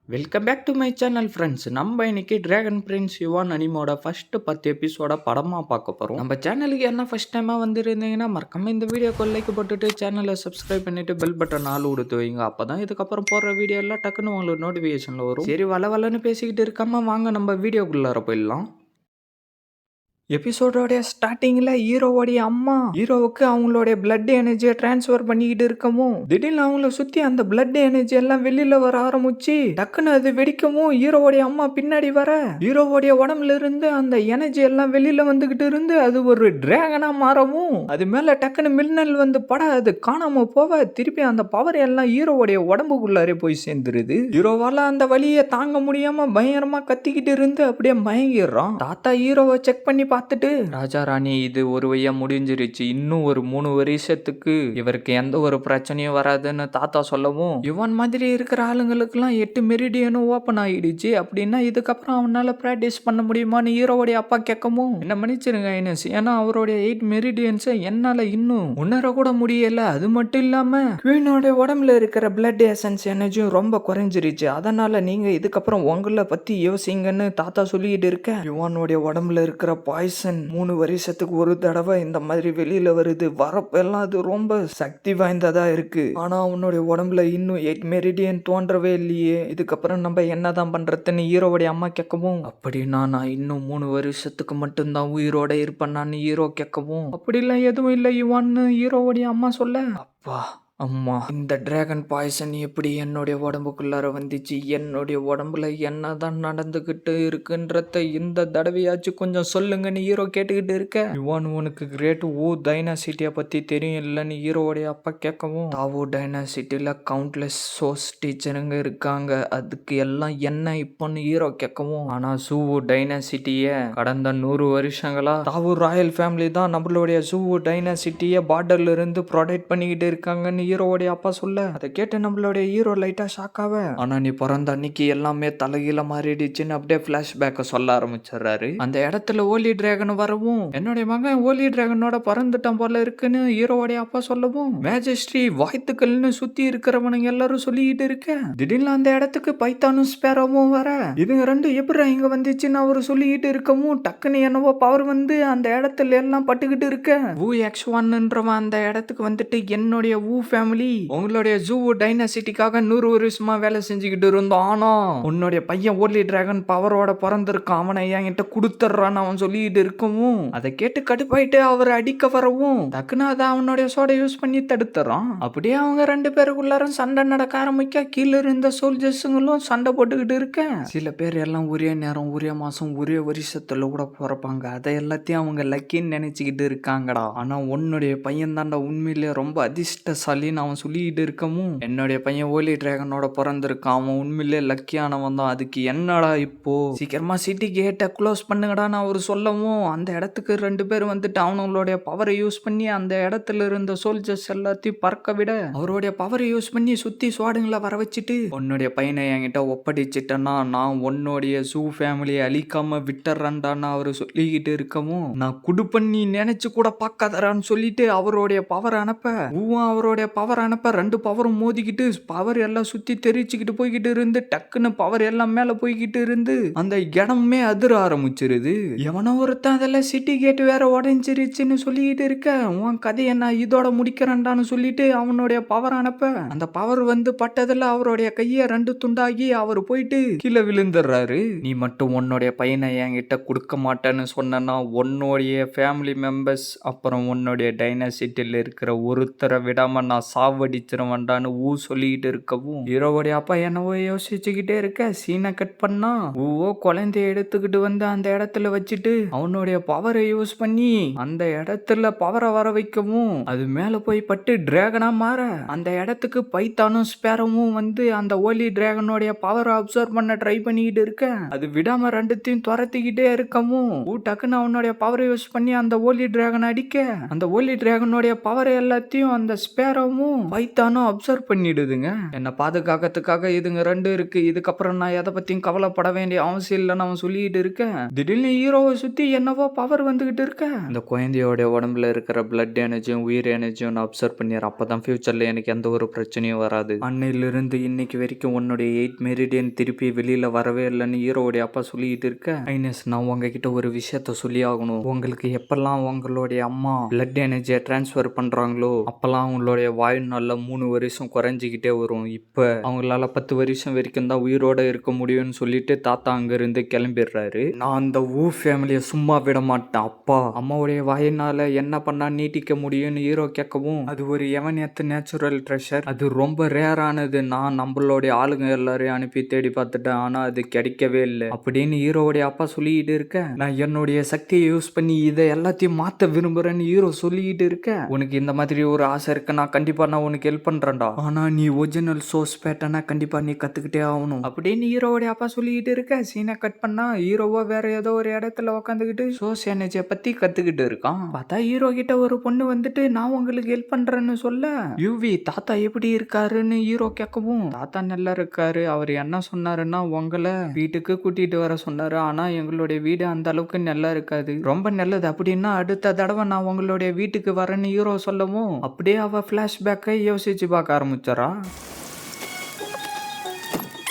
Welcome back to my channel friends. நம்ம இன்னைக்கு Dragon Prince Yuan அனிமோட ஃபர்ஸ்ட் 10 எபிசோட படமா பார்க்க போறோம். நம்ம சேனலுக்கு என்ன ஃபர்ஸ்ட் டைமா வந்திருந்தீங்கன்னா மறக்காம இந்த வீடியோக்கு லைக் போட்டுட்டு சேனலை சப்ஸ்கிரைப் பண்ணிட்டு பெல் பட்டன் ஆல் கொடுத்து வைங்க. அப்பதான் இதுக்கப்புறம் போடுற வீடியோ எல்லாம் டக்குன்னு உங்களுக்கு நோட்டிபிகேஷன்ல வரும். சரி, வளன்னு பேசிக்கிட்டு இருக்காம வாங்க நம்ம வீடியோக்குள்ளார போயிடலாம். எபிசோடோடைய ஸ்டார்டிங்ல ஹீரோவோடைய அம்மா ஹீரோவுக்கு அவங்களுடைய பிளட் எனர்ஜியை டிரான்ஸ்ஃபர் பண்ணிக்கிட்டு இருக்கவும் திடீர்னு அவங்கள சுத்தி அந்த பிளட் எனர்ஜி எல்லாம் வெளியில வர ஆரம்பிச்சு டக்குன்னு அது வெடிக்கவும் ஹீரோவோடைய அம்மா பின்னாடி வர ஹீரோவோடைய உடம்புல இருந்து அந்த எனர்ஜி எல்லாம் வெளியில வந்துகிட்டு இருந்து அது ஒரு டிராகனா மாறவும் அது மேல டக்குன்னு மின்னல் வந்து பட அது காணாம போவ திருப்பி அந்த பவர் எல்லாம் ஹீரோவோடைய உடம்புக்குள்ளாரே போய் சேர்ந்துருது. ஹீரோவால அந்த வலியை தாங்க முடியாம பயங்கரமா கத்திக்கிட்டு இருந்து அப்படியே மயங்கிடுறான். தாத்தா ஹீரோவை செக் பண்ணி பார்த்துட்டு ராஜா ராணி இது ஒரு வழியா முடிஞ்சிருச்சு, இன்னும் ஒரு 3 வருஷத்துக்கு இவருக்கு எந்த ஒரு பிரச்சனையும் வராதுன்னு தாத்தா சொல்லவும் இவன் மாதிரி இருக்கிற ஆளுங்களுக்குலாம் 8 மெரிடியனும் ஓப்பன் ஆயிடுச்சு அப்படின்னா இதுக்கப்புறம் அவனால பிராக்டிஸ் பண்ண முடியுமான்னு ஹீரோவுடைய அப்பா கேட்கவும் என்ன மன்னிச்சிருங்க ஐனஸ், ஏன்னா அவருடைய 8 மெரிடியன்ஸை என்னால இன்னும் உணர கூட முடியல. அது மட்டும் இல்லாம குவீனோட உடம்புல இருக்கிற பிளட் எசன்ஸ் எனர்ஜியும் ரொம்ப குறைஞ்சிருச்சு, அதனால நீங்க இதுக்கப்புறம் உங்களை பத்தி யோசிங்கன்னு தாத்தா சொல்லிட்டு இருக்க யுவானுடைய உடம்புல இருக்கிற பாய்சன் 3 வருஷத்துக்கு ஒரு தடவை இந்த மாதிரி வெளியில வருது, வரப்பெல்லாம் அது ரொம்ப சக்தி வாய்ந்ததா இருக்கு. ஆனா அவனுடைய உடம்புல இன்னும் 8 மெரிடியன் தோன்றவே இல்லையே, இதுக்கப்புறம் நம்ம என்னதான் பண்றதுன்னு ஹீரோவுடைய அம்மா கேட்கவும் அப்படின்னா நான் இன்னும் 3 வருஷத்துக்கு மட்டும்தான் உயிரோட இருப்பேன்னு ஹீரோ கேட்கவும் அப்படிலாம் எதுவும் இல்லை யுவான்னு ஹீரோவுடைய அம்மா சொல்ல அப்பா அம்மா இந்த டிராகன் பாய்சன் எப்படி என்னுடைய உடம்புக்குள்ளார வந்துச்சு, என்னுடைய உடம்புல என்னதான் நடந்துகிட்டு இருக்குன்றத இந்த தடவையாச்சும் கொஞ்சம் சொல்லுங்கன்னு ஹீரோ கேட்டுக்கிட்டு இருக்க யுவான் உனக்கு கிரேட் ஓ டைனாசிட்டியை பத்தி தெரியும் இல்லைன்னு ஹீரோவுடைய அப்பா கேட்கவும் தாவோ டைனாசிட்டியில கவுண்ட்லெஸ் சோர்ஸ் டீச்சருங்க இருக்காங்க, அதுக்கு எல்லாம் என்ன இப்போன்னு ஹீரோ கேட்கவும் ஆனா சூவோ டைனாசிட்டிய கடந்த 100 வருஷங்களா தாவோ ராயல் ஃபேமிலி தான் நம்மளுடைய சூவோ டைனாசிட்டியை பார்டர்ல இருந்து ப்ரொடெக்ட் பண்ணிக்கிட்டு இருக்காங்கன்னு ஹீரோவுடைய அப்பா சொல்ல அதை கேட்டு நம்மளுடைய ஹீரோ லைட்டா ஷாக் ஆவ ஆனா நீ பிறந்த அன்னைக்கு எல்லாமே தலைகீழ மாறிடுச்சுன்னு அப்படியே பிளாஷ்பேக்க சொல்ல ஆரம்பிச்சிடுறாரு. அந்த இடத்துல ஓலி டிராகன் வரவும் என்னுடைய மகன் ஓலி டிராகனோட பறந்துட்டான் போல இருக்குன்னு ஹீரோவுடைய அப்பா சொல்லவும் மேஜஸ்ட்ரி வாய்த்துக்கள்னு சுத்தி இருக்கிறவனுங்க எல்லாரும் சொல்லிக்கிட்டு இருக்க திடீர்னு அந்த இடத்துக்கு பைத்தானும் ஸ்பேரோவும் வர இதுங்க ரெண்டு எப்படி இங்க வந்துச்சுன்னு அவரு சொல்லிக்கிட்டு இருக்கவும் டக்குன்னு என்னவோ பவர் வந்து அந்த இடத்துல எல்லாம் பட்டுக்கிட்டு இருக்க ஊ X1ன்றவன் அந்த இடத்துக்கு வந்துட்டு என்னுடைய ஊ ஃபேமிலி உங்களுடைய ஜூ டைனாசிட்டிக்காக 100 வருஷமா வேலை செஞ்சுக்கிட்டு இருந்தோம், ஆனா உன்னுடைய பையன் ஓர்லி டிராகன் பவரோட பிறந்திருக்கான், அவனை என்கிட்ட கொடுத்துட்றான்னு அவன் சொல்லிட்டு இருக்கவும் அதை கேட்டு கடுப்பாயிட்டு அவரை அடிக்க வரவும் டக்குன்னு அதை அவனுடைய சோட யூஸ் பண்ணி தடுத்துறான். அப்படியே அவங்க 2 பேருக்குள்ளாரும் சண்டை நடக்க ஆரம்பிக்க கீழே இருந்த சோல்ஜர்ஸுங்களும் சண்டை போட்டுக்கிட்டு இருக்க சில பேர் எல்லாம் ஒரே நேரம் ஒரே மாசம் ஒரே வருஷத்துல கூட பிறப்பாங்க, அதை எல்லாத்தையும் அவங்க லக்கின்னு நினைச்சுக்கிட்டு இருக்காங்கடா. ஆனா உன்னுடைய பையன் தாண்டா உண்மையிலே ரொம்ப அதிர்ஷ்டசாலின்னு அவன் சொல்லிட்டு இருக்கவும் என்னுடைய பையன் ஓலி டிராகனோட பிறந்திருக்கான், அவன் உண்மையிலே லக்கியானவன் தான், அதுக்கு என்னடா இப்போ சீக்கிரமா சிட்டி கேட்டை க்ளோஸ் பண்ணுங்கடான்னு அவர் சொல்லவும் அந்த இடத்துக்கு 2 பேர் வந்துட்டு அவனுங்களுடைய பவரை யூஸ் பண்ணி அந்த இடத்துல இருந்த சோல்ஜர்ஸ் எல்லாத்தையும் பறக்க விட அவருடைய பவரை யூஸ் பண்ணி சுத்தி சுவாடுங்களை வர வச்சுட்டு உன்னுடைய பையனை என்கிட்ட ஒப்படைச்சிட்டேன்னா நான் உன்னுடைய சூ ஃபேமிலியை அழிக்காம விட்டுறேன்டான்னு அவரு சொல்லிக்கிட்டு இருக்கவும் நான் குடுப்பண்ணி நினைச்சு கூட பார்க்காதரான்னு சொல்லிட்டு அவருடைய பவர் அனுப்ப அவருடைய பவர் அனுப்ப 2 பவரும் மோதிக்கிட்டு பவர் எல்லாம் சுத்தி தெரிச்சுக்கிட்டு போய்கிட்டு இருந்து டக்குன்னு பவர் எல்லாம் மேல போய்கிட்டு இருந்து அந்த இடமே அதிர ஆரம்பிச்சிருது. எவனோ ஒருத்தன் அதெல்லாம் சிட்டி கேட் வேற உடஞ்சிருச்சுன்னு சொல்லிக்கிட்டு இருக்க உன் கதையை நான் இதோட முடிக்கிறேன்டான்னு சொல்லிட்டு அவனுடைய பவர் அனுப்ப அந்த பவர் வந்து பட்டதுல அவருடைய கையை 2 துண்டாகி அவர் போயிட்டு கீழே விழுந்துடுறாரு. நீ மட்டும் உன்னுடைய பையனை என்கிட்ட கொடுக்க மாட்டேன்னு சொன்னா உன்னுடைய ஃபேமிலி மெம்பர்ஸ் அப்புறம் உன்னுடைய டைனாசிட்டியில் இருக்கிற ஒருத்தரை விடாம நான் சாவடிச்சிருவேன்டான்னு சொல்லிக்கிட்டு இருக்கவும் ஹீரோவுடைய அப்பா என்னவோ யோசிச்சுக்கிட்டே இருக்க சீனை கட் பண்ணா குழந்தைய எடுத்துக்கிட்டு வந்து அந்த இடத்துல வச்சுட்டு அவனுடைய பவரை யூஸ் பண்ணி அந்த இடத்துல பவரை வர வைக்கவும் அது மேல போய் பட்டு டிராகனா மாற அந்த இடத்துக்கு பைத்தானும் ஸ்பேரமும் வந்து அந்த ஓலி டிராகனுடைய பவரை அப்சர்வ் பண்ண ட்ரை பண்ணிக்கிட்டு இருக்க அது விடாம 2த்தையும் துரத்திக்கிட்டே இருக்கவும் டக்குன்னு அவனுடைய பவரை யூஸ் பண்ணி அந்த ஓலி டிராகன் அடிக்க அந்த ஓலி டிராகனுடைய பவரை எல்லாத்தையும் அந்த ஸ்பேரோ கேமராவும் பைத்தானும் அப்சர்வ் பண்ணிடுதுங்க. என்ன பாதுகாக்கிறதுக்காக இதுங்க 2 இருக்கு. இதுக்கப்புறம் நான் எதை பத்தியும் கவலைப்பட வேண்டிய அவசியம் இல்லைன்னு அவன் சொல்லிட்டு இருக்கேன். திடீர்னு ஹீரோவை சுத்தி என்னவோ பவர் வந்துகிட்டு இருக்க. இந்த குழந்தையோட உடம்புல இருக்கிற பிளட் எனர்ஜியும் உயிர் எனர்ஜியும் அப்சர்வ் பண்ணிடுறேன். அப்பதான் ஃபியூச்சர்ல எனக்கு எந்த ஒரு பிரச்சனையும் வராது. அன்னையிலிருந்து இன்னைக்கு வரைக்கும் உன்னுடைய 8 மெரிடியன் திருப்பி வெளியில வரவே இல்லைன்னு ஹீரோடைய அப்பா சொல்லிட்டு இருக்க. ஐனஸ், நான் உங்ககிட்ட ஒரு விஷயத்த சொல்லி ஆகணும். உங்களுக்கு எப்பெல்லாம் உங்களுடைய அம்மா பிளட் எனர்ஜியை டிரான்ஸ்ஃபர் பண்றாங்களோ அப்பெல்லாம் அவங்களுடைய வாழ்நாள்ல 3 வருஷம் குறைஞ்சிக்கிட்டே வரும். இப்ப அவங்களால 10 வருஷம் வரைக்கும் தான் உயிரோட இருக்க முடியும்னு சொல்லிட்டு தாத்தா அங்க இருந்து கிளம்பிடுறாரு. நான் அந்த ஃபேமிலியை சும்மா விட மாட்டேன். அப்பா அம்மாவுடைய வாயினால என்ன பண்ணா நீட்டிக்க முடியும்னு ஹீரோ கேட்கவும், அது ஒரு எவனியத்து நேச்சுரல் ட்ரெஷர், அது ரொம்ப ரேரானது. நான் நம்மளுடைய ஆளுங்க எல்லாரையும் அனுப்பி தேடி பார்த்துட்டேன், ஆனா அது கிடைக்கவே இல்லை அப்படின்னு ஹீரோவுடைய அப்பா சொல்லிட்டு இருக்க. நான் என்னுடைய சக்தியை யூஸ் பண்ணி இதை எல்லாத்தையும் மாத்த விரும்புறேன்னு ஹீரோ சொல்லிட்டு இருக்க. உனக்கு இந்த மாதிரி ஒரு ஆசை இருக்கு, நான் கண்டிப்பா நான் உனக்கு ஹெல்ப் பண்றேன்டா, ஆனா நீ ஒரிஜினல் சோர்ஸ் பேட்டர்னா கண்டிப்பா நீ கத்துக்கிட்டே ஆகணும் அப்படின்னு ஹீரோவுடைய அப்பா சொல்லிட்டு இருக்க. சீனை கட் பண்ணா ஹீரோவா வேற ஏதோ ஒரு இடத்துல உட்காந்துக்கிட்டு சோர்ஸ் எனர்ஜியை பத்தி கத்துக்கிட்டு இருக்கான். பார்த்தா ஹீரோ கிட்ட ஒரு பொண்ணு வந்துட்டு நான் உங்களுக்கு ஹெல்ப் பண்றேன்னு சொல்ல, யூவி தாத்தா எப்படி இருக்காருன்னு ஹீரோ கேட்கவும், தாத்தா நல்லா இருக்காரு, அவர் என்ன சொன்னாருன்னா உங்களை வீட்டுக்கு கூட்டிட்டு வர சொன்னாரு, ஆனா எங்களுடைய வீடு அந்த அளவுக்கு நல்லா இருக்காது, ரொம்ப நல்லது அப்படின்னா அடுத்த தடவை நான் உங்களுடைய வீட்டுக்கு வரேன்னு ஹீரோ சொல்லவும், அப்படியே அவ பிளாஷ்பேக்கை யோசிச்சு பார்க்க ஆரம்பிச்சாரா.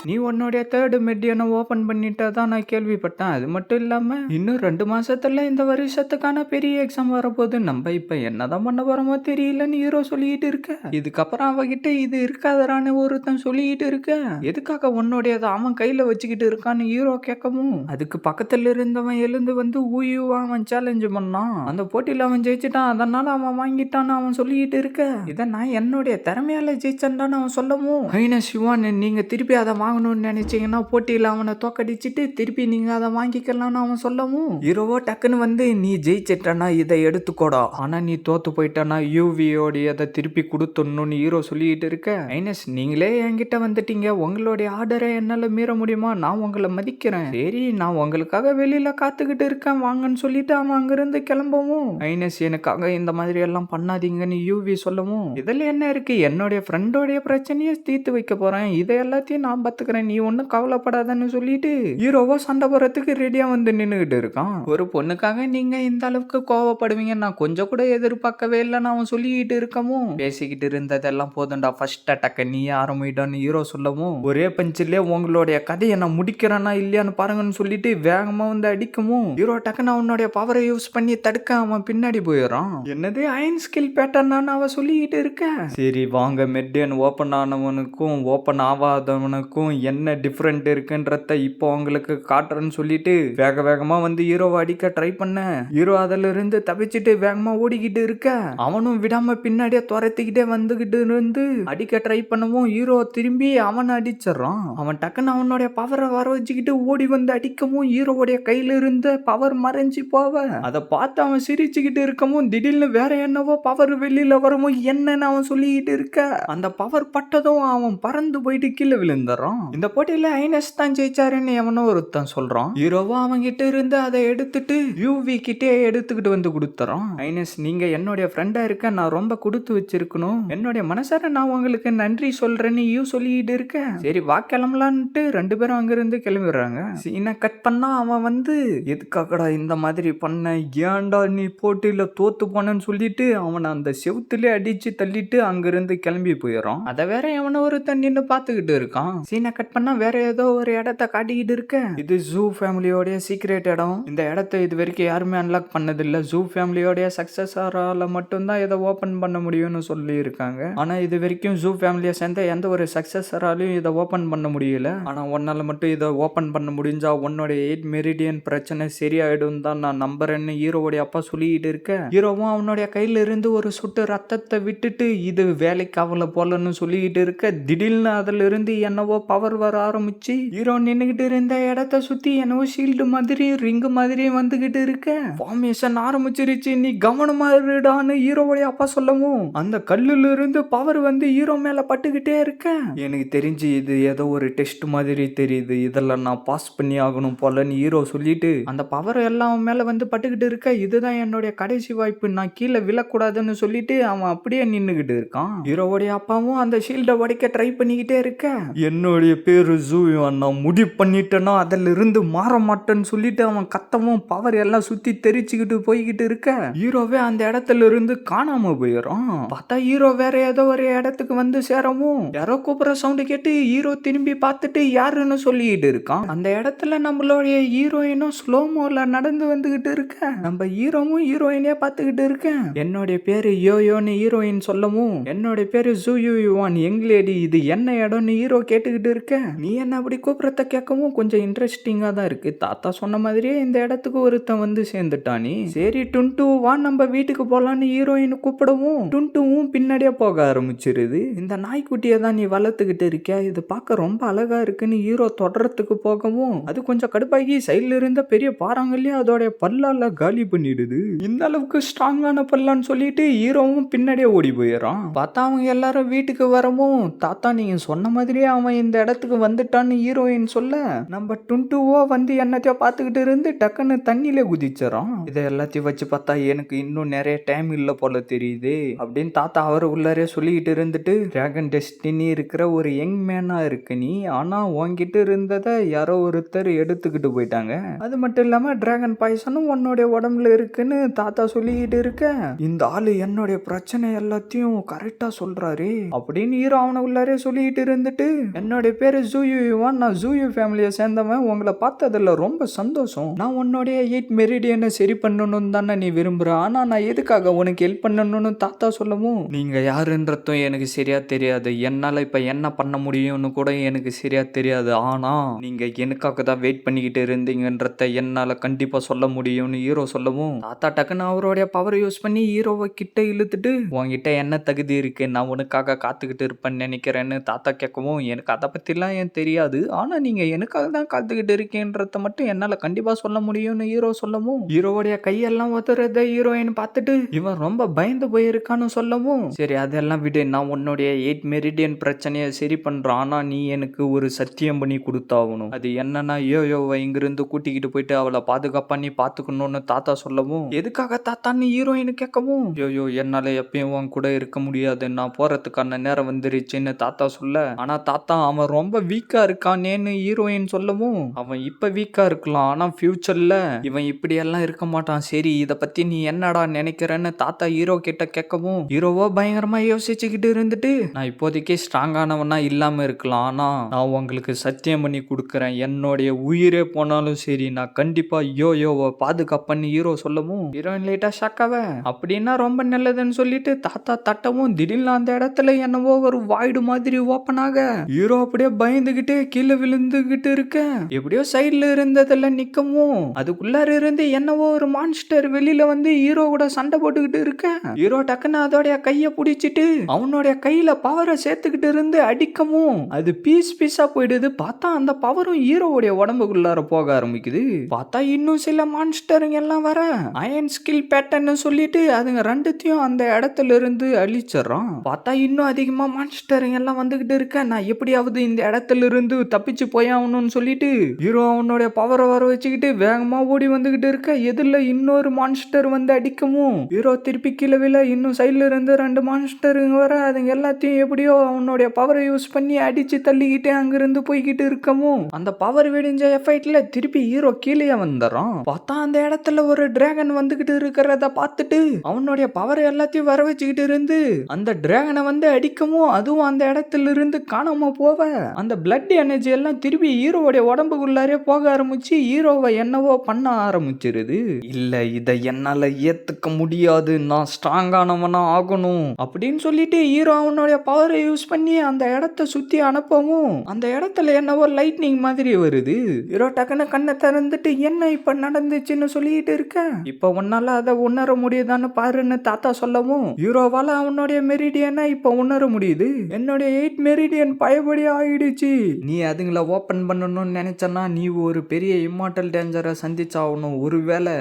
நீ உன்னுடைய 3rd மெடியனை ஓபன் பண்ணிட்டா தான் நான் கேள்விப்பட்டேன். அது மட்டும் இல்லாம இன்னும் 2 மாசத்துல இந்த வருஷத்துக்கான பெரிய எக்ஸாம் வரப்போகுது. நம்ம இப்ப என்னதான் பண்ண போறோமோ தெரியலன்னு ஹீரோ சொல்லிட்டு இருக்க. இதுக்கப்புறம் அவகிட்ட இது இருக்காதரான்னு ஒருத்தன் சொல்லிட்டு இருக்க. எதுக்காக உன்னுடையதை அவன் கையில வச்சுக்கிட்டு இருக்கான்னு ஹீரோ கேட்கவும், அதுக்கு பக்கத்துல இருந்தவன் எழுந்து வந்து ஊயுவா அவன் சேலஞ்சு பண்ணான். அந்த போட்டியில அவன் ஜெயிச்சுட்டான், அதனால அவன் வாங்கிட்டான்னு அவன் சொல்லிட்டு இருக்க. இதை நான் என்னுடைய திறமையால ஜெயிச்சேன்டான்னு அவன் சொல்லவும், ஐனா சிவான், நீங்க திருப்பி அதை வாங்கணும்னு நினைச்சீங்கன்னா போட்டியில் அவனை தோக்கடிச்சிட்டு திருப்பி நீங்க அதை வாங்கிக்கலாம்னு அவன் சொல்லவும், ஹீரோவோ டக்குன்னு வந்து நீ ஜெயிச்சிட்டனா இதை எடுத்துக்கோடா, ஆனா நீ தோத்து போயிட்டானா யூவியோடைய அதை திருப்பி கொடுத்துடணும்னு ஹீரோ சொல்லிட்டு இருக்க. ஐனஸ், நீங்களே என்கிட்ட வந்துட்டீங்க, உங்களுடைய ஆர்டரை என்னால மீற முடியுமா? நான் உங்களை மதிக்கிறேன், சரி நான் உங்களுக்காக வெளியில காத்துக்கிட்டு இருக்கேன் வாங்கன்னு சொல்லிட்டு அவன் அங்கிருந்து கிளம்பவும், ஐனஸ் எனக்காக இந்த மாதிரி எல்லாம் பண்ணாதீங்கன்னு யூவி சொல்லவும், இதுல என்ன இருக்கு, என்னுடைய ஃப்ரெண்டோடைய பிரச்சனையை தீர்த்து வைக்க போறேன், இதை எல்லாத்தையும் நான் பார்த்துக்கிறேன், நீ ஒன்னும் கவலைப்படாதன்னு சொல்லிட்டு ஹீரோவோ சண்டை போறதுக்கு ரெடியா வந்து நின்னுகிட்டு இருக்கான். ஒரு பொண்ணுக்காக நீங்க இந்த அளவுக்கு கோவப்படுவீங்க நான் கொஞ்சம் கூட எதிர்பார்க்கவே இல்லைன்னு அவன் சொல்லிக்கிட்டு இருக்கவும், பேசிக்கிட்டு இருந்ததெல்லாம் போதும்டா, ஃபர்ஸ்ட் அட்டாக்க நீ ஆரம்பிடான்னு ஹீரோ சொல்லவும், ஒரே பஞ்சிலே உங்களுடைய கதையை நான் முடிக்கிறேன்னா இல்லையான்னு பாருங்கன்னு சொல்லிட்டு வேகமா வந்து அடிக்கவும், ஹீரோ டக்குன்னு அவனுடைய பவரை யூஸ் பண்ணி தடுக்க அவன் பின்னாடி போயிடறான். என்னது அயன் ஸ்கில் பேட்டர்னான்னு அவன் சொல்லிக்கிட்டு இருக்க. சரி வாங்க, மெட்டியன் ஓபன் ஆனவனுக்கும் ஓபன் ஆகாதவனுக்கும் என்ன டிஃபரெண்ட் இருக்குன்றத இப்போ உங்களுக்கு காட்டுறேன்னு சொல்லிட்டு வேக வேகமா வந்து ஹீரோவை அடிக்க ட்ரை பண்ண, ஹீரோ அதுல இருந்து தப்பிச்சுட்டு வேகமா ஓடிக்கிட்டு இருக்க, அவனும் விடாம பின்னாடியே துரத்திக்கிட்டே வந்துகிட்டு இருந்து அடிக்க ட்ரை பண்ணவும் ஹீரோ திரும்பி அவனை அடிச்சிடறான். அவன் டக்குன்னு அவனுடைய பவரை வர வச்சுக்கிட்டு ஓடி வந்து அடிக்கவும் ஹீரோவுடைய கையில இருந்த பவர் மறைஞ்சு போவ, அதை பார்த்து அவன் சிரிச்சுக்கிட்டு இருக்கவும் திடீர்னு வேற என்னவோ பவர் வெளியில வரவும் என்னன்னு அவன் சொல்லிக்கிட்டு இருக்க. அந்த பவர் பட்டதும் அவன் பறந்து போயிட்டு கீழே விழுந்துறான். இந்த போட்டியில ஐனஸ் தான் ஜெயிச்சாருன்னு எவனோ ஒருத்தன் சொல்றான். ஹீரோவா அவங்க கிட்ட இருந்து அதை எடுத்துட்டு யூவி கிட்டே எடுத்துக்கிட்டு வந்து கொடுத்துறான். ஐனஸ், நீங்க என்னுடைய ஃப்ரெண்டா இருக்க, நான் ரொம்ப கொடுத்து வச்சிருக்கணும், என்னுடைய மனசார நான் உங்களுக்கு நன்றி சொல்றேன்னு யூ சொல்லிட்டு இருக்க. சரி வா கிளம்பலான்ட்டு 2 பேரும் அங்கிருந்து கிளம்பிடுறாங்க. சீனை கட் பண்ணா அவன் வந்து எதுக்காகடா இந்த மாதிரி பண்ண, ஏன்டா நீ போட்டியில தோத்து போனன்னு சொல்லிட்டு அவனை அந்த செவுத்துலயே அடிச்சு தள்ளிட்டு அங்கிருந்து கிளம்பி போயிடறான். அதை வேற எவனோ ஒருத்தன் நின்று பார்த்துக்கிட்டு இருக்கான். சீனை கட் பண்ணா வேற ஏதோ ஒரு இடத்த காட்டிக்கிட்டு இருக்க. இது ஜூ ஃபேமிலியோடைய சீக்ரெட் இடம், இந்த இடத்த இது வரைக்கும் யாருமே அன்லாக் பண்ணதில்லை, ஜூ ஃபேமிலியோடைய சக்சஸரால மட்டும்தான் இதை ஓபன் பண்ண முடியும்னு சொல்லி இருக்காங்க. ஆனா இது வரைக்கும் ஜூ ஃபேமிலியை சேர்ந்த எந்த ஒரு சக்சஸராலையும் இதை ஓபன் பண்ண முடியல. ஆனா உன்னால மட்டும் இதை ஓபன் பண்ண முடிஞ்சா உன்னோட 8 மெரிடியன் பிரச்சனை சரியாயிடும் தான் நான் நம்புறேன்னு ஹீரோவுடைய அப்பா சொல்லிட்டு இருக்க. ஹீரோவும் அவனுடைய கையில இருந்து ஒரு சொட்டு ரத்தத்தை விட்டுட்டு இது வேலைக்கு ஆகல போலன்னு சொல்லிட்டு இருக்க. திடீர்னு அதுல இருந்து என்னவோ பவர் வர ஆரம்பிச்சு ஹீரோ நின்னுகிட்டு இருந்த இடத்த சுத்தி என்னவோ ஷீல்டு மாதிரி ரிங்கு மாதிரி வந்துகிட்டு இருக்க ஃபார்மேஷன் ஆரம்பிச்சிருச்சு. நீ கவனமா இருடான்னு ஹீரோவுடைய அப்பா சொல்லவும் அந்த கல்லுல இருந்து பவர் வந்து ஹீரோ மேல பட்டுக்கிட்டே இருக்க எனக்கு தெரிஞ்சு இது ஏதோ ஒரு டெஸ்ட் மாதிரி தெரியுது, இதெல்லாம் நான் பாஸ் பண்ணி ஆகணும் போலன்னு ஹீரோ சொல்லிட்டு அந்த பவர் எல்லாம் மேல வந்து பட்டுக்கிட்டு இருக்க. இதுதான் என்னுடைய கடைசி வாய்ப்பு, நான் கீழே விழக்கூடாதுன்னு சொல்லிட்டு அவன் அப்படியே நின்னுகிட்டு இருக்கான். ஹீரோவுடைய அப்பாவும் அந்த ஷீல்டை உடைக்க ட்ரை பண்ணிக்கிட்டே இருக்க என்னுடைய பேரு ஜூயான், நான் முடிவு பண்ணிட்டேன்னா அதில் இருந்து மாற மாட்டேன்னு சொல்லிட்டு அவன் கத்தவும் பவர் எல்லாம் சுத்தி தெரிச்சுக்கிட்டு போய்கிட்டு இருக்க ஹீரோவே அந்த இடத்துல இருந்து காணாம போயிடும். பார்த்தா ஹீரோ வேற ஏதோ ஒரு இடத்துக்கு வந்து சேரவும் யாரோ கூப்பிடுற சவுண்டு கேட்டு ஹீரோ திரும்பி பார்த்துட்டு யாருன்னு சொல்லிட்டு இருக்கான். அந்த இடத்துல நம்மளுடைய ஹீரோயினும் ஸ்லோமோல நடந்து வந்துகிட்டு இருக்க நம்ம ஹீரோவும் ஹீரோயினே பார்த்துக்கிட்டு இருக்கேன். என்னுடைய பேரு யோயோன்னு ஹீரோயின் சொல்லவும் என்னுடைய பேரு ஜூயுவான் யங் லேடி, இது என்ன இடம்னு ஹீரோ கேட்டுக்கிட்டு இருக்க. நீ என்ன அப்படி கூப்பிடறத கேட்கவும் கொஞ்சம் இன்ட்ரெஸ்டிங்கா தான் இருக்கு. தாத்தா சொன்ன மாதிரியே இந்த இடத்துக்கு ஒருத்தன் வந்து சேர்ந்துட்டானே. சரி டுன்டு வா நம்ம வீட்டுக்கு போலான்னு ஹீரோயின் கூப்பிடவும் டுன்டுவும் பின்னாடியே போக ஆரம்பிச்சிருது. இந்த நாய்க்குட்டியை தான் நீ வளர்த்துக்கிட்டு இருக்கியா, இது பார்க்க ரொம்ப அழகா இருக்குன்னு ஹீரோ தொடரத்துக்கு போகவும் அது கொஞ்சம் கடுப்பாகி சைட்ல இருந்த பெரிய பாறாங்கல்லையே அதோடைய பல்லால காலி பண்ணிடுது. இந்த அளவுக்கு ஸ்ட்ராங்கான பல்லான்னு சொல்லிட்டு ஹீரோவும் பின்னாடியே ஓடி போயிடறான். பார்த்தா அவங்க எல்லாரும் வீட்டுக்கு வரவும் தாத்தா நீங்க சொன்ன மாதிரியே அவன் இந்த இடத்துக்கு வந்துட்டான்னு ஹீரோயின் சொல்ல நம்ம டுன்டுவோ வந்து என்னத்தையோ பார்த்துக்கிட்டு இருந்து டக்குன்னு தண்ணியில குதிச்சிடறான். இதை எல்லாத்தையும் வச்சு பார்த்தா எனக்கு இன்னும் நிறைய டைம் இல்ல போல தெரியுது அப்படின்னு தாத்தா அவர் உள்ளாரே சொல்லிக்கிட்டு இருந்துட்டு டிராகன் டெஸ்டினி இருக்கிற ஒரு யங் மேனா இருக்கு நீ, ஆனா உன்கிட்ட இருந்ததை யாரோ ஒருத்தர் எடுத்துக்கிட்டு போயிட்டாங்க, அது மட்டும் இல்லாம டிராகன் பாய்சனும் உன்னுடைய உடம்புல இருக்குன்னு தாத்தா சொல்லிக்கிட்டு இருக்க இந்த ஆளு என்னுடைய பிரச்சனை எல்லாத்தையும் கரெக்டா சொல்றாரு அப்படின்னு ஹீரோ அவனை உள்ளாரே சொல்லிக்கிட்டு இருந்துட்டு என்னுடைய பேரு ஜூயுவான், நான் ஜூயு ஃபேமிலியை சேர்ந்தவன், உங்களை பார்த்ததுல ரொம்ப சந்தோஷம், நான் உன்னுடைய 8 மெரிடியனை சரி பண்ணணும்னு தானே நீ விரும்புற, ஆனா நான் எதுக்காக உனக்கு ஹெல்ப் பண்ணணும்னு தாத்தா சொல்லவும் நீங்க யாருன்றதும் எனக்கு சரியா தெரியாது, என்னால இப்ப என்ன பண்ண முடியும்னு கூட எனக்கு சரியா தெரியாது, ஆனா நீங்க எனக்காக தான் வெயிட் பண்ணிக்கிட்டு இருந்தீங்கன்றத என்னால கண்டிப்பா சொல்ல முடியும்னு ஹீரோ சொல்லவும் தாத்தா டக்குன்னு அவருடைய பவர் யூஸ் பண்ணி ஹீரோவை கிட்ட இழுத்துட்டு உன்கிட்ட என்ன தகுதி இருக்கு, நான் உனக்காக காத்துக்கிட்டு இருப்பேன்னு நினைக்கிறேன்னு தாத்தா கேட்கவும் எனக்கு அதை பத்திலாம் ஏன் தெரியாது, ஆனா நீங்க எனக்காக தான் காத்துக்கிட்டு இருக்கேன்றத மட்டும் என்னால கண்டிப்பா சொல்ல முடியும்னு ஹீரோ சொல்லவும் ஹீரோவுடைய கையெல்லாம் ஒத்துறத ஹீரோயின் பார்த்துட்டு இவன் ரொம்ப பயந்து போயிருக்கான்னு சொல்லவும் சரி அதெல்லாம் விடு, நான் உன்னுடைய 8 மெரிடியன் பிரச்சனையை சரி பண்றான், ஆனா நீ எனக்கு ஒரு சத்தியம் பண்ணி கொடுத்தாகணும், அது என்னன்னா யோயோவை இங்கிருந்து கூட்டிக்கிட்டு போயிட்டு அவளை பாதுகாப்பா நீ பாத்துக்கணும்னு தாத்தா சொல்லவும் எதுக்காக தாத்தான்னு ஹீரோயின் கேட்கவும் யோயோ என்னால எப்பயும் உன் கூட இருக்க முடியாது, நான் போறதுக்கான நேரம் வந்துருச்சுன்னு தாத்தா சொல்ல ஆனா தாத்தா அவன் ரொம்ப வீக்கா இருக்கானேன்னு ஹீரோயின் சொல்லவும் அவன் இப்ப வீக்கா இருக்கலாம், ஆனா ஃபியூச்சர்ல இவன் இப்படி எல்லாம் இருக்க மாட்டான், சரி இத பத்தி நீ என்னடா நினைக்கிறேன்னு தாத்தா ஹீரோ கிட்ட கேட்கவும் ஹீரோவோ பயங்கரமா யோசிச்சுக்கிட்டு இருந்துட்டு நான் இப்போதைக்கு ஸ்ட்ராங்கானவனா இல்லாம இருக்கலாம், ஆனா நான் உங்களுக்கு சத்தியம் பண்ணி கொடுக்குறேன், என்னுடைய உயிரே போனாலும் சரி நான் கண்டிப்பா யோயோவை பாதுகாப்பன்னு ஹீரோ சொல்லவும் ஹீரோயின் லைட்டா ஷாக்காவ அப்படின்னா ரொம்ப நல்லதுன்னு சொல்லிட்டு தாத்தா தட்டவும் திடீர்னு அந்த இடத்துல என்னவோ ஒரு வாய்டு மாதிரி ஓப்பன் ஆக ஹீரோ அப்படியே பயந்துகிட்டே கீழே விழுந்துகிட்டு இருக்க எப்படியோ சைட்ல இருந்ததெல்லாம் நிக்கவும் அதுக்குள்ளார இருந்து என்னவோ ஒரு மான்ஸ்டர் வெளியில வந்து ஹீரோ கூட சண்டை போட்டுக்கிட்டு இருக்க ஹீரோ டக்குன்னு அதோடைய கைய பிடிச்சிட்டு அவனுடைய கையில பவரை சேர்த்துக்கிட்டு இருந்து அடிக்கவும் அது பீஸா போயிடுது. பார்த்தா அந்த பவரும் ஹீரோவுடைய உடம்புக்குள்ளார போக ஆரம்பிக்குது. பார்த்தா இன்னும் சில மான்ஸ்டருங்க எல்லாம் வர அயன் ஸ்கில் பேட்டர்ன்னு சொல்லிட்டு அதுங்க ரெண்டுத்தையும் அந்த இடத்துல இருந்து அழிச்சிடறான். பார்த்தா இன்னும் அதிகமா மான்ஸ்டருங்க எல்லாம் வந்துகிட்டு இருக்க நான் எப்படியாவது இந்த இடத்துல இருந்து தப்பிச்சு போயாகணும்னு சொல்லிட்டு ஹீரோ அவனுடைய பவரை வர வச்சுக்கிட்டு வேகமா ஓடி வந்துகிட்டு இருக்க எதிரில் இன்னொரு மான்ஸ்டர் வந்து அடிக்கவும் ஹீரோ திருப்பி கீழே விழ இன்னும் சைட்ல இருந்து 2 மான்ஸ்டருங்க வர அதுங்க எல்லாத்தையும் எப்படியோ அவனுடைய பவரை யூஸ் பண்ணி அடிச்சு தள்ளிக்கிட்டே அங்கிருந்து போய்கிட்டு இருக்கவும் அந்த பவர் வெடிஞ்ச எஃபெக்ட்ல திருப்பி ஹீரோ கீழே வந்துடுறான். பார்த்தா அந்த இடத்துல ஒரு டிராகன் வந்துகிட்டு இருக்கிறத பார்த்துட்டு அவனுடைய பவர் எல்லாத்தையும் வர வச்சுக்கிட்டு இருந்து அந்த டிராகனை வந்து அடிக்கவும் அதுவும் அந்த இடத்துல இருந்து காணாம போவ அந்த பிளட் எனர்ஜி எல்லாம் திருப்பி ஹீரோவுடைய உடம்புக்குள்ளாரே போக ஆரம்பிச்சு ஹீரோவை என்னவோ பண்ண ஆரம்பிச்சிருது. இல்ல இதை என்னால ஏத்துக்க முடியாது, நான் ஸ்ட்ராங்கானவனா ஆகணும் அப்படின்னு சொல்லிட்டு ஹீரோ அவனுடைய பவரை யூஸ் பண்ணி அந்த இடத்த சுத்தி அனுப்பவும் அந்த இடத்துல என்னவோ லைட்னிங் மாதிரி வருது. ஹீரோ டக்குன்னு கண்ணை திறந்துட்டு என்ன இப்ப நடந்துச்சுன்னு சொல்லிட்டு இருக்க இப்ப உன்னால அதை உணர முடியுதான்னு பாருன்னு தாத்தா சொல்லவும் ஹீரோவால அவனுடைய மெரிடியனை இப்ப உணர முடியுது. என்னுடைய 8 மெரிடியன் பயபடி ஆயிடுச்சு. நீ அதுங்களை ஓபன் பண்ணணும்னு நினைச்சனா நீ ஒரு பெரிய இம்மார்டல் டேஞ்சரை சந்திச்சாகணும். ஒருவேளை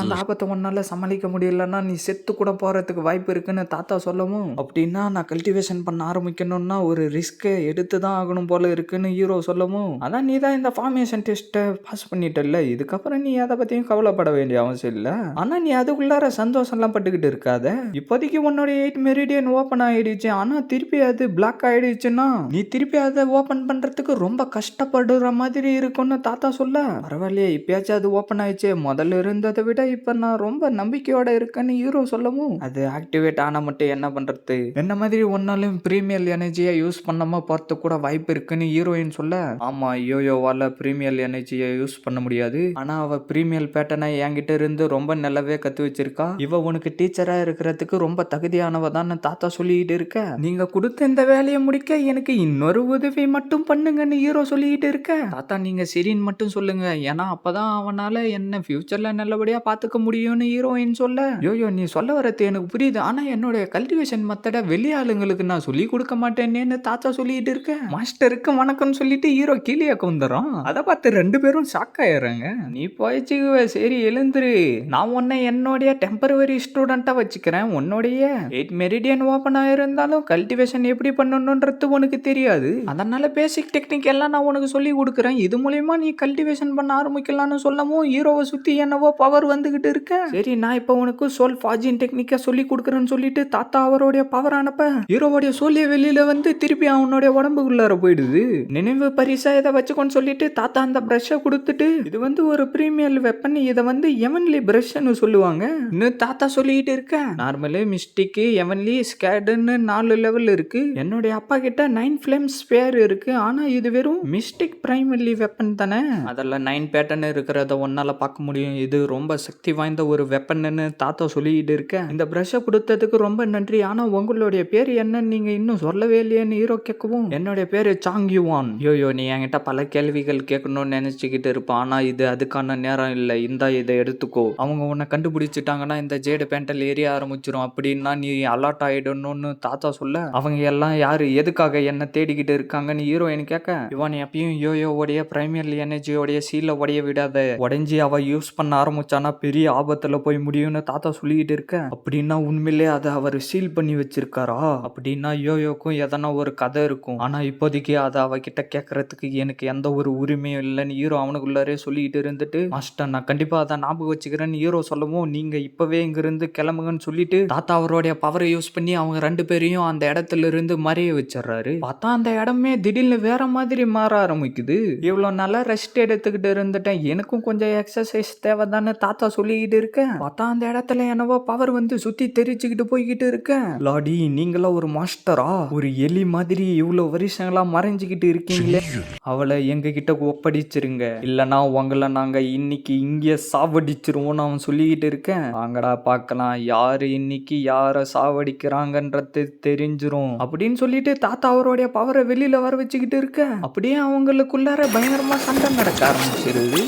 அந்த ஆபத்தை உன்னால சமாளிக்க முடியலன்னா நீ செத்து கூட போறதுக்கு வாய்ப்பு இருக்குன்னு தாத்தா சொல்லவும், அப்படின்னா நான் கல்டிவேஷன் பண்ண ஆரம்பிக்கணும்னா ஒரு ரிஸ்க் எடுத்து தான் ஆகணும் போல இருக்குன்னு ஹீரோ சொல்லவும், அதான் நீ தான் இந்த ஃபார்மேஷன் டெஸ்ட்டை பாஸ் பண்ணிட்டல, இதுக்கப்புறம் நீ அதை பத்தியும் கவலைப்பட வேண்டிய அவசியம் இல்ல. ஆனா நீ அதுக்குள்ளார சந்தோஷம்லாம் பட்டுக்கிட்டு இருக்காத. இப்போதைக்கு உன்னோட 8 மெரிடியன் ஓபன் ஆயிடுச்சு. ஆனா திருப்பி அது பிளாக் ஆயிடுச்சுன்னா நீ திருப்பி அதை ஓபன் பண்றதுக்கு ரொம்ப கஷ்டப்படுற மாதிரி இருக்கும்னு தாத்தா சொல்ல, பரவாயில்லையே இப்பயாச்சும் அது ஓபன் ஆயிடுச்சு, முதல்ல இருந்ததை விட இப்ப நான் ரொம்ப நம்பிக்கையோட இருக்கேன்னு ஹீரோ சொல்லவும், அது ஆக்டிவேட் ஆனா மட்டும் என்ன பண்றது, என்ன மாதிரி ஒன்னாலும் பிரீமியர் எனர்ஜியை யூஸ் பண்ணாம போறதுக்கு கூட வாய்ப்பு இருக்குன்னு ஹீரோயின் சொல்ல, ஆமா யோயோவால பிரீமியர் எனர்ஜியை யூஸ் பண்ண முடியாது. ஆனா அவ பிரீமியர் பேட்டர்னை என்கிட்ட இருந்து ரொம்ப நல்லாவே கத்து வச்சிருக்கா. இவ உனக்கு டீச்சரா இருக்கிறதுக்கு ரொம்ப தகுதியானவ தான் தாத்தா சொல்லிட்டு இருக்க. நீங்க கொடுத்த இந்த வேலையை முடிக்க எனக்கு இன்னொரு உதவி மட்டும் பண்ணுங்கன்னு ஹீரோ சொல்லிட்டு இருக்க. தாத்தா நீங்க சரின்னு மட்டும் சொல்லுங்க, ஏன்னா அப்பதான் அவனால என்ன ஃபியூச்சர்ல நல்லபடியா பாத்துக்க முடியும்னு ஹீரோயின் சொல்ல, யோயோ நீ சொல்ல வரது எனக்கு புரியுது. ஆனா என்னோட கல்டிவேஷன் மெத்தட வெளி ஆளுங்களுக்கு நான் சொல்லி கொடுக்க மாட்டேன்னு தாத்தா சொல்லிட்டு இருக்க. மாஸ்டருக்கு வணக்கம் சொல்லிட்டு ஹீரோ கீழே வந்துடும். அதை பார்த்து 2 பேரும் ஷாக் ஆயிடுறாங்க. நீ போயிச்சுக்குவ, சரி எழுந்துரு, நான் உன்னை என்னுடைய டெம்பரவரி ஸ்டூடெண்டா வச்சுக்கிறேன். உன்னுடைய 8 மெரிடியன் ஓபன் ஆயிருந்தாலும் கல்டிவேஷன் எப்படி பண்ணணும்ன்றது உனக்கு தெரியாது. அதனால பேசிக் டெக்னிக் எல்லாம் நான் உனக்கு சொல்லி கொடுக்குறேன். இது மூலியமா நீ கல்டிவேஷன் பண்ண ஆரம்பிக்கலாம்னு சொல்லவும் ஹீரோவை சுத்தி என்னவோ பவர் வந்துகிட்டு இருக்க. சரி நான் இப்ப உனக்கு சோல் ஃபார்ஜிங் டெக்னிக்கா சொல்லி கொடுக்குறேன்னு சொல்லிட்டு தாத்தா அவருடைய பவர் அனுப்ப ஹீரோவுடைய சோலிய வெளியில வந்து திருப்பி அவனுடைய உடம்புக்குள்ளார போயிடுது. நினைவு பரிசா இதை வச்சுக்கோன்னு சொல்லிட்டு தாத்தா அந்த பிரஷை கொடுத்துட்டு, இது வந்து ஒரு பிரீமியர் வெப்பன், இதை வந்து எவன்லி பிரஷ்னு சொல்லுவாங்க இன்னும் தாத்தா சொல்லிட்டு இருக்க. நார்மலு, மிஸ்டிக், எவன்லி, ஸ்கேடுன்னு 4 லெவல் இருக்கு. என்னுடைய அப்பா கிட்ட 9 ஃபிளேம் ஸ்பேர் இருக்கு. ஆனா இது வெறும் மிஸ்டிக் பிரைமரி வெப்பன் தானே, அதெல்லாம் 9 பேட்டர்ன் இருக்கிறத ஒன்னால பார்க்க முடியும். இது ரொம்ப சக்தி வாய்ந்த ஒரு வெப்பன்னு தாத்தா சொல்லிட்டு இருக்க. இந்த பிரஷை கொடுத்ததுக்கு ரொம்ப நன்றி. ஆனா உங்களுடைய பேர் என்னன்னு நீங்க இன்னும் சொல்லவே இல்லையேன்னு ஹீரோ கேட்கவும், என்னுடைய பேரு சாங் யுவான். யோயோ நீ என்கிட்ட பல கேள்விகள் கேட்கணும்னு நினைச்சுக்கிட்டு இருப்பான். ஆனா இது அதுக்கான நேரம் இல்லை, இந்த இதை எடுத்துக்கோ. அவங்க உன்னை கண்டுபிடிச்சிட்டாங்கன்னா இந்த ஜேடு பேண்டல் ஏறிய ஆரம்பிச்சிரும், அப்படின்னா நீ அலர்ட் ஆயிடணும்னு தாத்தா சொல்ல, அவங்க எல்லாம் யாரு எதுக்காக என்ன தேடிக்கிட்டு இருக்காங்கன்னு ஹீரோயின் கேட்க, இவன் எப்பயும் யோயோவுடைய பிரைமரி எனர்ஜியோடைய சீல உடைய விடாத, உடைஞ்சி அவ யூஸ் பண்ண ஆரம்பிச்சானா பெரிய ஆபத்துல போய் முடியும்னு தாத்தா சொல்லிக்கிட்டு இருக்க. அப்படின்னா உண்மையிலே அதை அவர் சீல் பண்ணி வச்சிருக்காரா, அப்படின்னா யோயோக்கும் எதனா ஒரு கதை இருக்கும். ஆனா இப்போதைக்கு அதை அவகிட்ட கேட்கறதுக்கு எனக்கு எந்த ஒரு உரிமையும் இல்லைன்னு ஹீரோ அவனுக்குள்ளாரே சொல்லிட்டு இருந்துட்டு, மாஸ்டர் நான் கண்டிப்பா அதை ஞாபகம் வச்சுக்கிறேன்னு ஹீரோ சொல்லவும், நீங்க இப்பவே இங்க இருந்து கிளம்புங்கன்னு சொல்லிட்டு தாத்தா அவருடைய பவரை யூஸ் பண்ணி அவங்க 2 பேரையும் அந்த இடத்துல இருந்து மறைய வச்சிடறாரு. பார்த்தா அந்த இடமே திடீர்னு வேற மாதிரி மாற ஆரம்பிக்குது. இவ்வளவு நாளா ரெஸ்ட் எடுத்துக்கிட்டு இருந்துட்டேன், எனக்கும் கொஞ்சம் எக்ஸசைஸ் தேவைதான்னு தாத்தா சொல்லிக்கிட்டு இருக்க. பார்த்தா அந்த இடத்துல என்னவோ பவர் வந்து சுத்தி தெரிச்சுக்கிட்டு போய்கிட்டு இருக்க. லாடி நீங்களா ஒரு மாஸ்டரா, ஒரு எலி மாதிரி இவ்வளவு வருஷங்களா மறைஞ்சுக்கிட்டு இருக்கீங்களே, அவளை எங்க கிட்ட ஒப்படைச்சிருங்க, இல்லனா உங்களை நாங்க இன்னைக்கு இங்கே சாவடிச்சிருவோம்னு அவன் சொல்லிக்கிட்டு இருக்கேன். வாங்கடா பார்க்கலாம் யாரு இன்னைக்கு யார சாவடிக்கிறாங்கன்றது தெரிஞ்சிரும் அப்படின்னு சொல்லிட்டு தாத்தா அவருடைய பவரை வெளியில வர வச்சுக்கிட்டு இருக்க. அப்படியே அவங்களுக்குள்ளார பயங்கரமா சண்டை நடக்க ஆரம்பிச்சிருது.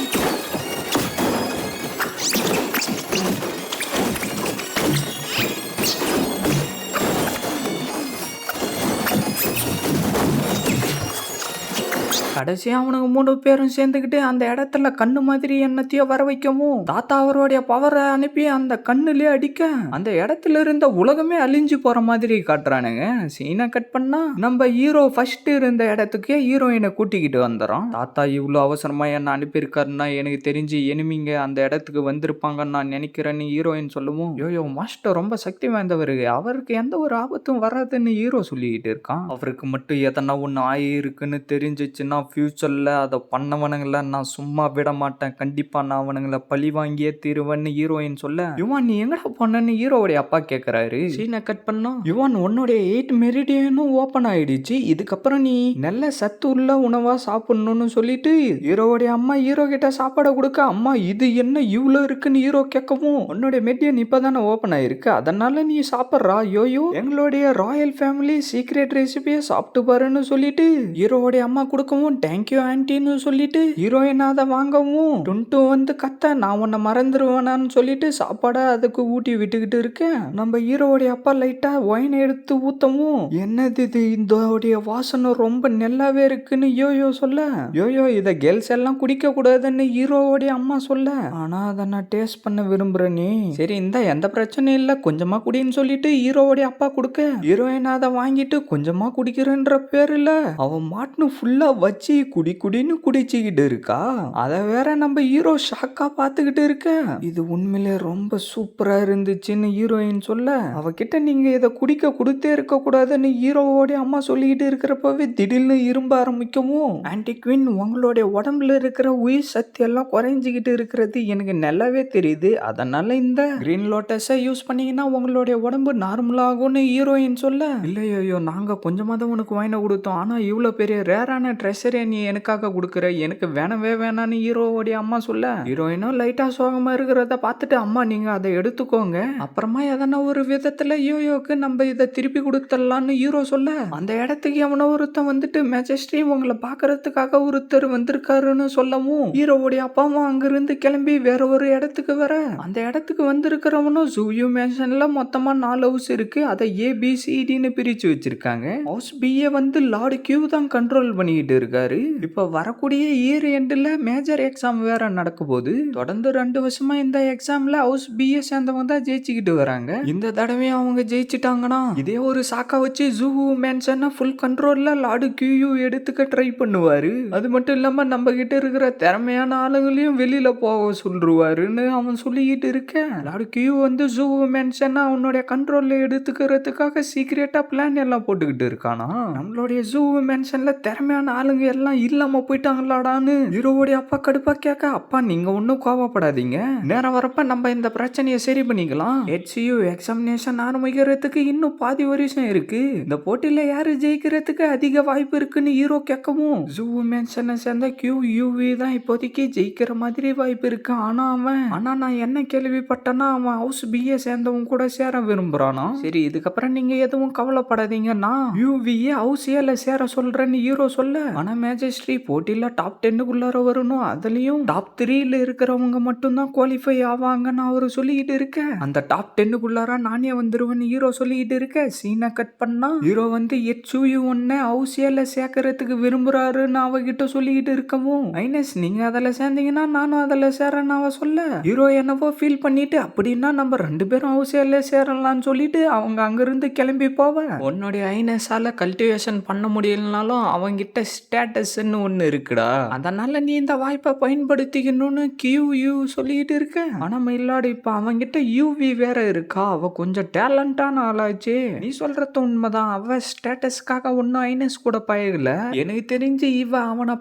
கடைசியா அவனுக்கு 3 பேரும் சேர்ந்துக்கிட்டு அந்த இடத்துல கண்ணு மாதிரி என்னத்தையோ வர வைக்கவும், தாத்தா அவருடைய பவரை அனுப்பி அந்த கண்ணுலயே அடிக்க அந்த இடத்துல இருந்த உலகமே அழிஞ்சு போற மாதிரி காட்டுறானுங்க. சீனை கட் பண்ணா நம்ம ஹீரோ ஃபர்ஸ்ட் இருந்த இடத்துக்கே ஹீரோயினை கூட்டிக்கிட்டு வந்துடும். தாத்தா இவ்வளவு அவசரமா என்ன அனுப்பியிருக்காருன்னா எனக்கு தெரிஞ்சு எனிமிங்க அந்த இடத்துக்கு வந்திருப்பாங்கன்னு நான் நினைக்கிறேன்னு ஹீரோயின் சொல்லவும், யோயோ மாஸ்டர் ரொம்ப சக்தி வாய்ந்தவர், அவருக்கு எந்த ஒரு ஆபத்தும் வராதுன்னு ஹீரோ சொல்லிக்கிட்டு இருக்கான். அவருக்கு மட்டும் எதனா ஒண்ணு ஆயிருக்குன்னு தெரிஞ்சிச்சுன்னா ஃபியூச்சர்ல அதை பண்ணவனுங்களை நான் சும்மா விட மாட்டேன், கண்டிப்பா நான் அவனுங்களை பழி வாங்கியே தீருவேன்னு ஹீரோயின் சொல்ல, யுவான் நீ எங்கடா போனன்னு ஹீரோவுடைய அப்பா கேட்கிறாரு. சீனை கட் பண்ணோம். யுவான் உன்னுடைய 8 மெரிடியனும் ஓபன் ஆயிடுச்சு, இதுக்கப்புறம் நீ நல்ல சத்து உள்ள உணவா சாப்பிடணும்னு சொல்லிட்டு ஹீரோவுடைய அம்மா ஹீரோ கிட்ட சாப்பாடை கொடுக்க, அம்மா இது என்ன இவ்வளவு இருக்குன்னு ஹீரோ கேட்கவும், உன்னுடைய மெரிடியன் இப்பதானே ஓபன் ஆயிருக்கு, அதனால நீ சாப்பிட்றா, யோயோ எங்களுடைய ராயல் ஃபேமிலி சீக்ரெட் ரெசிபியை சாப்பிட்டு பாருன்னு சொல்லிட்டு ஹீரோவுடைய அம்மா கொடுக்கவும், தேங்க்யூ ஆன்ட்டின்னு சொல்லிட்டு ஹீரோயின் அதை வாங்கவும் டுன்டு வந்து கத்த நான் உன்னை மறந்துடுவேனான்னு சொல்லிட்டு சாப்பாடை அதுக்கு ஊட்டி விட்டுக்கிட்டு இருக்கேன். நம்ம ஹீரோடைய அப்பா லைட்டா ஒயின் எடுத்து ஊத்தவும் என்னது இது இதோடைய வாசனை ரொம்ப நல்லாவே இருக்குன்னு யோயோ சொல்ல யோயோ இத கேர்ள்ஸ் எல்லாம் குடிக்க கூடாதுன்னு ஹீரோவோடைய அம்மா சொல்ல ஆனா அதை நான் டேஸ்ட் பண்ண விரும்புறேன் நீ சரி இந்த எந்த பிரச்சனையும் இல்ல கொஞ்சமா குடின்னு சொல்லிட்டு ஹீரோவோடைய அப்பா கொடுக்க ஹீரோயின் அதை வாங்கிட்டு கொஞ்சமா குடிக்கிறேன்ற பேருல அவன் மாட்டுன்னு ஃபுல்லா வச்சு குடின்னு குடிச்சுக்கிட்டு இருக்கா. அதை வேற நம்ம ஹீரோ ஷாக்கா பாத்துக்கிட்டு இருக்க. இது உண்மையிலே ரொம்ப சூப்பரா இருந்துச்சுன்னு ஹீரோயின் சொல்ல அவகிட்ட நீங்க இதை குடிக்க கொடுத்தே இருக்க கூடாதுன்னு ஹீரோவோட அம்மா சொல்லிக்கிட்டு இருக்கிறப்பவே திடீர்னு இரும்ப ஆரம்பிக்கவும் ஆன்டி குயின் உங்களுடைய உடம்புல இருக்கிற உயிர் சக்தி எல்லாம் குறைஞ்சிக்கிட்டு இருக்கிறது எனக்கு நல்லாவே தெரியுது. அதனால இந்த கிரீன் லோட்டஸை யூஸ் பண்ணீங்கன்னா உங்களுடைய உடம்பு நார்மல் ஆகும்னு ஹீரோயின் சொல்ல இல்லையோ நாங்க கொஞ்சமா தான் உனக்கு வாங்கின கொடுத்தோம் ஆனா இவ்வளவு பெரிய ரேரான ட்ரெஷரை நீ எனக்காக கொடுக்குற எனக்கு வேணவே வேணான்னு ஹீரோவோடைய அம்மா சொல்ல ஹீரோயினும் லைட்டா சோகமா இருக்கிறத பார்த்துட்டு அம்மா நீங்க அதை எடுத்துக்கோங்க அப்புறமா எதனா ஒரு விதத்துல யோயோக்கு நம்ம இதை திருப்பி கொடுத்துடலாம்னு ஹீரோ சொல்ல அந்த இடத்துக்கு எவனோ ஒருத்தன் வந்துட்டு மேஜஸ்ட்ரி உங்களை பாக்குறதுக்காக ஒருத்தர் வந்திருக்காருன்னு சொல்லவும் ஹீரோவுடைய அப்பாவும் அங்கிருந்து கிளம்பி வேற ஒரு இடத்துக்கு வர அந்த இடத்துக்கு வந்திருக்கிறவனும் ஜூயூ மேன்ஷன்ல மொத்தமா 4 ஹவுஸ் இருக்கு அதை ஏபிசிடின்னு பிரிச்சு வச்சிருக்காங்க. ஹவுஸ் பிஏ வந்து லார்டு கியூ தான் கண்ட்ரோல் பண்ணிக்கிட்டு இருக்காரு. இப்ப வரக்கூடிய இயர் எண்ட்ல மேஜர் எக்ஸாம் வேற நடக்க போது தொடர்ந்து 2 வருஷமா இந்த எக்ஸாம்ல ஹவுஸ் பிஏ சேர்ந்தவங்க தான் ஜெயிச்சுக்கிட்டு வராங்க. இந்த தடவையும் அவங்க ஜெயிச்சிட்டாங்கன்னா இதே ஒரு சாக்கா வச்சு ஜூ மேன்ஷன் ஃபுல் கண்ட்ரோல்ல லார்டு கியூ எடுத்துக்க ட்ரை பண்ணுவாரு. அது மட்டும் இல்லாம நம்ம கிட்ட இருக்கிற திறமையான ஆளுங்களையும் வெளியில போக சொல்லுவாருன்னு அவன் சொல்லிக்கிட்டு இருக்க லார்டு கியூ வந்து ஜூ மேன்ஷன் அவனுடைய கண்ட்ரோல்ல எடுத்துக்கிறதுக்காக சீக்கிரட்டா பிளான் எல்லாம் போட்டுக்கிட்டு இருக்கானா. நம்மளுடைய ஜூ மேன்ஷன்ல திறமையான ஆளுங்க எல்லாம் இல்லாம போயிட்டாங்களாடான்னு ஹீரோவுடைய அப்பா கடுப்பா கேட்க அப்பா நீங்க ஒன்னும் கோவப்படாதீங்க நேரம் வரப்ப நம்ம இந்த பிரச்சனையை சரி பண்ணிக்கலாம். HCU எக்ஸாமினேஷன் ஆரம்பிக்கிறதுக்கு இன்னும் பாதி வருஷம் இருக்கு. இந்த போட்டியில யாரு ஜெயிக்கிறதுக்கு அதிக வாய்ப்பு இருக்குன்னு ஹீரோ கேட்கவும் ஜூ மேன்ஷனை சேர்ந்த QUV தான் இப்போதைக்கு ஜெயிக்கிற மாதிரி வாய்ப்பு இருக்கு. ஆனா நான் என்ன கேள்விப்பட்டேன்னா அவன் ஹவுஸ் பிஏ சேர்ந்தவங்க கூட சேர விரும்புறானா. சரி இதுக்கப்புறம் நீங்க எதுவும் கவலைப்படாதீங்கன்னா யூவிஏ ஹவுஸ் ஏல சேர சொல்றேன்னு ஹீரோ சொல்ல ஆனா மேஜஸ்ட்ரி போட்டியில டாப் 10க்குள்ளார வரணும் அதுலயும் டாப் 3ல இருக்கிறவங்க மட்டும் தான் குவாலிஃபை ஆவாங்கன்னு அவரு சொல்லிக்கிட்டு இருக்க அந்த டாப் 10க்குள்ளார நானே வந்துருவேன்னு ஹீரோ சொல்லிக்கிட்டு இருக்க சீனை கட் பண்ணா ஹீரோ வந்து HCU1 ஹவுஸ் ஏல சேர்க்கறதுக்கு விரும்புறாருன்னு அவகிட்ட சொல்லிக்கிட்டு இருக்கவும் ஐனஸ் நீங்க அதுல சேர்ந்தீங்கன்னா நானும் அதுல சேரன்னு அவ சொல்ல ஹீரோ என்னவோ ஃபீல் பண்ணிட்டு அப்படின்னா நம்ம 2 பேரும் ஹவுஸ் ஏல சேரலாம்னு சொல்லிட்டு அவங்க அங்கிருந்து கிளம்பி போவ உன்னுடைய ஐனஸால கல்டிவேஷன் பண்ண முடியலனாலும் அவங்கிட்ட ஸ்டேட்டஸ்ன்னு ஒண்ணு இருக்குடா அதனால நீ இந்த வாய்ப்பை பயன்படுத்திக்கணும்னு QU சொல்லிட்டு இருக்க ஆனா மயிலாடு இப்ப அவங்கிட்ட UV வேற இருக்கா அவ கொஞ்சம் டேலண்டான ஆளாச்சு நீ சொல்றது உண்மைதான் அவ ஸ்டேட்டஸ்க்காக ஒன்னும் ஐனஸ் கூட பழகல எனக்கு தெரிஞ்சு இவ அவனை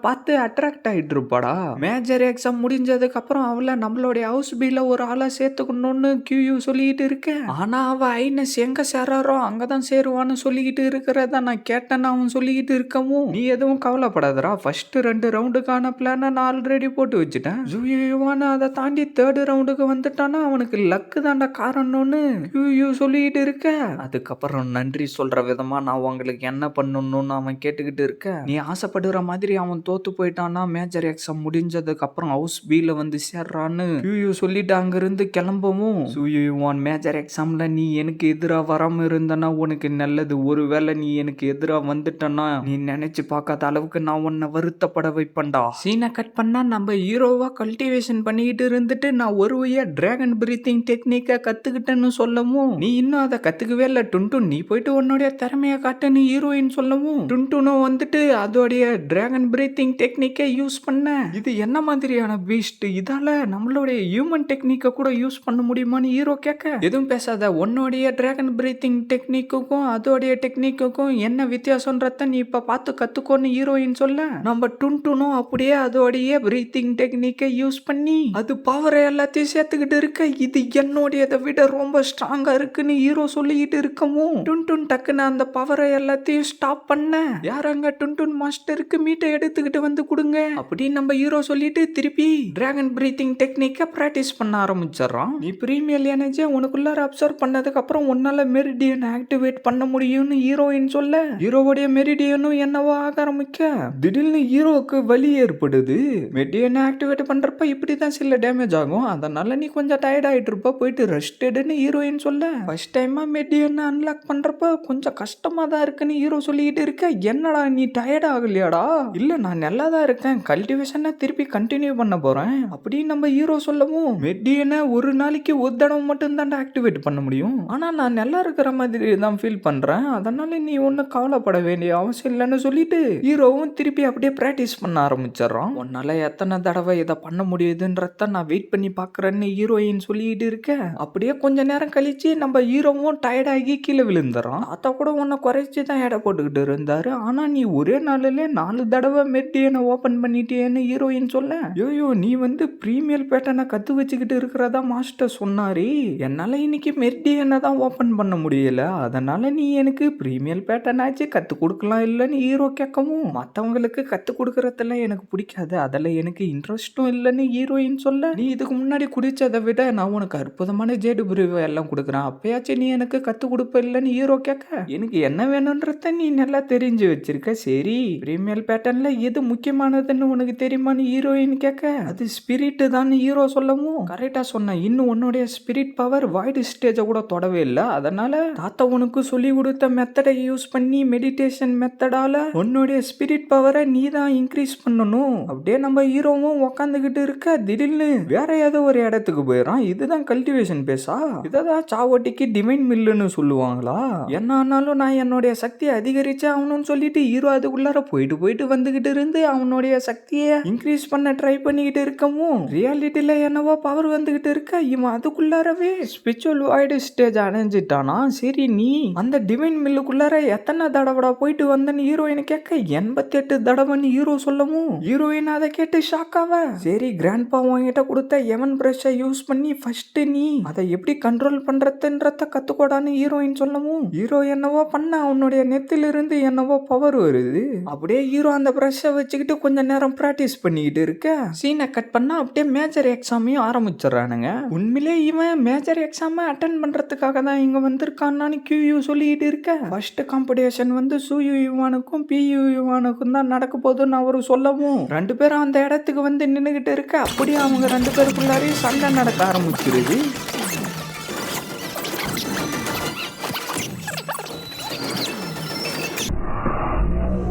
பார்த்து அட்ராக்ட் ஆயிட்டு இருப்பாடா மேஜர் எக்ஸாம் முடிஞ்சதுக்கு அப்புறம் அவளை நம்மளுடைய ஹவுஸ் பில ஒரு ஆளா சேர்த்துக்கணும்னு QU சொல்லிட்டு இருக்க ஆனா அவ ஐனஸ் எங்க சேராரோ அங்கதான் சேருவான்னு சொல்லிக்கிட்டு இருக்கிறத நான் கேட்டேன்னு அவன் சொல்லிக்கிட்டு இருக்கவும் நீ எதுவும் கவலைப்படாதரா ஃபர்ஸ்ட் 2 ரவுண்டுக்கான பிளான நான் ஆல்ரெடி போட்டு வச்சுட்டேன் ஜூயுவான அதை தாண்டி 3rd ரவுண்டுக்கு வந்துட்டானா அவனுக்கு லக்கு தாண்டா காரணம்னு QU சொல்லிக்கிட்டு இருக்க அதுக்கப்புறம் நன்றி சொல்ற விதமா நான் உங்களுக்கு என்ன பண்ணணும்னு அவன் கேட்டுக்கிட்டு இருக்க நீ ஆசைப்படுற மாதிரி அவன் தோத்து போயிட்டானா மேஜர் எக்ஸாம் முடிஞ்சதுக்கு அப்புறம் ஹவுஸ் பில வந்து சேர்றான்னு QU சொல்லிட்டு அங்கிருந்து கிளம்பவும் ஜூயுவான் மேஜர் எக்ஸாம்ல நீ எனக்கு எதிரா வராம இருந்தனா உனக்கு நல்லது ஒருவேளை நீ எனக்கு எதிரா வந்துட்டனா நீ நினைச்சு பார்க்காத அளவுக்கு நான் உன்னை வருத்தப்பட வைப்பேன்டா சீனை கட் பண்ணா நம்ம ஹீரோவா கல்டிவேஷன் பண்ணிக்கிட்டு இருந்துட்டு நான் ஒரு வழியா டிராகன் பிரீத்திங் டெக்னிக்கை கத்துக்கிட்டேன்னு சொல்லவும் நீ இன்னும் அதை கத்துக்கவே இல்லை டுன்டுன் நீ போயிட்டு உன்னுடைய திறமையை காட்டுன்னு ஹீரோயின் சொல்லவும் டுன்டுனும் வந்துட்டு அதோடைய டிராகன் பிரீத்திங் டெக்னிக்கை யூஸ் பண்ண இது என்ன மாதிரியான பீஸ்ட் இதால நம்மளுடைய ஹியூமன் டெக்னிக்கை கூட யூஸ் பண்ண முடியுமான்னு ஹீரோ கேட்க எதுவும் பேசாத உன்னுடைய டிராகன் பிரீத்திங் டெக்னிக்குக்கும் அதோடைய டெக்னிக்குக்கும் என்ன வித்தியாசம்ன்றத நீ இப்ப பார்த்து கத்துக்கோன்னு ஹீரோயின் சொல்ல நம்ம டுன்டுனும் அப்படியே அதோடைய பிரீத்திங் டெக்னிக்கை யூஸ் பண்ணி அது பவர் எல்லாத்தையும் சேர்த்துக்கிட்டு இருக்க இது என்னோடையதை விட ரொம்ப ஸ்ட்ராங்கா இருக்குன்னு ஹீரோ சொல்லிக்கிட்டு இருக்கவும் டுன்டுன் டக்குன்னு அந்த பவரை எல்லாத்தையும் ஸ்டாப் பண்ண யாராங்க டுன்டுன் மாஸ்டருக்கு மீட்டை எடுத்துக்கிட்டு வந்து கொடுங்க அப்படின்னு நம்ம ஹீரோ சொல்லிட்டு திருப்பி டிராகன் பிரீத்திங் டெக்னிக்கை பிராக்டிஸ் பண்ண ஆரம்பிச்சிடறான் நீ பிரீமியல் எனர்ஜியை உனக்குள்ளார அப்சர்வ் பண்ணதுக்கு அப்புறம் உன்னால மெரிடியன் ஆக்டிவேட் பண்ண முடியும்னு ஹீரோயின் சொல்ல ஹீரோவுடைய மெரிடியனும் என்னவோ ஆக ஆரம்பிக்க திடீர்னு ஹீரோவுக்கு வலி ஏற்படுது. மெடியனை ஆக்டிவேட் பண்றப்ப இப்படிதான் சில டேமேஜ் ஆகும். அதனால நீ கொஞ்சம் டயர்ட் ஆயிட்டு இருப்ப, போயிட்டு ரெஸ்ட் எடுன்னு ஹீரோயின் சொல்ல, ஃபர்ஸ்ட் டைமா மெடியனை அன்லாக் பண்றப்ப கொஞ்சம் கஷ்டமா தான் இருக்குன்னு ஹீரோ சொல்லிக்கிட்டு இருக்க. என்னடா நீ டயர்ட் ஆகலையாடா? இல்ல நான் நல்லா தான் இருக்கேன், கல்டிவேஷனை திருப்பி கண்டினியூ பண்ண போறேன் அப்படின்னு நம்ம ஹீரோ சொல்லவும், மெடியனை ஒரு நாளைக்கு ஒரு தடவை மட்டும் தான் ஆக்டிவேட் பண்ண முடியும். ஆனா நான் நல்லா இருக்கிற மாதிரி தான் ஃபீல் பண்றேன், அதனால நீ ஒன்னும் கவலைப்பட வேண்டிய அவசியம் இல்லைன்னு சொல்லிட்டு ஹீரோவும் திருப்பி அப்படியே பிராக்டிஸ் பண்ண ஆரம்பிச்சிடறான். உன்னால எத்தனை தடவை இதை பண்ண முடியுதுன்றத நான் வெயிட் பண்ணி பாக்குறேன்னு ஹீரோயின் சொல்லிட்டு இருக்க. அப்படியே கொஞ்ச நேரம் கழிச்சு நம்ம ஹீரோவும் டயர்ட் ஆகி கீழே விழுந்துறான். தாத்தா கூட உன்னை குறைச்சி தான் எடை போட்டுக்கிட்டு இருந்தாரு, ஆனா நீ ஒரே நாளிலே 4 தடவை மெட்டியனை ஓபன் பண்ணிட்டேன்னு ஹீரோயின் சொல்ல, யோயோ நீ வந்து பிரீமியல் பேட்டர்னை கத்து வச்சுக்கிட்டு இருக்கிறதா மாஸ்டர் சொன்னாரு, என்னால இன்னைக்கு மெட்டியனை தான் ஓபன் பண்ண முடியல, அதனால நீ எனக்கு பிரீமியல் பேட்டர்ன் ஆச்சு கத்து கொடுக்கலாம் இல்லைன்னு ஹீரோ கேட்கவும், மற்றவங்களுக்கு கத்து கொடுக்கறதெல்லாம் எனக்கு பிடிக்காது, அதில் எனக்கு இன்ட்ரெஸ்டும் இல்லைன்னு ஹீரோயின் சொல்ல, நீ இதுக்கு முன்னாடி குடிச்சதை விட நான் உனக்கு அற்புதமான ஜேடு பிரிவு எல்லாம் கொடுக்குறேன், அப்பயாச்சும் நீ எனக்கு கத்து கொடுப்ப இல்லைன்னு ஹீரோ கேட்க, எனக்கு என்ன வேணும்ன்றத நீ நல்லா தெரிஞ்சு வச்சிருக்க, சரி பிரீமியல் பேட்டர்ன்ல எது முக்கியமானதுன்னு உனக்கு தெரியுமான்னு ஹீரோயின் கேட்க, அது ஸ்பிரிட் தான் ஹீரோ சொல்லவும், கரெக்டா சொன்ன, இன்னும் உன்னுடைய ஸ்பிரிட் பவர் வாய்டு ஸ்டேஜை கூட தொடவே இல்லை, அதனால தாத்தா உனக்கு சொல்லி கொடுத்த மெத்தடை யூஸ் பண்ணி மெடிடேஷன் மெத்தடால உன்னுடைய ஸ்பிரிட் பவரை நீ தான் இன்க்ரீஸ் பண்ணணும். அப்படியே நம்ம ஹீரோவும் உக்காந்துக்கிட்டு இருக்க, திடீர்னு வேற ஏதோ ஒரு இடத்துக்கு போயிடறான். இதுதான் கல்டிவேஷன் பேஸா? இதான் சாவட்டிக்கு டிவைன் மில்லுன்னு சொல்லுவாங்களா? என்ன ஆனாலும் நான் என்னுடைய சக்தியை அதிகரிச்சு ஆகணும்னு சொல்லிட்டு ஹீரோ அதுக்குள்ளார போயிட்டு வந்துகிட்டு இருந்து அவனுடைய சக்தியை இன்க்ரீஸ் பண்ண ட்ரை பண்ணிக்கிட்டு இருக்கவும், ரியாலிட்டியில என்னவோ பவர் வந்துகிட்டு இருக்க, இவன் அதுக்குள்ளாரவே ஸ்பிரிச்சுவல் வாய்டு ஸ்டேஜ் அடைஞ்சிட்டானா. சரி நீ அந்த டிவைன் மில்லுக்குள்ளார எத்தனை தடவை போயிட்டு வந்தன்னு ஹீரோயின் கேட்க, 88 தடவைன்னு ஹீரோ சொல்லவும், ஹீரோயின் அதை கேட்டு ஷாக் ஆவ, சரி கிராண்ட்பா உன்கிட்ட கொடுத்த எவன் பிரஷை யூஸ் பண்ணி ஃபர்ஸ்ட் நீ அதை எப்படி கண்ட்ரோல் பண்றதுன்றத கத்துக்கோடான்னு ஹீரோயின் சொல்லவும், ஹீரோ என்னவோ பண்ண அவனுடைய நெத்திலிருந்து என்னவோ பவர் வருது. அப்படியே ஹீரோ அந்த பிரஷை வச்சுக்கிட்டு கொஞ்ச நேரம் பிராக்டிஸ் பண்ணிக்கிட்டு இருக்க, சீனை கட் பண்ணா அப்படியே மேஜர் எக்ஸாமையும் ஆரம்பிச்சிடறானுங்க. உண்மையிலே இவன் மேஜர் எக்ஸாமை அட்டன் பண்றதுக்காக தான் இங்க வந்திருக்கான்னு கியூ சொல்லிட்டு இருக்க, ஃபர்ஸ்ட் காம்படிஷன் வந்து சூயு யுவானுக்கும் பியு யுவானுக்கும் தான் நடக்க போகுதுன்னு அவரு சொல்லவும், 2 பேரும் அந்த இடத்துக்கு வந்து நின்னுகிட்டு இருக்க, அப்படியே அவங்க 2 பேருக்குள்ளாரே சண்டை நடக்க ஆரம்பிச்சிருது.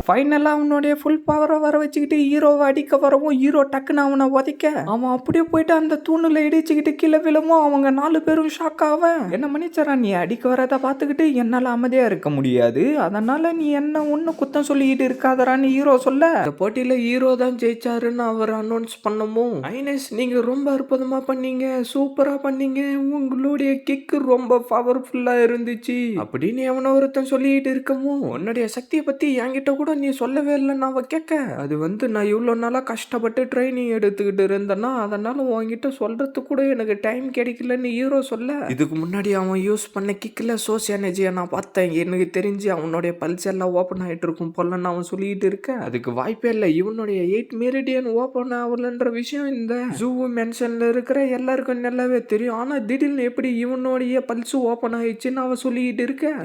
ஃபைனலாக அவனுடைய ஃபுல் பவரை வர வச்சுக்கிட்டு ஹீரோவை அடிக்க வரவும், ஹீரோ டக்குன்னு அவனை உதைக்க அவன் அப்படியே போயிட்டு அந்த தூணில் இடிச்சுக்கிட்டு கீழே விழவும், அவங்க 4 பேரும் ஷாக் ஆவ, என்ன மன்னிச்சரா நீ அடிக்க வரதை பார்த்துக்கிட்டு என்னால் அமைதியாக இருக்க முடியாது, அதனால நீ என்ன ஒன்று குத்தம் சொல்லிக்கிட்டு இருக்காதரான்னு ஹீரோ சொல்ல, இந்த போட்டியில் ஹீரோ தான் ஜெயிச்சாருன்னு அவர் அனௌன்ஸ் பண்ணவும், ஐனஸ் நீங்கள் ரொம்ப அற்புதமாக பண்ணீங்க, சூப்பராக பண்ணீங்க, உங்களுடைய கிக்கு ரொம்ப பவர்ஃபுல்லாக இருந்துச்சு அப்படின்னு எவனோ ஒருத்தன் சொல்லிக்கிட்டு இருக்கவும், உன்னுடைய சக்தியை பற்றி என்கிட்ட கூட நீ சொல்லவே இல்லைன்னு அவ கேட்க, அது வந்து நான் இவ்வளோ நாளாக கஷ்டப்பட்டு ட்ரைனிங் எடுத்துக்கிட்டு இருந்தேன்னா அதனால உன்கிட்ட சொல்றது கூட எனக்கு டைம் கிடைக்கலன்னு ஹீரோ சொல்ல, இதுக்கு முன்னாடி அவன் யூஸ் பண்ண கிக்கில் சோர்ஸ் எனர்ஜியை நான் பார்த்தேன், எனக்கு தெரிஞ்சு அவனுடைய பல்ஸ் எல்லாம் ஓப்பன் ஆகிட்டு இருக்கும் போலன்னு அவன் சொல்லிட்டு இருக்க, அதுக்கு வாய்ப்பே இல்லை, இவனுடைய 8 மெரிடியன் ஓப்பன் ஆகலன்ற விஷயம் இந்த ஜூ மென்ஷன்ல இருக்கிற எல்லாருக்கும் நல்லாவே தெரியும், ஆனா திடீர்னு எப்படி இவனுடைய பல்ஸ் ஓப்பன் ஆயிடுச்சுன்னு அவன் சொல்லிட்டு இருக்க,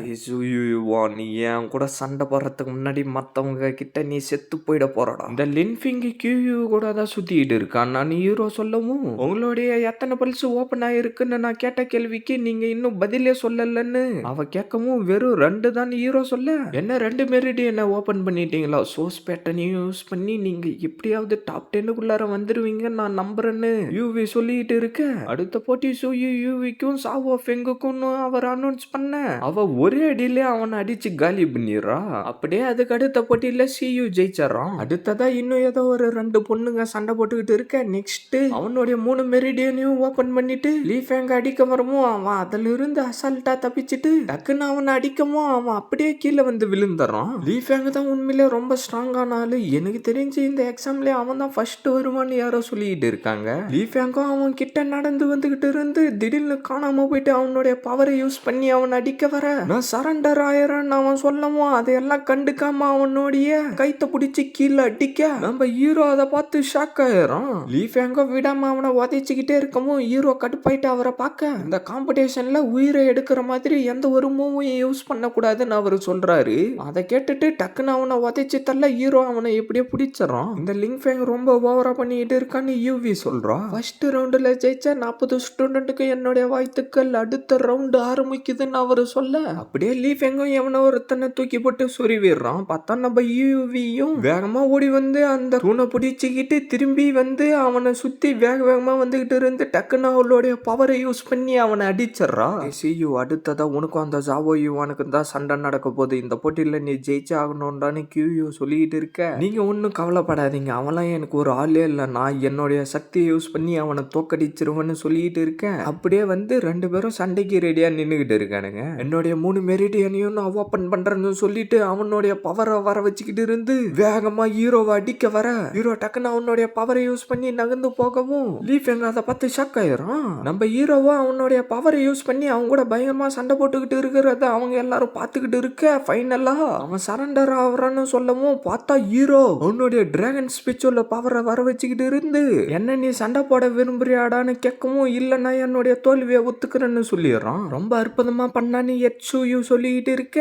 நீ ஏன் கூட சண்டை போடுறதுக்கு முன்னாடி மற்றவங்க கிட்ட நீ செத்து போயிட போறடா, இந்த லின்ஃபிங் கியூ கூட தான் சுத்திட்டு இருக்கான் நான் ஹீரோ சொல்லவும், உங்களுடைய எத்தனை பல்ஸ் ஓப்பன் ஆயிருக்குன்னு நான் கேட்ட கேள்விக்கு நீங்க இன்னும் பதிலே சொல்லலன்னு அவ கேட்கவும், வெறும் 2 தான் ஹீரோ சொல்ல, என்ன 2 மெரிடியனை ஓபன் பண்ணிட்டீங்களா, சோர்ஸ் பேட்டர்னையும் யூஸ் பண்ணி நீங்க எப்படியாவது டாப் 10க்குள்ளார வந்துருவீங்க நான் நம்புறேன்னு யூவி சொல்லிட்டு இருக்க, அடுத்த போட்டி சூயு யூவிக்கும் சாவோ ஃபெங்குக்கும் அவர் அனௌன்ஸ் பண்ண, அவ ஒரே அடியிலே அவனை அடிச்சு காலி பண்ணிடுறா, அப்படியே அதுக்கு அடுத்த போட்டியில சியு ஜெயிச்சாரான். அடுத்ததா இன்னும் ஏதோ ஒரு 2 பொண்ணுங்க சண்டை போட்டுக்கிட்டு இருக்க, நெக்ஸ்ட் அவனுடைய 3 மெரிடியனையும் ஓபன் பண்ணிட்டு லீஃபேங்க அடிக்க வரவும் அவன் அதுல இருந்து அசால்ட்டா தப்பிச்சுட்டு டக்குன்னு அவனை அடிக்கவும் அவன் அப்படியே கீழே வந்து விழுந்துறான். லீஃபேங்க தான் உண்மையிலே ரொம்ப ஸ்ட்ராங்கான ஆளு, எனக்கு தெரிஞ்சு இந்த எக்ஸாம்ல அவன் தான் ஃபர்ஸ்ட் வருவான்னு யாரோ சொல்லிட்டு இருக்காங்க. லீஃபேங்கும் அவன் கிட்ட நடந்து வந்துகிட்டு இருந்து திடீர்னு காணாம போயிட்டு அவனுடைய பவரை யூஸ் பண்ணி அவன் அடிக்க வர, நான் சரண்டர் ஆயிரன்னு அவன் சொல்லவும் அதையெல்லாம் கண்டுக்காம அவன் அவனுடைய கைத்த பிடிச்சி கீழே அடிக்க நம்ம ஹீரோ அதை பார்த்து ஷாக் ஆயிரும். லீ ஃபேங்கோ விடாம அவனை உதைச்சிக்கிட்டே இருக்கவும் ஹீரோ கடுப்பாயிட்டு அவரை பார்க்க இந்த காம்படிஷன்ல உயிரை எடுக்கிற மாதிரி எந்த ஒரு மூவையும் யூஸ் பண்ணக்கூடாதுன்னு அவரு சொல்றாரு. அதை கேட்டுட்டு டக்குன்னு அவனை உதைச்சி தள்ள ஹீரோ அவனை எப்படியோ பிடிச்சிடறான். இந்த லிங் ஃபேங் ரொம்ப ஓவரா பண்ணிட்டு இருக்கான்னு யூவி சொல்றான். ஃபர்ஸ்ட் ரவுண்டுல ஜெயிச்ச 40 ஸ்டூடெண்ட்டுக்கு என்னுடைய வாழ்த்துக்கள், அடுத்த ரவுண்டு ஆரம்பிக்குதுன்னு அவரு சொல்ல அப்படியே லீ ஃபேங்கும் எவனோ ஒருத்தனை தூக்கி போட்டு சொருவிடுறான். பார்த்தா நம்ம யூவியும் வேகமா ஓடி வந்து அந்த தூணை பிடிச்சிக்கிட்டு திரும்பி வந்து அவனை சுத்தி வேகமா வந்துகிட்டு இருந்து டக்குன்னு அவளுடைய பவரை யூஸ் பண்ணி அவனை அடிச்சிடறா. சியூ அடுத்ததா உனக்கும் அந்த ஜாவோ யுவானுக்கு தான் சண்டை நடக்க போகுது, இந்த போட்டியில நீ ஜெயிச்சு ஆகணும்டான்னு கியூ சொல்லிட்டு இருக்க. நீங்க ஒன்னும் கவலைப்படாதீங்க, அவன்லாம் எனக்கு ஒரு ஆளே இல்லை, நான் என்னுடைய சக்தியை யூஸ் பண்ணி அவனை தோக்கடிச்சிருவேன்னு சொல்லிட்டு இருக்கேன். அப்படியே வந்து 2 பேரும் சண்டைக்கு ரெடியா நின்னுகிட்டு இருக்கானுங்க. என்னுடைய 3 மெரிடியனையும் நான் ஓபன் பண்றேன்னு சொல்லிட்டு அவனுடைய பவரை வர வச்சுக்கிட்டு இருந்து வேகமா ஹீரோவை அடிக்க வர ஹீரோ டக்குன்னு அவனுடைய பவரை யூஸ் பண்ணி நகர்ந்து போகவும் லீ ஃபேங் அதை பார்த்து ஷாக் ஆயிரும். நம்ம ஹீரோவா அவனுடைய பவரை யூஸ் பண்ணி அவங்க கூட பயங்கரமா சண்டை போட்டுக்கிட்டு இருக்கிறத அவங்க எல்லாரும் பார்த்துக்கிட்டு இருக்க ஃபைனலா அவன் சரண்டர் ஆகுறான்னு சொல்லவும் பார்த்தா ஹீரோ அவனுடைய டிராகன் ஸ்பீச்சோட பவரை வர வச்சுக்கிட்டு இருந்து என்ன நீ சண்டை போட விரும்புறியாடான்னு கேட்கவும் இல்லைன்னா என்னுடைய தோல்வியை ஒத்துக்கிறேன்னு சொல்லிடுறான். ரொம்ப அற்புதமா பண்ணான்னு எட்சூயு சொல்லிக்கிட்டு இருக்க.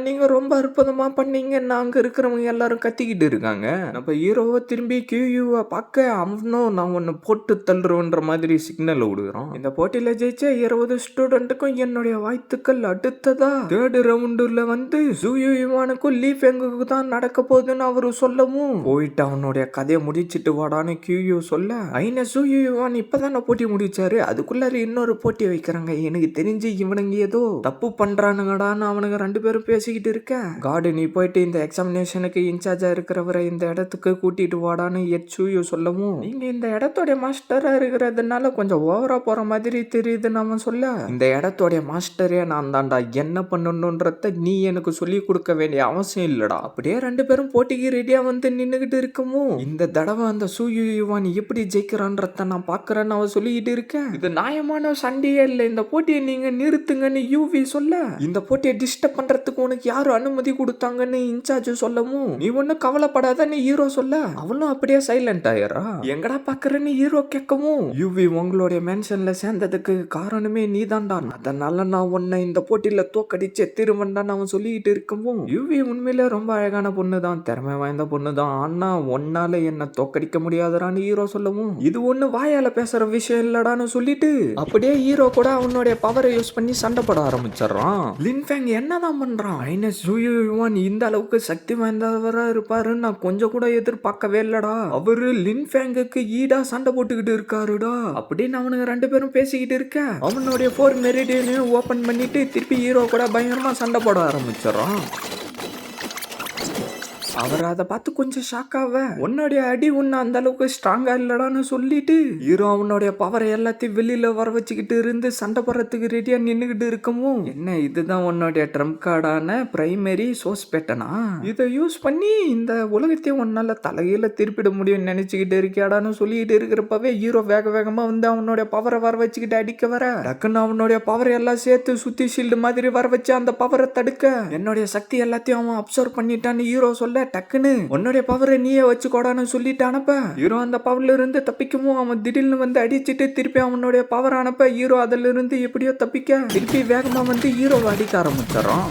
நீங்க ரொம்ப அற்புதமா பண்ணீங்க, நாங்க இருக்கிறவங்க எல்லாரும் கத்திக்கிட்டு இருக்காங்க. நம்ம ஹீரோவை திரும்பி கியூவை பார்க்க அவனும் நான் ஒன்னு போட்டு தள்ளுறோன்ற மாதிரி சிக்னல் விடுறோம். இந்த போட்டியில ஜெயிச்ச 20 ஸ்டூடெண்ட்டுக்கும் என்னுடைய வாழ்த்துக்கள். அடுத்ததா 3rd ரவுண்டுல வந்து ஜூயுவானுக்கும் லீ ஃபேங்குக்கு தான் நடக்க போகுதுன்னு அவரு சொல்லவும் போயிட்டு அவனுடைய கதையை முடிச்சிட்டு வாடான்னு கியூ சொல்ல ஜூயுவான் இப்பதான் போட்டி முடிச்சாரு, அதுக்குள்ளார இன்னொரு போட்டி வைக்கிறாங்க, எனக்கு தெரிஞ்சு இவனுங்க ஏதோ தப்பு பண்றானுங்கடான்னு அவனுங்க 2 பேரும் பேசிக்கிட்டு இருக்க. காடு நீ போயிட்டு இந்த எக்ஸாமினேஷனுக்கு இன்சார்ஜா இருக்கிறவரை இந்த இடத்துக்கு கூட்டிட்டு வாடான்னு எட்சூயு சொல்லவும் நீங்க இந்த இடத்தோட மாஸ்டரா இருக்கிறதுனால கொஞ்சம் ஓவரா போற மாதிரி தெரியுதுன்னு அவன் சொல்ல இந்த இடத்தோட மாஸ்டரே நான் தான்டா, என்ன பண்ணணும்ன்றத நீ எனக்கு சொல்லி கொடுக்க வேண்டிய அவசியம் இல்லடா. அப்படியே 2 பேரும் போட்டிக்கு ரெடியா வந்து நின்னுகிட்டு இருக்கவும் இந்த தடவை அந்த சூயுவான் எப்படி ஜெயிக்கிறான்றத நான் பாக்குறேன்னு அவன் சொல்லிக்கிட்டு இருக்கேன். இது நியாயமான சண்டையே இல்லை, இந்த போட்டியை நீங்க நிறுத்துங்கன்னு யூவி சொல்ல இந்த போட்டியை டிஸ்டர்ப் பண்றதுக்கு உனக்கு யாரு அனுமதி கொடுத்தாங்கன்னு இன்சார்ஜ் சொல்லவும் நீ ஒன்னும் கவலைப்படாதன்னு ஹீரோ சொல்ல அவளும் அப்படியே சைலண்ட் ஆயிரா. எங்கடா பாக்குறன்னு ஹீரோ கேட்கவும் யூவி உங்களுடைய மென்ஷன்ல சேர்ந்ததுக்கு காரணமே நீ தான்டா, அதனால நான் உன்னை இந்த போட்டியில தோக்கடிச்சு திருவண்டான்னு அவன் சொல்லிட்டு இருக்கவும் யூவி உண்மையில ரொம்ப அழகான பொண்ணு தான், திறமை வாய்ந்த பொண்ணு தான், ஆனா ஒன்னால என்ன தோக்கடிக்க முடியாதரான்னு ஹீரோ சொல்லவும் இது ஒண்ணு வாயால பேசுற விஷயம் இல்லடான்னு சொல்லிட்டு அப்படியே ஹீரோ கூட அவனுடைய பவரை யூஸ் பண்ணி சண்டை போட ஆரம்பிச்சிடறான். லின் ஃபேங் என்னதான் பண்றான், ஜூயுவான் இந்த அளவுக்கு சக்தி வாய்ந்தவரா இருப்பாருன்னு நான் கொஞ்சம் கூட எதிர்பார்க்கவே இல்லடா, அவரு லின் ஃபேங்குக்கு ஈடா சண்டை போட்டுக்கிட்டு இருக்காருடா அப்படின்னு அவனுங்க 2 பேரும் பேசிக்கிட்டு இருக்க அவனுடைய 4 மெரிடியனையும் ஓபன் பண்ணிட்டு திருப்பி ஹீரோ கூட பயங்கரமா சண்டை போட ஆரம்பிச்சிடறான். அவர் அதை பார்த்து கொஞ்சம் ஷாக்காவ உன்னுடைய அடி உன்ன அந்த அளவுக்கு ஸ்ட்ராங்கா இல்லடான்னு சொல்லிட்டு ஹீரோ அவனுடைய பவரை எல்லாத்தையும் வெளியில வர வச்சுக்கிட்டு இருந்து சண்டை போடுறதுக்கு ரெடியா நின்னுகிட்டு இருக்கவும் என்ன இதுதான் உன்னுடைய ட்ரம்ப் கார்டான பிரைமரி சோர்ஸ் பேட்டனா, இதை யூஸ் பண்ணி இந்த உலகத்தையும் உன்னால தலையில திருப்பிட முடியும்னு நினைச்சுக்கிட்டு இருக்கியாடான்னு சொல்லிட்டு இருக்கிறப்பவே ஹீரோ வேகமா வந்து அவனுடைய பவரை வர வச்சுக்கிட்டு அடிக்க வர டக்குன்னு அவனுடைய பவரை எல்லாம் சேர்த்து சுத்தி ஷீல்டு மாதிரி வர வச்சு அந்த பவரை தடுக்க என்னுடைய சக்தி எல்லாத்தையும் அவன் அப்சர்வ் பண்ணிட்டான்னு ஹீரோ சொல்ல டக்குன்னு உன்னுடைய பவரை நீயே வச்சுக்கோடான்னு சொல்லிட்டு அனுப்ப ஹீரோ அந்த பவர்ல இருந்து தப்பிக்கவும் அவன் திடீர்னு வந்து அடிச்சுட்டு திருப்பி அவனுடைய பவர் அனுப்ப ஹீரோ அதுல இருந்து எப்படியோ தப்பிக்க திருப்பி வேகமா வந்து ஹீரோவை அடிக்க ஆரம்பிச்சிடறான்.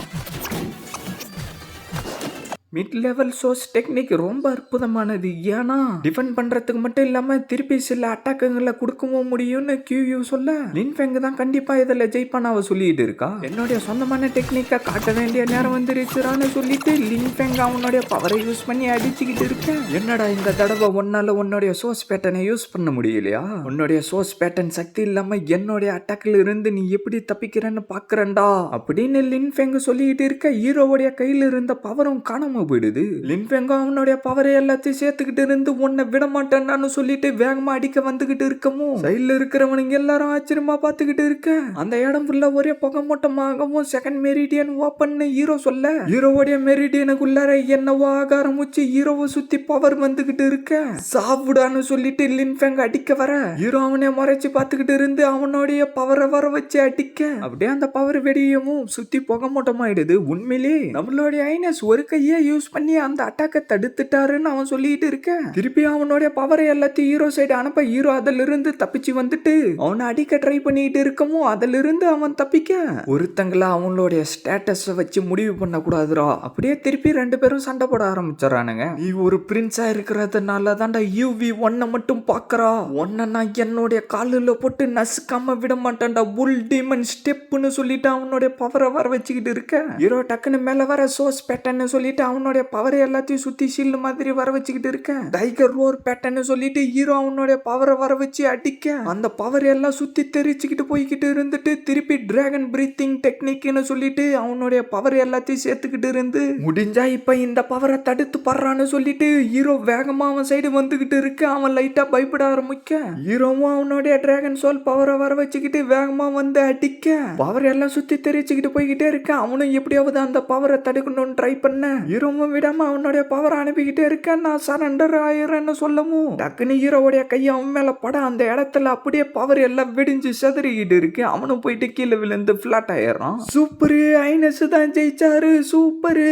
மிட் லெவல் சோர்ஸ் டெக்னிக் ரொம்ப அற்புதமானது, ஏன்னா டிஃபெண்ட் பண்றதுக்கு மட்டும் இல்லாம திருப்பி சில அட்டாக்குங்களை கொடுக்கவும் முடியும்னு கியூ சொல்ல லின் ஃபேங் தான் கண்டிப்பா இதுல ஜெயிப்பான அவ சொல்லிட்டு இருக்கா. என்னுடைய சொந்தமான டெக்னிக்கை காட்ட வேண்டிய நேரம் வந்துருச்சுறான்னு சொல்லிட்டு லின் ஃபேங் அவனுடைய பவரை யூஸ் பண்ணி அடிச்சுக்கிட்டு இருக்கேன். என்னடா இந்த தடவை ஒன்னால உன்னுடைய சோர்ஸ் பேட்டர்னை யூஸ் பண்ண முடியலையா, உன்னுடைய சோர்ஸ் பேட்டர்ன் சக்தி இல்லாம என்னுடைய அட்டாக்ல இருந்து நீ எப்படி தப்பிக்கிறன்னு பாக்குறேன்டா அப்படின்னு லின் ஃபேங் சொல்லிட்டு இருக்க ஹீரோவுடைய கையில இருந்த பவரும் காணாம போயிடுது. லின் ஃபேங் அவனுடைய பவரை எல்லாத்தையும் சேர்த்துக்கிட்டு இருந்து உன்னை விட மாட்டேன்னு சொல்லிட்டு வேகமா அடிக்க வந்துகிட்டு இருக்கவும் சைட்ல இருக்கிறவனுங்க எல்லாரும் ஆச்சரியமா பாத்துக்கிட்டு இருக்க அந்த இடம் ஃபுல்லா ஒரே புகை மூட்டமாகவும் செகண்ட் மெரிடியன் ஓபன் ஹீரோ சொல்ல ஹீரோவுடைய மெரிடியனுக்குள்ளார என்னவோ ஆகாரம் வச்சு ஹீரோவை சுத்தி பவர் வந்துகிட்டு இருக்க சாவுடான்னு சொல்லிட்டு லின் ஃபேங் அடிக்க வர ஹீரோ அவனை மறைச்சு பாத்துக்கிட்டு இருந்து அவனுடைய பவரை வர வச்சு அடிக்க அப்படியே அந்த பவர் வெடியவும் சுத்தி புகை மூட்டமாயிடுது. உண்மையிலே நம்மளுடைய ஐனஸ் ஒரு கையே யூஸ் பண்ணி அந்த அட்டாக்கை தடுத்துட்டாருன்னு அவன் சொல்லிட்டு இருக்க. திருப்பி அவனுடைய பவரை எல்லாத்தையும் ஹீரோ சைடு அனுப்ப ஹீரோ அதுல இருந்து தப்பிச்சு வந்துட்டு அவனை அடிக்க ட்ரை பண்ணிட்டு இருக்கவும் அதுல இருந்து அவன் தப்பிக்க ஒருத்தங்கள அவங்களுடைய ஸ்டேட்டஸ் வச்சு முடிவு பண்ண கூடாதுரா. அப்படியே திருப்பி 2 பேரும் சண்டை போட ஆரம்பிச்சிடறானுங்க. நீ ஒரு பிரின்ஸா இருக்கிறதுனால தான்டா யூவி ஒன்ன மட்டும் பாக்குறா. ஒன்ன நான் என்னுடைய காலில் போட்டு நசுக்காம விட மாட்டேன்டா. புல் டீமன் ஸ்டெப்னு சொல்லிட்டு அவனுடைய பவரை வர வச்சுக்கிட்டு இருக்க. ஹீரோ டக்குன்னு மேல வர சோர்ஸ் பேட்டர்னு சொல்லிட்டு அவனுடைய பவரை எல்லாத்தையும் சுத்தி ஷீல்டு மாதிரி வர வச்சுக்கிட்டு இருக்க. டைகர் ரோர் பேட்டர்னு சொல்லிட்டு ஹீரோ அவனுடைய பவரை வர வச்சு அடிக்க அந்த பவர் எல்லாம் சுத்தி தெரிச்சுக்கிட்டு போய்கிட்டு இருந்துட்டு திருப்பி டிராகன் பிரீத்திங் டெக்னிக்னு சொல்லிட்டு அவனுடைய பவர் எல்லாத்தையும் சேர்த்துக்கிட்டு இருந்து முடிஞ்சா இப்ப இந்த பவரை தடுத்து படுறான்னு சொல்லிட்டு ஹீரோ வேகமா அவன் சைடு வந்துகிட்டு இருக்கு. அவன் லைட்டா பயப்பட ஆரம்பிக்க ஹீரோவும் அவனுடைய டிராகன் சோல் பவரை வர வச்சுக்கிட்டு வேகமா வந்து அடிக்க பவர் எல்லாம் சுத்தி தெரிச்சுக்கிட்டு போய்கிட்டே இருக்க. அவனும் எப்படியாவது அந்த பவரை தடுக்கணும்னு ட்ரை பண்ண ஹீரோவும் விடாம அவனுடைய பவரை அனுப்பிக்கிட்டே இருக்க. நான் சரண்டர் ஆயிரன்னு சொல்லவும் டக்குன்னு ஹீரோவுடைய கையை அவன் மேல பட அந்த இடத்துல அப்படியே பவர் எல்லாம் வெடிஞ்சு செதறிக்கிட்டு இருக்கு. அவனும் போயிட்டு கீழே விழுந்து பிளாட் ஆயிடுறான். சூப்பரு, ஐனஸ் தான் ஜெயிச்சாரு, சூப்பரு,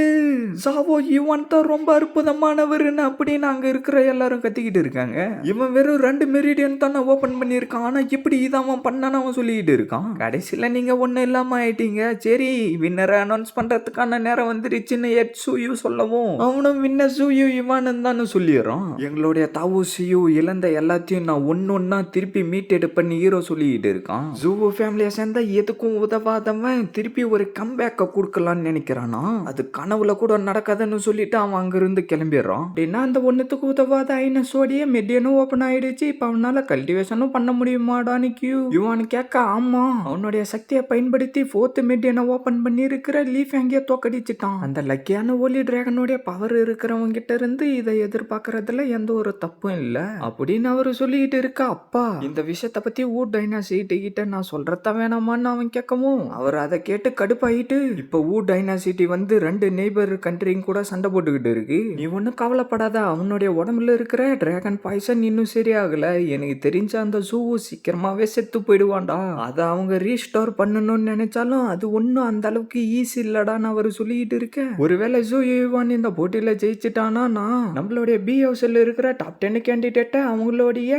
சாவோ இவன் தான் ரொம்ப அற்புதமானவருன்னு அப்படின்னு அங்க இருக்கிற எல்லாரும் கத்திக்கிட்டு இருக்காங்க. இவன் வெறும் 2 மெரிடியன் தானே ஓபன் பண்ணிருக்கான், ஆனா இப்படி இதை அவன் பண்ணான்னு அவன் சொல்லிக்கிட்டு இருக்கான். கடைசியில நீங்க ஒண்ணு இல்லாம ஆயிட்டீங்க, சரி வின்னரை அனௌன்ஸ் பண்றதுக்கான நேரம் வந்துருச்சுன்னு எட்சுயு சொல்லவும் அவனும் வின்னர் சூயு இவான்னு தான் சொல்லிடுறான். எங்களுடைய தாவோ சியூ இழந்த எல்லாத்தையும் நான் ஒன்னொன்னா திருப்பி மீட் எடுப்பேன்னு ஹீரோ சொல்லிக்கிட்டு இருக்கான். ஜூவோ ஃபேமிலியை சேர்ந்தா எதுக்கும் உதவாதவன் திருப்பி ஒரு கம்பேக்க கொடுக்கலான்னு நினைக்கிறானா. அது கனவுல கூட நடக்காதுன்னு சொல்லிட்டு அவன் அங்கிருந்து கிளம்பிடுறான். அப்படின்னா அந்த ஒன்னுத்துக்கு உதவாத ஐனஸோடைய மெடியனும் ஓபன் ஆயிடுச்சு. இப்ப அவனால கல்டிவேஷனும் பண்ண முடியுமாடான்னு இவான்னு கேட்க ஆமா அவனுடைய சக்தியை பயன்படுத்தி 4th மெடியனை ஓபன் பண்ணி இருக்கிற லீஃப் எங்கேயோ தோக்கடிச்சிட்டான். அந்த லக்கியான ஒலி டிராகனுடைய பவர் இருக்கிறவங்க கிட்ட இருந்து இதை எதிர்பார்க்கறதுல எந்த ஒரு தப்பும் இல்ல அப்படின்னு அவரு சொல்லிட்டு இருக்க. அப்பா இந்த விஷயத்தை பத்தி ஊர் டைனாசிட்டி கிட்ட நான் சொல்றத வேணாமான்னு அவன் கேட்கவும் அவர் அதை கேட்டு கடுப்பாயிட்டு இப்ப ஊர் டைனாசிட்டி வந்து 2 நெய்பர் கண்ட்ரியும் கூட சண்டை போட்டுக்கிட்டு இருக்கு. நீ ஒன்னும் கவலைப்படாத, அவனுடைய உடம்புல இருக்கிற டிராகன் பாய்சன் இன்னும் சரியாகல. எனக்கு தெரிஞ்ச அந்த ஜூ சீக்கிரமாவே செத்து போயிடுவான்டா. அதை அவங்க ரீஸ்டோர் பண்ணணும்னு நினைச்சாலும் அது ஒன்னும் அந்த அளவுக்கு ஈஸி இல்லடான்னு அவர் சொல்லிட்டு இருக்க. ஒருவேளை ஜூ யுவான் இந்த போட்டியில ஜெயிச்சுட்டானா நம்மளுடைய பி ஹவுஸ்ல இருக்கிற டாப் 10 கேண்டிடேட்டை அவங்களுடைய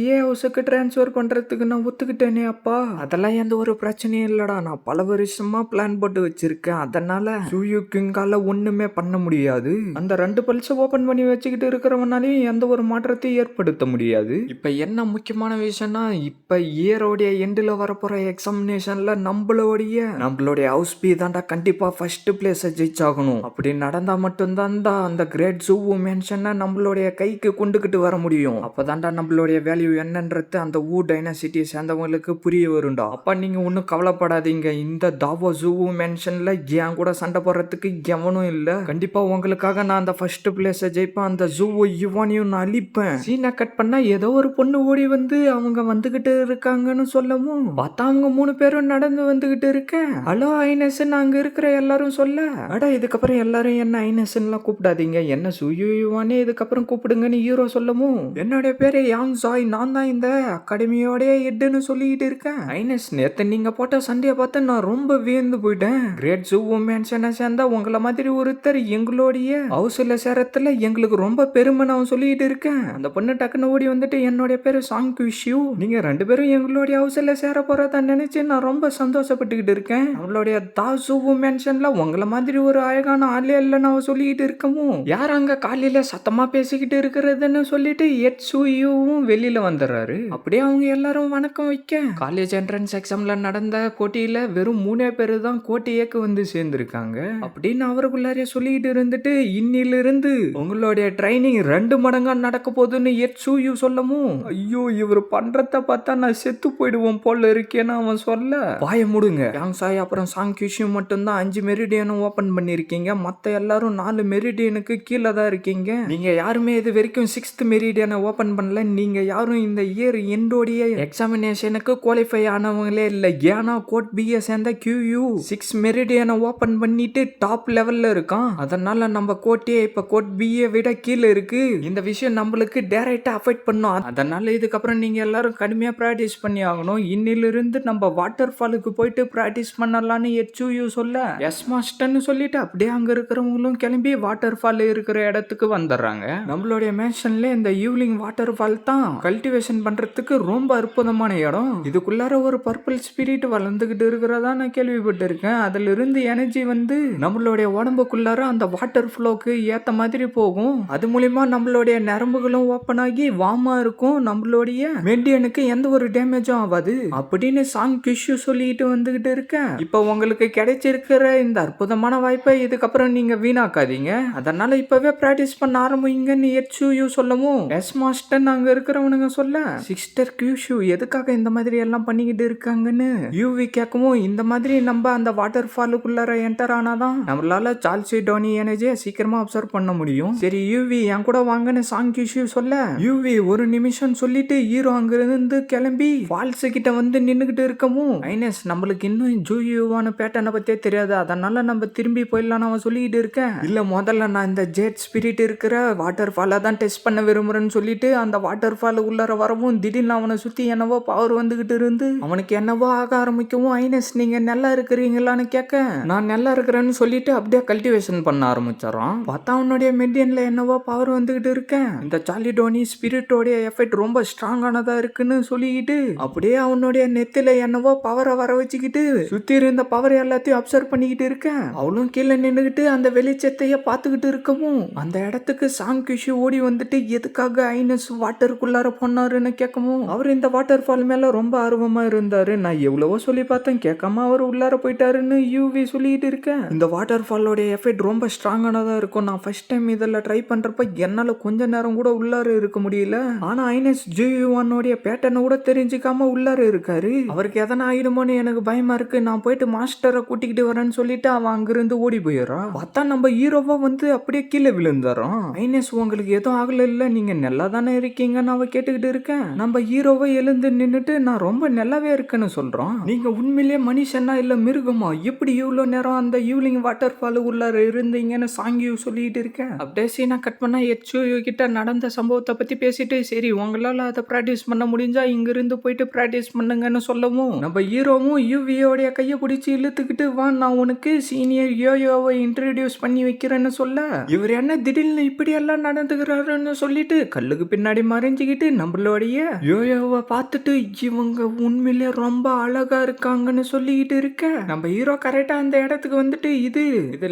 ஏ ஹவுஸுக்கு டிரான்ஸ்ஃபர் பண்றதுக்கு நான் ஒத்துக்கிட்டேனே அப்பா. அதெல்லாம் எந்த ஒரு பிரச்சனையும் இல்லடா, நான் பல வருஷமா பிளான் போட்டு வச்சிருக்கேன். அதனால சூயுக்குங்கால ஒண்ணுமே பண்ண முடியாது. அந்த 2 பல்ஸை ஓபன் பண்ணி வச்சுக்கிட்டு இருக்கிறவனாலையும் எந்த ஒரு மாற்றத்தையும் ஏற்படுத்த முடியாது. இப்ப என்ன முக்கியமான விஷயம்னா இப்ப இயரோடைய எண்டில் வரப்போற எக்ஸாமினேஷன்ல நம்மளுடைய ஹவுஸ் பி தாண்டா கண்டிப்பா ஃபர்ஸ்ட் பிளேஸ் ஜெயிச்சாகணும். அப்படி நடந்தா மட்டும்தான் அந்த கிரேட் ஜூ மென்ஷனை நம்மளுடைய கைக்கு கொண்டுகிட்டு வர முடியும். அப்பதான்டா நம்மளுடைய வேல்யூ என்னன்றது அந்த ஊ டைனாசிட்டி சேர்ந்தவங்களுக்கு புரிய வரும்டா. அப்ப நீங்க ஒன்னும் கவலைப்படாதீங்க, இந்த தாவோ ஜூ மென்ஷன்ல என் கூட சண்டை போடுறதுக்கு எவனும் இல்ல. கண்டிப்பா உங்களுக்காக நான் அந்த ஃபர்ஸ்ட் பிளேஸ் ஜெயிப்பேன். அந்த ஜூவோ யுவானையும் நான் அழிப்பேன். சீனை கட் பண்ணா ஏதோ ஒரு பொண்ணு ஓடி வந்து அவங்க வந்துகிட்டு இருக்காங்கன்னு சொல்லவும் பார்த்தா அவங்க 3 பேரும் நடந்து வந்துகிட்டு இருக்க. ஹலோ ஐனஸ் அங்க இருக்கிற எல்லாரும் சொல்ல அடா இதுக்கப்புறம் எல்லாரும் என்ன ஐனஸ் எல்லாம் கூப்பிடாதீங்க, என்ன சூயு யுவானே இதுக்கப்புறம் கூப்பிடுங்கன்னு ஹீரோ சொல்லவும் என்னுடைய பேரு யாங் ஜாய், நான் தான் இந்த அகாடமியோட ஹெட்னு சொல்லிட்டு இருக்கேன். ஐனஸ் நேத்து நீங்க போட்ட சண்டையை பார்த்து நான் ரொம்ப வியந்து போயிட்டேன். கிரேட் ஜூ மேன்ஷனை சேர்ந்தா உங்களை மாதிரி ஒருத்தர் எங்களுடைய ஹவுஸ்ல சேரத்துல எங்களுக்கு ரொம்ப பெருமை நான் சொல்லிட்டு இருக்கேன். அந்த பொண்ணு டக்குன்னு ஓடி வந்துட்டு என்னுடைய பேரு சாங் குஷியூ, நீங்க 2 பேரும் எங்களுடைய ஹவுஸ்ல சேர போறத நினைச்சு நான் ரொம்ப சந்தோஷப்பட்டுக்கிட்டு இருக்கேன். அவளுடைய தாசு மேன்ஷன்ல உங்களை மாதிரி ஒரு அழகான ஆளே இல்லைன்னு அவ சொல்லிட்டு இருக்கவும் யார் அங்க காலையில சத்தமா பேசிக்கிட்டு இருக்கிறதுன்னு சொல்லிட்டு எட்சுயும் வெளியில வந்துடுறாரு. அப்படியே அவங்க எல்லாரும் வணக்கம் வைக்க காலேஜ் என்ட்ரன்ஸ் எக்ஸாம்ல நடந்த போட்டியில வெறும் 3 பேரு தான் கோட்டையேக்கு வந்து சேர்ந்திருக்காங்க அப்படின்னு அவருக்குள்ளாரே சொல்லிட்டு இருந்துட்டு இன்னிலிருந்து உங்களுடைய ட்ரைனிங் 2 மடங்கா நடக்க போகுதுன்னு எட்சுயு சொல்லவும் ஐயோ இவர் பண்றத பார்த்தா நான் செத்து போயிடுவோம் போல இருக்கேன்னு அவன் சொல்ல வாய முடுங்க யாங் சாய் அப்புறம் சாங் கியூஷியும் மட்டும்தான் 5 மெரிடியனும் ஓபன் பண்ணிருக்கீங்க, மத்த எல்லாரும் 4 மெரிடியனுக்கு கீழே தான் இருக்கீங்க. நீங்க யாருமே இது வரைக்கும் 6th மெரிடியனை ஓபன் பண்ணல. நீங்க யாரும் இந்த இயர் எண்டோடைய எக்ஸாமினேஷனுக்கு குவாலிஃபை ஆனவங்களே இல்ல. ஏன்னா கோட் பிஏ சேர்ந்த QU 6 மெரிடியனை ஓபன் பண்ணிட்டு டாப் லெவல்ல இருக்கான். அதனால நம்ம கோட்டையே இப்ப கோட் பிஏ விட கீழே இருக்கு. இந்த விஷயம் நம்மளுக்கு டைரக்டா அஃபெக்ட் பண்ணும். அதனால இதுக்கப்புறம் நீங்க எல்லாரும் கடுமையா பிராக்டிஸ் பண்ணி ஆகணும். இன்னிலிருந்து நம்ம வாட்டர் ஃபாலுக்கு போயிட்டு பிராக்டிஸ் பண்ணலாம்னு எட்சுயு சொல்ல எஸ் மாஸ்டர்னு சொல்லிட்டு அப்படியே அங்க இருக்கிற இருக்கிறவங்களும் கிளம்பி வாட்டர் ஃபால் இருக்கிற இடத்துக்கு வந்துடுறாங்க. நம்மளுடைய மேன்ஷன்ல இந்த ஈவ்லிங் வாட்டர் ஃபால் தான் கல்டிவேஷன் பண்றதுக்கு ரொம்ப அற்புதமான இடம். இதுக்குள்ளார ஒரு பர்பிள் ஸ்பிரிட் வளர்ந்துகிட்டு இருக்கிறதா நான் கேள்விப்பட்டு இருக்கேன். அதுல இருந்து எனர்ஜி வந்து நம்மளுடைய உடம்புக்குள்ளார அந்த வாட்டர் ஃப்ளோக்கு ஏத்த மாதிரி போகும். அது மூலியமா நம்மளுடைய நரம்புகளும் ஓப்பன் ஆகி வார்மா இருக்கும். நம்மளுடைய மெண்டியனுக்கு எந்த ஒரு டேமேஜும் ஆகாது அப்படின்னு சாங் கிஷு சொல்லிட்டு வந்துகிட்டு இருக்கேன். இப்ப உங்களுக்கு கிடைச்சிருக்கிற இந்த அற்புதமான வாய்ப்பை இதுக்கப்புறம் நீங்க வீணாக்காதீங்க. அதனால இப்பவே பிராக்டிஸ் பண்ண ஆரம்பிங்கன்னு எச்யூ சொல்லவும் எஸ் மாஸ்டர் அங்க இருக்கிறவனுங்க சொல்ல சிஸ்டர் கிஷு எதுக்காக இந்த மாதிரி எல்லாம் பண்ணிக்கிட்டு இருக்காங்கன்னு யூவி கேட்கவும் இந்த மாதிரி நம்ம அந்த வாட்டர் ஃபாலுக்குள்ளார என்டர் ஆனாதான் நம்மளால சார்ல்ஸ் டோனி எனர்ஜியை சீக்கிரமா அப்சர்வ் பண்ண முடியும். சரி யூவி என் கூட வாங்கன்னு சாங் கிஷு சொல்ல யூவி ஒரு நிமிஷம் சொல்லிட்டு ஹீரோ அங்க இருந்து கிளம்பி ஃபால்ஸ் கிட்ட வந்து நின்னுகிட்டு இருக்கவும் ஐனஸ் நம்மளுக்கு இன்னும் ஜூயுவான பேட்டர்னை பத்தியே தெரியாது, அதனால நம்ம திரும்பி போயிடலாம் அவன் சொல்லிட்டு இருக்கேன். இல்ல முதல்ல நான் இந்த ஜெட் ஸ்பிரிட் இருக்கிற வாட்டர் ஃபாலை தான் டெஸ்ட் பண்ண விரும்புறேன்னு சொல்லிட்டு அந்த வாட்டர் ஃபால் உள்ளார வரவும் திடீர்னு அவனை சுத்தி என்னவோ பவர் வந்துகிட்டு இருந்து அவனுக்கு என்னவோ ஆக ஆரம்பிக்கவும் ஐனஸ் நீங்க நல்லா இருக்கிறீங்களான்னு கேட்க நான் நல்லா இருக்கிறேன்னு சொல்லிட்டு அப்படியே கல்டிவேஷன் பண்ண ஆரம்பிச்சாரான். பார்த்தா அவனுடைய மெடியன்ல என்னவோ பவர் வந்துகிட்டு இருக்கேன். இந்த சார்லி டோனி ஸ்பிரிட்டோடைய எஃபெக்ட் ரொம்ப ஸ்ட்ராங்கானதா இருக்குன்னு சொல்லிக்கிட்டு அப்படியே அவனுடைய நெத்தில என்னவோ பவரை வர வச்சுக்கிட்டு சுத்தி இருந்த பவர் எல்லாத்தையும் அப்சர்வ் பண்ணிக்கிட்டு இருக்கேன். அவளும் கீழே நின்னுகிட்டு அந்த வெளிச்சத்தைய பார்த்துக்கிட்டு இருக்கவும் அந்த இடத்துக்கு சாங் கிஷு ஓடி வந்துட்டு எதுக்காக ஐனஸ் வாட்டருக்குள்ளார போனாருன்னு கேட்கவும் அவர் இந்த வாட்டர் ஃபால் மேல ரொம்ப ஆர்வமா இருந்தாரு. நான் எவ்வளவோ சொல்லி பார்த்தேன் கேட்காம அவர் உள்ளார போயிட்டாருன்னு யூவி சொல்லிட்டு இருக்கேன். இந்த வாட்டர் ஃபாலோட எஃபெக்ட் ரொம்ப ஸ்ட்ராங்கானதா இருக்கும். நான் ஃபர்ஸ்ட் டைம் இதில் ட்ரை பண்றப்ப என்னால கொஞ்ச நேரம் கூட உள்ளார இருக்க முடியல. ஆனா ஐனஸ் ஜூவானோடைய பேட்டர்னை கூட தெரிஞ்சுக்காம உள்ளார இருக்காரு. அவருக்கு எதனா ஆயிடுமோன்னு எனக்கு பயமா இருக்கு, நான் போயிட்டு மாஸ்டரை கூட்டிக்கிட்டு வரேன்னு சொல்லிட்டு அவன் அங்கிருந்து ஓடி போயிடறான். பார்த்தா நம்ம ஹீரோவா வந்து அப்படியே கீழே விழுந்துறான். ஐனஸ் உங்களுக்கு எதுவும் ஆகல இல்ல, நீங்க நல்லா தானே இருக்கீங்கன்னு அவ கேட்டுக்கிட்டு இருக்கேன். நம்ம ஹீரோவை எழுந்து நின்னுட்டு நான் ரொம்ப நல்லாவே இருக்கேன்னு சொல்றான். நீங்க உண்மையிலேயே மனுஷனா இல்ல மிருகமா, எப்படி இவ்வளவு நேரம் அந்த ஈவ்லிங் வாட்டர் ஃபால் உள்ளார இருந்தீங்கன்னு சாங்கியூ சொல்லிட்டு இருக்கேன். அப்படியே சீனா கட் பண்ணா எச்யூ கிட்ட நடந்த சம்பவத்தை பத்தி பேசிட்டு சரி உங்களால அதை பிராக்டிஸ் பண்ண முடிஞ்சா இங்க இருந்து போயிட்டு பிராக்டிஸ் பண்ணுங்கன்னு சொல்லவும் நம்ம ஹீரோவும் யூவியோடைய கையை பிடிச்சி இழுத்துக்கிட்டு வா நான் உனக்கு சீனியர் யோயோவை இன்ட்ரடியூஸ் பண்ணி வைக்கிறேன்னு சொல்ல இவர் என்ன திடீர்னு இப்படி எல்லாம் நடந்துக்கிறாருன்னு சொல்லிட்டு கல்லுக்கு பின்னாடி மறைஞ்சுக்கிட்டு நம்மளுடைய யோயோவை பார்த்துட்டு இவங்க உண்மையிலே ரொம்ப அழகா இருக்காங்கன்னு சொல்லிக்கிட்டு இருக்க நம்ம ஹீரோ கரெக்டா அந்த இடத்துக்கு வந்துட்டு இது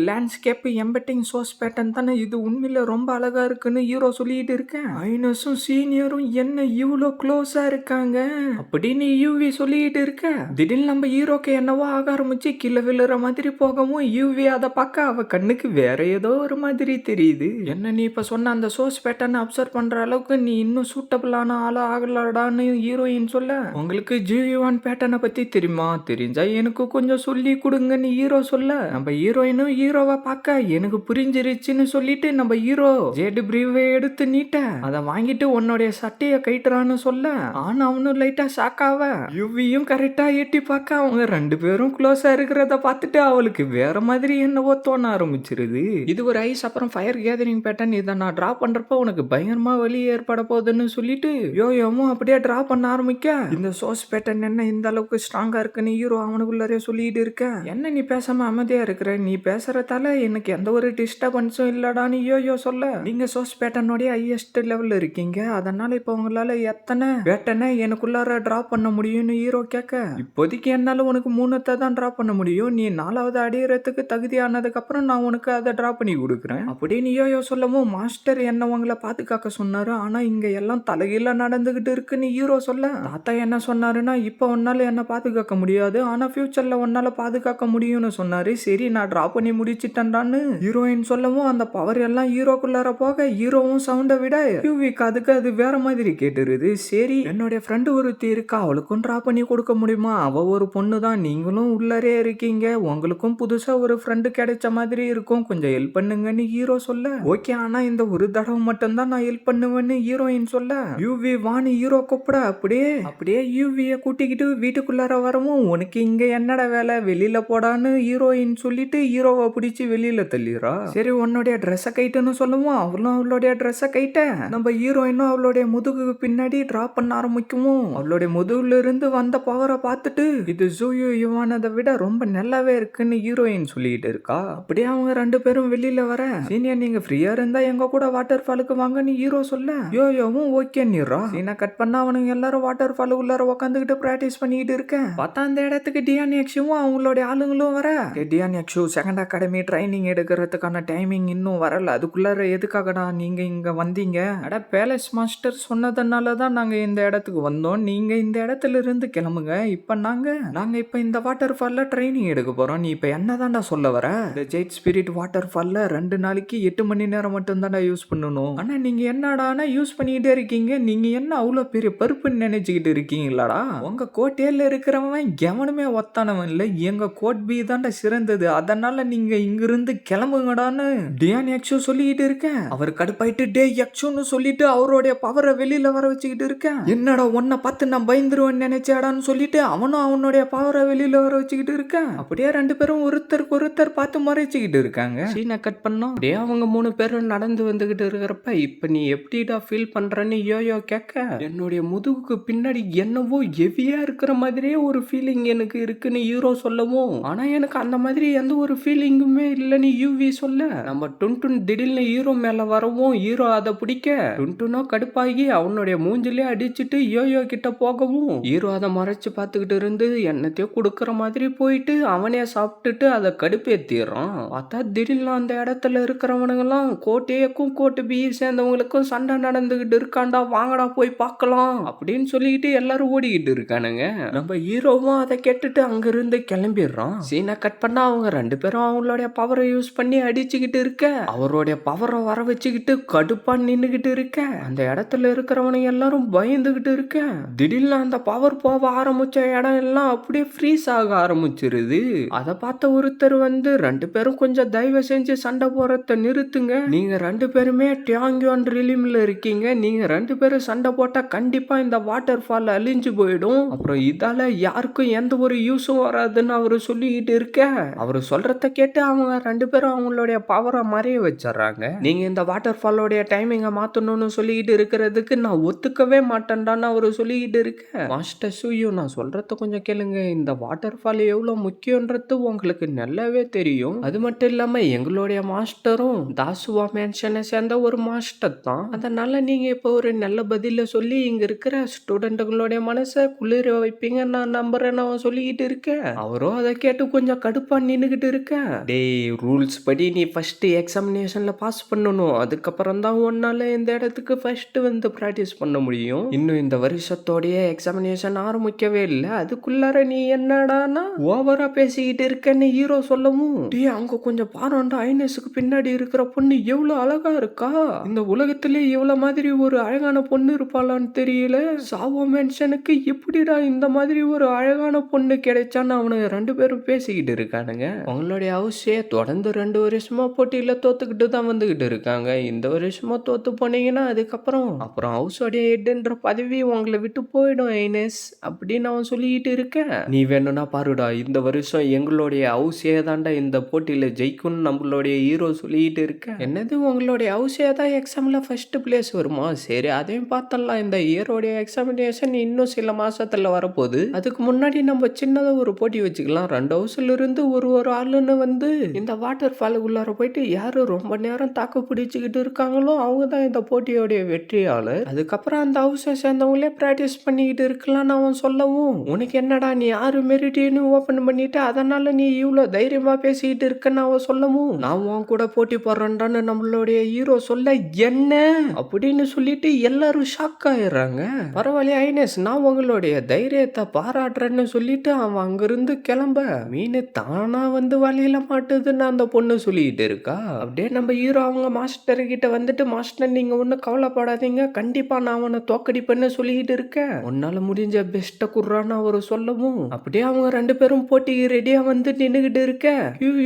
லேண்ட்ஸ்கேப் எம்பெட்டிங் சோர்ஸ் பேட்டர்ன் தானே, இது உண்மையில ரொம்ப அழகா இருக்குன்னு ஹீரோ சொல்லிட்டு இருக்கேன். ஐனஸும் சீனியரும் என்ன இவ்வளோ க்ளோஸா இருக்காங்க அப்படின்னு யூவி சொல்லிட்டு இருக்க திடீர்னு நம்ம ஹீரோக்கு என்னவோ ஆக ஆரம்பிச்சு கீழே விழுற மாதிரி போகவும் யூவி அதை பார்க்க அவ கண்ணுக்கு வேற ஏதோ ஒரு மாதிரி தெரியுது. என்ன நீ இப்ப சொன்ன அந்த சோர்ஸ் பேட்டர்ன் அப்சர்வ் பண்ற அளவுக்கு நீ இன்னும் சூட்டபிளான ஆளா ஆகலடான்னு ஹீரோயின் சொல்ல உங்களுக்கு ஜூவான் பேட்டர்னை பத்தி தெரியுமா, தெரிஞ்சா எனக்கு கொஞ்சம் சொல்லி கொடுங்கன்னு ஹீரோ சொல்ல நம்ம ஹீரோயினும் ஹீரோவை பார்க்க எனக்கு புரிஞ்சிருச்சுன்னு சொல்லிட்டு நம்ம ஹீரோ ஜெட் பிரீவை எடுத்து நீட்ட அதை வாங்கிட்டு உன்னுடைய சட்டையை கைட்டுறான்னு சொல்ல ஆனா அவனும் லைட்டா ஷாக்காவ யுவியும் கரெக்டா எட்டி பார்க்க அவங்க ரெண்டு பேரும் க்ளோஸா இருக்கிறத பார்த்துட்டு அவளுக்கு வேற மாதிரி என்னவோ தோண ஆரம்பிச்சிருது. இது ஒரு ஐஸ் அப்புறம் ஃபயர் கேதரிங் பேட்டர்ன், இதை நான் டிரா பண்றப்ப உனக்கு பயங்கரமா வலி ஏற்பட போகுதுன்னு சொல்லிட்டு யோயோவும் அப்படியே டிரா பண்ண ஆரம்பிக்க இந்த சோர்ஸ் பேட்டர்ன் என்ன இந்த அளவுக்கு ஸ்ட்ராங்கா இருக்குன்னு ஹீரோ அவனுக்குள்ளரே சொல்லிட்டு இருக்க என்ன நீ பேசாம அமைதியா இருக்கிற, நீ பேசுறதால எனக்கு எந்த ஒரு டிஸ்டர்பன்ஸும் இல்லடான்னு யோயோ சொல்ல நீங்க சோர்ஸ் பேட்டர்னோடைய ஹையஸ்ட் லெவல்ல இருக்கீங்க, அதனால இப்ப உங்களால எத்தனை பேட்டர்னை எனக்குள்ளார டிரா பண்ண முடியும்னு ஹீரோ கேட்க இப்போதைக்கு என்னால உனக்கு 3 தான் டிரா பண்ண முடியும், நீ 4வது அடையறதுக்கு தகுதியானதுக்கு அப்புறம் நான் உனக்கு அதை டிரா பண்ணி கொடுக்குறேன் அப்படின்னு யோயோ சொல்லவும் மாஸ்டர் என்ன உங்களை பாதுகாக்க சொன்னாரு, ஆனா இங்க எல்லாம் தலைகீழ நடந்துகிட்டு இருக்குன்னு ஹீரோ சொல்ல தாத்தா என்ன சொன்னாருன்னா இப்ப உன்னால என்ன பாதுகாக்க முடியாது, ஆனா ஃபியூச்சர்ல உன்னால பாதுகாக்க முடியும்னு சொன்னாரு. சரி நான் டிரா பண்ணி முடிச்சிட்டேன்டான்னு ஹீரோயின் சொல்லவும் அந்த பவர் எல்லாம் ஹீரோக்குள்ளார போக ஹீரோவும் சவுண்டை விட யூவிக்கு அதுக்கு அது வேற மாதிரி கேட்டுருது. சரி என்னுடைய ஃப்ரெண்டு ஒருத்தி இருக்கா, அவளுக்கும் டிரா பண்ணி கொடுக்க முடியுமா, அவ ஒரு பொண்ணு தான், நீங்களும் உள்ளரே இருக்கீங்க, உங்களுக்கும் புதுசா ஒரு ஃப்ரெண்டு கிடைச்ச மாதிரி இருக்கும், கொஞ்சம் ஹெல்ப் பண்ணுங்கன்னு ஹீரோ சொல்ல ஓகே ஆனா இந்த ஒரு தடவை மட்டும்தான் நான் ஹெல்ப் பண்ணுவேன்னு ஹீரோயின் சொல்ல யூவி வான்னு ஹீரோ கூப்பிட அப்படியே யூவிய கூட்டிக்கிட்டு வீட்டுக்குள்ளார வரவும் உனக்கு இங்க என்னடா வேலை வெளியில போடான்னு ஹீரோயின் சொல்லிட்டு ஹீரோவை பிடிச்சி வெளியில தள்ளிடுறா. சரி உன்னுடைய ட்ரெஸ்ஸை கைட்டுன்னு சொல்லவும் அவளும் அவளுடைய ட்ரெஸ்ஸை கைட்ட நம்ம ஹீரோயினும் அவளுடைய முதுகுக்கு பின்னாடி டிராப் பண்ண ஆரம்பிக்கவும் அவளுடைய முதுகுல இருந்து வந்த பவரை பார்த்துட்டு இது ஜூயோ யுவானதை விட ரொம்ப நல்லாவே இருக்குன்னு ஹீரோயின் சொல்லிட்டு இருக்கா. அப்படியே அப்படியே அவங்க 2 பேரும் வெளியில வர, சீனியர் நீங்க ஃப்ரீயா இருந்தா எங்க கூட வாட்டர் ஃபாலுக்கு வாங்கன்னு ஹீரோ சொல்ல, யோயோவும் ஓகே நீரா. சீனை கட் பண்ணா அவனுங்க எல்லாரும் வாட்டர் ஃபால் உள்ளார உட்காந்துக்கிட்டு பிராக்டிஸ் பண்ணிட்டு இருக்கேன். பார்த்தா அந்த இடத்துக்கு டியான் எக்ஸுவும் அவங்களுடைய ஆளுங்களும் வர, Tian Xu second academy training எடுக்கிறதுக்கான டைமிங் இன்னும் வரல, அதுக்குள்ளார எதுக்காகடா நீங்க இங்க வந்தீங்க? அட பேலஸ் மாஸ்டர் சொன்னதுனால தான் நாங்க இந்த இடத்துக்கு வந்தோம், நீங்க இந்த இடத்துல இருந்து கிளம்புங்க. இப்ப நாங்க இப்ப இந்த வாட்டர் ஃபால்ல ட்ரைனிங் எடுக்க போறோம். நீ இப்ப என்னதான்டா சொல்ல வர? இந்த ஜெயிட் ஸ்பிரிட் வாட்டர் ஃபால்ல 2 நாளைக்கு 8 மணி நேரம் மட்டும் தான்டா யூஸ் பண்ணணும். ஆனா நீங்க என்னடானா யூஸ் பண்ணிக்கிட்டே இருக்கீங்க. நீங்க என்ன அவ்வளவு பெரிய பருப்புன்னு நினைச்சுக்கிட்டு இருக்கீங்களாடா? உங்க கோட்டையில இருக்கிறவன் எவனுமே ஒத்தானவன் இல்ல, எங்க கோட் பி தான்டா சிறந்தது, அதனால நீங்க இங்கிருந்து கிளம்புங்கடான்னு டியான் எக்ஸோ சொல்லிக்கிட்டு இருக்கேன். அவர் கடுப்பாயிட்டு டே எக்ஸோன்னு சொல்லிட்டு அவருடைய பவரை வெளியில வர வச்சுக்கிட்டு இருக்கேன். என்னடா உன்னை பார்த்து நான் பயந்துருவேன்னு நினைச்சாடான்னு சொல்லிட்டு அவனும் அவனுடைய பவரை வெளியில வர வச்சுக்கிட்டு இருக்கேன். அப்படியே 2 பேரும் ஒருத்தருக்கு ஒருத்தர் பார்த்து மறைச்சுக்கிட்டு இருக்காங்க. சீனை கட் பண்ணோம். அப்படியே அவங்க 3 பேரும் நடந்து வந்துகிட்டு இருக்கிறப்ப, இப்ப நீ எப்படிடா ஃபீல் பண்றன்னு யோயோ கேட்க, என்னுடைய முதுகுக்கு பின்னாடி என்னவோ ஹெவியா இருக்கிற மாதிரியே ஒரு ஃபீலிங் எனக்கு இருக்குன்னு ஹீரோ சொல்லவும், ஆனா எனக்கு அந்த மாதிரி எந்த ஒரு ஃபீலிங்குமே இல்லைன்னு யூவி சொல்ல, நம்ம டுன்டுன் திடீர்னு ஹீரோ மேல வரவும் ஹீரோ அதை பிடிக்க டுன்டுனோ கடுப்பாகி அவனுடைய மூஞ்சிலே அடிச்சுட்டு யோயோ கிட்ட போகவும், ஹீரோ அதை மறைச்சு பார்த்துக்கிட்டு இருந்து என்னத்தையோ கொடுக்கற மாதிரி போயிட்டு அவனே சாப்பிட்டுட்டு அதை கடுப்பேத்திடுறான். பார்த்தா திடீர்னு அந்த இடத்துல இருக்கிறவனுங்கெல்லாம் கோட்டையக்கும் கோட்டு பி சேர்ந்தவங்களுக்கும் சண்டை நடந்துகிட்டு இருக்காண்டா, வாங்கடா போய் பார்க்கலாம் அப்படின்னு சொல்லிக்கிட்டு எல்லாரும் ஓடிக்கிட்டு இருக்கானுங்க. நம்ம ஹீரோவும் அதை கேட்டுட்டு அங்கிருந்து கிளம்பிடுறான். சீனை கட் பண்ணா அவங்க 2 பேரும் அவங்களுடைய பவரை யூஸ் பண்ணி அடிச்சுக்கிட்டு இருக்க, அவருடைய பவரை வர வச்சுக்கிட்டு கடுப்பா நின்னுகிட்டு இருக்க, அந்த இடத்துல இருக்கிறவனுங்க எல்லாரும் பயந்துகிட்டு இருக்க, திடீர்னு அந்த பவர் போக ஆரம்பிச்ச இடம் எல்லாம் அப்படியே ஃப்ரீஸ் ஆக ஆரம்பிச்சிருது. அதை பார்த்த ஒருத்தர் வந்து 2 பேரும் கொஞ்சம் தயவு செஞ்சு சண்டை போறத நிறுத்துங்க, நீங்க 2 பேருமே டியாங்கியான் ரிலிம்ல இருக்கீங்க, நீங்க 2 பேரும் சண்டை போட்டா கண்டிப்பா இந்த வாட்டர் ஃபால் அழிஞ்சு போயிடும், அப்புறம் இதால யாருக்கும் எந்த ஒரு யூஸும் வராதுன்னு அவரு சொல்லிக்கிட்டு இருக்க, அவரு சொல்றத கேட்டு அவங்க 2 பேரும் அவங்களுடைய பவரை மறைய வச்சிடறாங்க. நீங்க இந்த வாட்டர் ஃபாலோடைய டைமிங்கை மாத்தணும்னு சொல்லிக்கிட்டு இருக்கிறதுக்கு நான் ஒத்துக்கவே மாட்டேன்டான்னு அவரு சொல்லிக்கிட்டு இருக்க, மாஸ்டர் சூயு நான் சொல்றத கொஞ்சம் கேளுங்க, இந்த வாட்டர் ஃபால் எவ்வளவு முக்கியன்றது உங்களுக்கு நல்லாவே தெரியும், அது மட்டும் இல்லாம எங்களுடைய மாஸ்டரும் தாசுவா மேன்ஷனை சேர்ந்த ஒரு மாஸ்டர் தான், அதனால நீங்க இப்போ ஒரு நல்ல பதில சொல்லி இங்க இருக்கிற ஸ்டூடெண்ட்டுகளுடைய மனசை குளிர வைப்பீங்க நான் நம்புறேன்னு அவன் சொல்லிக்கிட்டு இருக்க, அவரும் அதை கேட்டு கொஞ்சம் கடுப்பா நின்னுகிட்டு இருக்க, டேய் ரூல்ஸ் படி நீ ஃபர்ஸ்ட் எக்ஸாமினேஷன்ல பாஸ் பண்ணணும், அதுக்கப்புறம் தான் உன்னால இந்த இடத்துக்கு ஃபர்ஸ்ட் வந்து பிராக்டிஸ் பண்ண முடியும், இன்னும் இந்த வருஷத்தோடைய எக்ஸாமினேஷன் ஆரம்பிக்கவே இல்லை, அதுக்குள்ளார நீ என்னடானா ஓவரா பேசிக்கிட்டு இருக்கன்னு ஹீரோ சொல்லவும், டேய் அங்க கொஞ்சம் பாருண்டா, ஐனஸுக்கு பின்னாடி இருக்கிற பொண்ணு எவ்வளவு அழகா இருக்கா, இந்த உலகத்திலே இவ்வளவு மாதிரி ஒரு அழகான பொண்ணு இருப்பாளான்னு தெரியல, சாவோ மென்ஷனுக்கு எப்படிடா இந்த மாதிரி ஒரு அழகான பொண்ணு கிடைச்சான்னு அவனுங்க 2 பேரும் பேசிக்கிட்டு இருக்கானுங்க. அவங்களுடைய ஹவுஸே தொடர்ந்து 2 வருஷமா போட்டியில தோத்துக்கிட்டு தான் வந்துகிட்டு இருக்காங்க, இந்த வருஷமா தோத்து போனீங்கன்னா அப்புறம் ஹவுஸோடைய ஹெட்ன்ற பதவி உங்களை விட்டு போயிடும் ஐனஸ் அப்படின்னு அவன் சொல்லிக்கிட்டு இருக்க, நீ வேணும்னா பாருடா இந்த வருஷம் எங்களுடைய ஹவுஸே தாண்டா இந்த போட்டியில ஜெயிக்கும்னு நம்மளுடைய ஹீரோ சொல்லிக்கிட்டு இருக்க, என்னது உங்களுடைய ஹவுஸே தான் எக்ஸாம்ல ஃபர்ஸ்ட் பிளேஸ் வருமா, சரி அதையும் பார்த்தலாம், இந்த இயரோடைய எக்ஸாமினேஷன் இன்னும் சில மாசத்துல வரப்போகுது, அதுக்கு முன்னாடி நம்ம சின்னதா ஒரு போட்டி வச்சுக்கலாம், 2 ஹவுஸ்ல இருந்து ஒரு ஆளுன்னு வந்து இந்த வாட்டர் ஃபால் உள்ளார போயிட்டு யாரு ரொம்ப நேரம் தாக்கு பிடிச்சுக்கிட்டு இருக்காங்களோ அவங்க தான் இந்த போட்டியோடைய வெற்றியாளர், அதுக்கப்புறம் அந்த ஹவுஸை சேர்ந்தவங்களே பிராக்டிஸ் பண்ணிக்கிட்டு இருக்கலாம்னு அவன் சொல்லவும், உனக்கு என்னடா நீ 6 மெரிட்டின்னு ஓபன் பண்ணிட்டு அதனால நீ இவ்வளவு தைரியமா பேசிக்கிட்டு இருக்கன்னு அவன் சொல்லவும், நான் உன் கூட போட்டி போடுறேன்டான்னு நம்மளுடைய ஹீரோ சொல்ல, என்ன அப்படின்னு சொல்லிட்டு எல்லாரும் ஷாக் ஆயிடுறாங்க. பரவாயில்ல ஐனஸ் நான் உங்களுடைய தைரியத்தை பாராட்டுறேன்னு சொல்லிட்டு அவன் அங்கிருந்து கிளம்ப, மீன் தானா வந்து வழியில மாட்டுதுன்னு அந்த பொண்ணு சொல்லிட்டு இருக்கா. அப்படியே நம்ம ஹீரோ அவங்க மாஸ்டர் கிட்ட வந்துட்டு, மாஸ்டர் நீங்க ஒன்னும் கவலைப்படாதீங்க, கண்டிப்பா நான் அவனை தோக்கடிப்பேன்னு சொல்லிட்டு இருக்கேன், உன்னால முடிஞ்ச பெஸ்ட குர்றான்னு அவரு சொல்லவும், அப்படியே அவங்க 2 பேரும் போட்டிக்கு ரெடியா வந்து நின்னுகிட்டு இருக்க,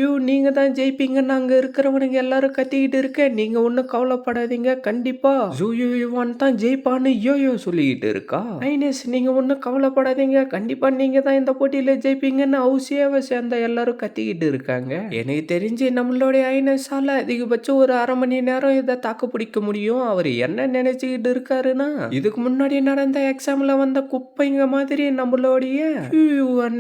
யூ நீங்க தான் ஜெயிப்பீங்கன்னு அங்க இருக்கிறவனுங்க எல்லாரும் கத்திக்கிட்டு இருக்க, நீங்க ஒன்னும் கவலைப்படாதீங்க கண்டிப்பா ஜூயுவான் தான் ஜெயிப்பான்னு யோயோ சொல்லிக்கிட்டு இருக்கா, ஐனஸ் நீங்க ஒன்னும் கவலைப்படாதீங்க கண்டிப்பா நீங்க தான் இந்த போட்டியில ஜெயிப்பீங்கன்னு ஹவுஸியாவை சேர்ந்த எல்லாரும் கத்திக்கிட்டு இருக்காங்க. எனக்கு தெரிஞ்சு நம்மளுடைய ஐனஸால அதிகபட்சம் ஒரு 1/2 மணி நேரம் இதை தாக்கு பிடிக்க முடியும், அவர் என்ன நினைச்சுக்கிட்டு இருக்காருன்னா இதுக்கு முன்னாடி நடந்த எக்ஸாம்ல வந்த குப்பைங்க மாதிரி நம்மளுடைய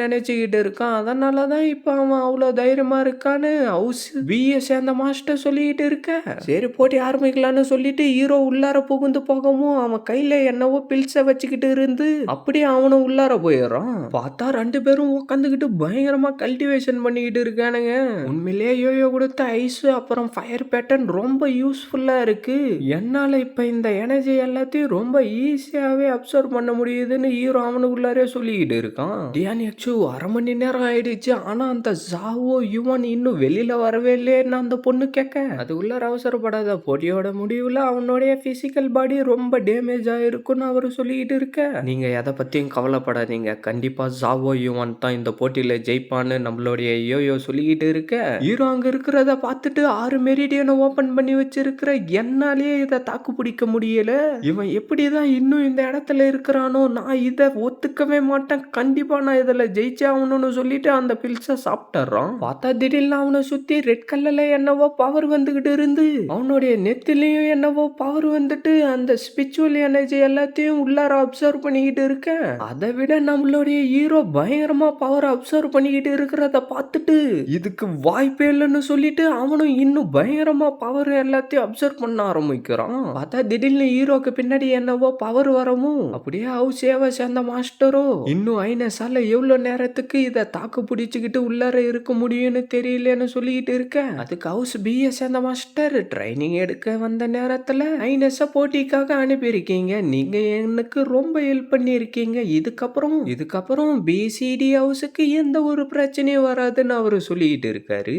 நினைச்சுக்கிட்டு இருக்கான், அதனாலதான் இப்ப அவன் அவ்வளவு தைரியமா இருக்கான்னு ஹவுஸ் பிஏ சேர்ந்த மாஸ்டர் சொல்லிட்டு இருக்க. சரி போட்டி ஆரம்பிக்கலாம்னு சொல்லிட்டு ஹீரோ உள்ளார புகுந்து போகவும் அவன் கையில என்னவோ பில்ஸ வச்சுக்கிட்டு இருந்து அப்படியே அவனும் உள்ளார போயிடுறான். பார்த்தா 2 பேரும் உட்காந்துக்கிட்டு பயங்கரமா கல்டிவேஷன் பண்ணிக்கிட்டு இருக்கானுங்க. உண்மையிலேயே யோயோ கொடுத்த ஐஸ் அப்புறம் ஃபயர் பேட்டர்ன் ரொம்ப யூஸ்ஃபுல்லா இருக்கு. என்னால இப்ப இந்த எனர்ஜி எல்லாத்தையும் ரொம்ப ஈஸியாவே அப்சர்வ் பண்ண முடியுதுன்னு ஹீரோ அவனுக்குள்ளாரே சொல்லிக்கிட்டு இருக்கான். டியானியாச்சு 1/2 மணி நேரம் ஆயிடுச்சு, ஆனா அந்த ஜாவோ யுவன் இன்னும் வெளியில வரவே இல்லைன்னு அந்த பொண்ணு கேட்க, அதுக்குள்ளார அவசரப்படாத, போட்டியோட முடிவுல அவனுடைய பிசிக்கல் பாடி ரொம்ப டேமேஜ் ஆயிருக்குன்னு அவரு சொல்லிக்கிட்டு இருக்க, நீங்க எதை பத்தியும் கவலைப்படாதீங்க, கண்டிப்பா ஜாவோ யுவன் தான் இந்த போட்டியில ஜெயிப்பான்னு நம்மளுடைய யோயோ சொல்லிக்கிட்டு இருக்க, ஹீரோ அங்க இருக்கிறத பார்த்துட்டு 6 மெரிடியனை ஓபன் பண்ணி வச்சிருக்கிற என்னாலேயே இதை தாக்கு பிடிக்க முடியல. இவன் எப்படிதான் இன்னும் இந்த இடத்துல இருக்கிறானோ, நான் இதை ஒத்துக்கவே மாட்டேன், கண்டிப்பா நான் இதுல ஜெயிச்சே ஆகணும்னு சொல்லிட்டு அந்த பில்ஸை சாப்பிட்டுறான். பார்த்தா திடீர்னு அவனை சுத்தி ரெட் கலர்ல என்னவோ பவர் வந்துகிட்டு இருந்து அவனுடைய நெத்திலையும் என்னவோ பவர் வந்துட்டு அந்த ஸ்பிரிச்சுவல் எனர்ஜி எல்லாத்தையும் உள்ளார அப்சர்வ் பண்ணிக்கிட்டு இருக்க. அதை விட நம்மளுடைய ஹீரோ பயங்கரமா பவர் அப்சர்வ் பண்ணிக்கிட்டு இருக்கிறத பார்த்துட்டு இதுக்கு வாய்ப்பே இல்லைன்னு சொல்லிட்டு அவனும் இன்னும் பயங்கரமா பவர் எல்லாத்தையும் அப்சர்வ் பண்ண ஆரம்பிக்கிறான். பார்த்தா திடீர்னு ஹீரோக்கு பின்னாடி என்னவோ பவர் வரவும் அப்படியே ஹவுஸேவை சேர்ந்த மாஸ்டரோ இன்னும் ஐனஸால எவ்வளவு நேரத்துக்கு இதை தாக்கு பிடிச்சுக்கிட்டு உள்ளார இருக்க முடியும்னு தெரியலன்னு சொல்லிக்கிட்டு இருக்க, அதுக்கு ஹவுஸ் பிஏ சேர்ந்த மாஸ்டர் ட்ரைனிங் எடுக்க வந்த நேரத்துல ஐனஸ போட்டிக்காக அனுப்பியிருக்கீங்க, நீங்க எனக்கு ரொம்ப ஹெல்ப் பண்ணியிருக்கீங்க, இதுக்கப்புறம் பிசிடி ஹவுஸுக்கு எந்த ஒரு பிரச்சனையும் வராதுன்னு அவரு சொல்லிட்டு இருக்காரு.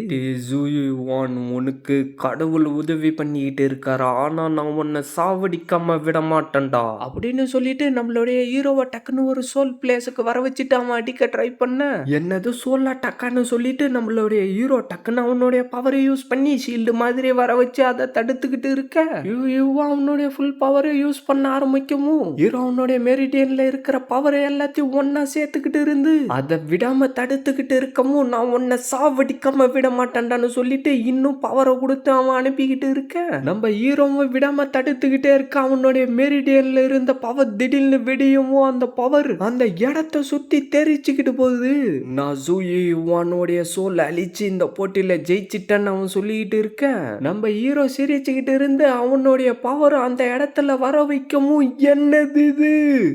உனக்கு கடவுள் உதவி பண்ணிட்டு இருக்காரு, ஆனா நான் உன்னை சாவடிக்காம விட மாட்டேன்டா அப்படின்னு சொல்லிட்டு நம்மளுடைய ஹீரோவை டக்குன்னு ஒரு சோல் பிளேஸுக்கு வர வச்சுட்டு அவன் அடிக்க ட்ரை பண்ண, என்னது சோலா டக்கான்னு சொல்லிட்டு நம்மளுடைய ஹீரோ டக்குன்னு அவனுடைய பவரை யூஸ் பண்ணி ஷீல்டு மாதிரி வர வச்சு அதை தடுத்துக்கிட்டு இருக்க, அவனுடைய ஃபுல் பவரை யூஸ் பண்ண ஆரம்பிக்கவும் ஹீரோ அவனுடைய மெரிடியன்ல இருக்கிற பவரை எல்லாத்தையும் ஒன்னா சேர்த்துக்கிட்டு இருந்து அதை விடாம தடுத்துக்கிட்டு இருக்கவும், நான் உன்னை சாவடிக்காம விட மாட்டேன்டான்னு சொல்லிட்டு இன்னும் பவரை கொடுத்து அவன் அனுப்பிக்கிட்டு இருக்க, நம்ம ஹீரோவை விடாம தடுத்துக்கிட்டே இருக்க. அவனுடைய மெரிடியன்ல இருந்த பவர் திடீர்னு வெடியவும் அந்த பவர் அந்த இடத்தை சுத்தி தெரிச்சுக்கிட்டு போகுது. நான் ஜூயுவானுடைய சோல் அழிச்சு இந்த போட்டியில ஜெயிச்சிட்டேன்னு அவன் சொல்லிக்கிட்டு இருக்க, நம்ம ஹீரோ சிரிச்சுக்கிட்டு இருந்து அவனுடைய பவர் அந்த இடத்துல வர வைக்கவும், என்னது இது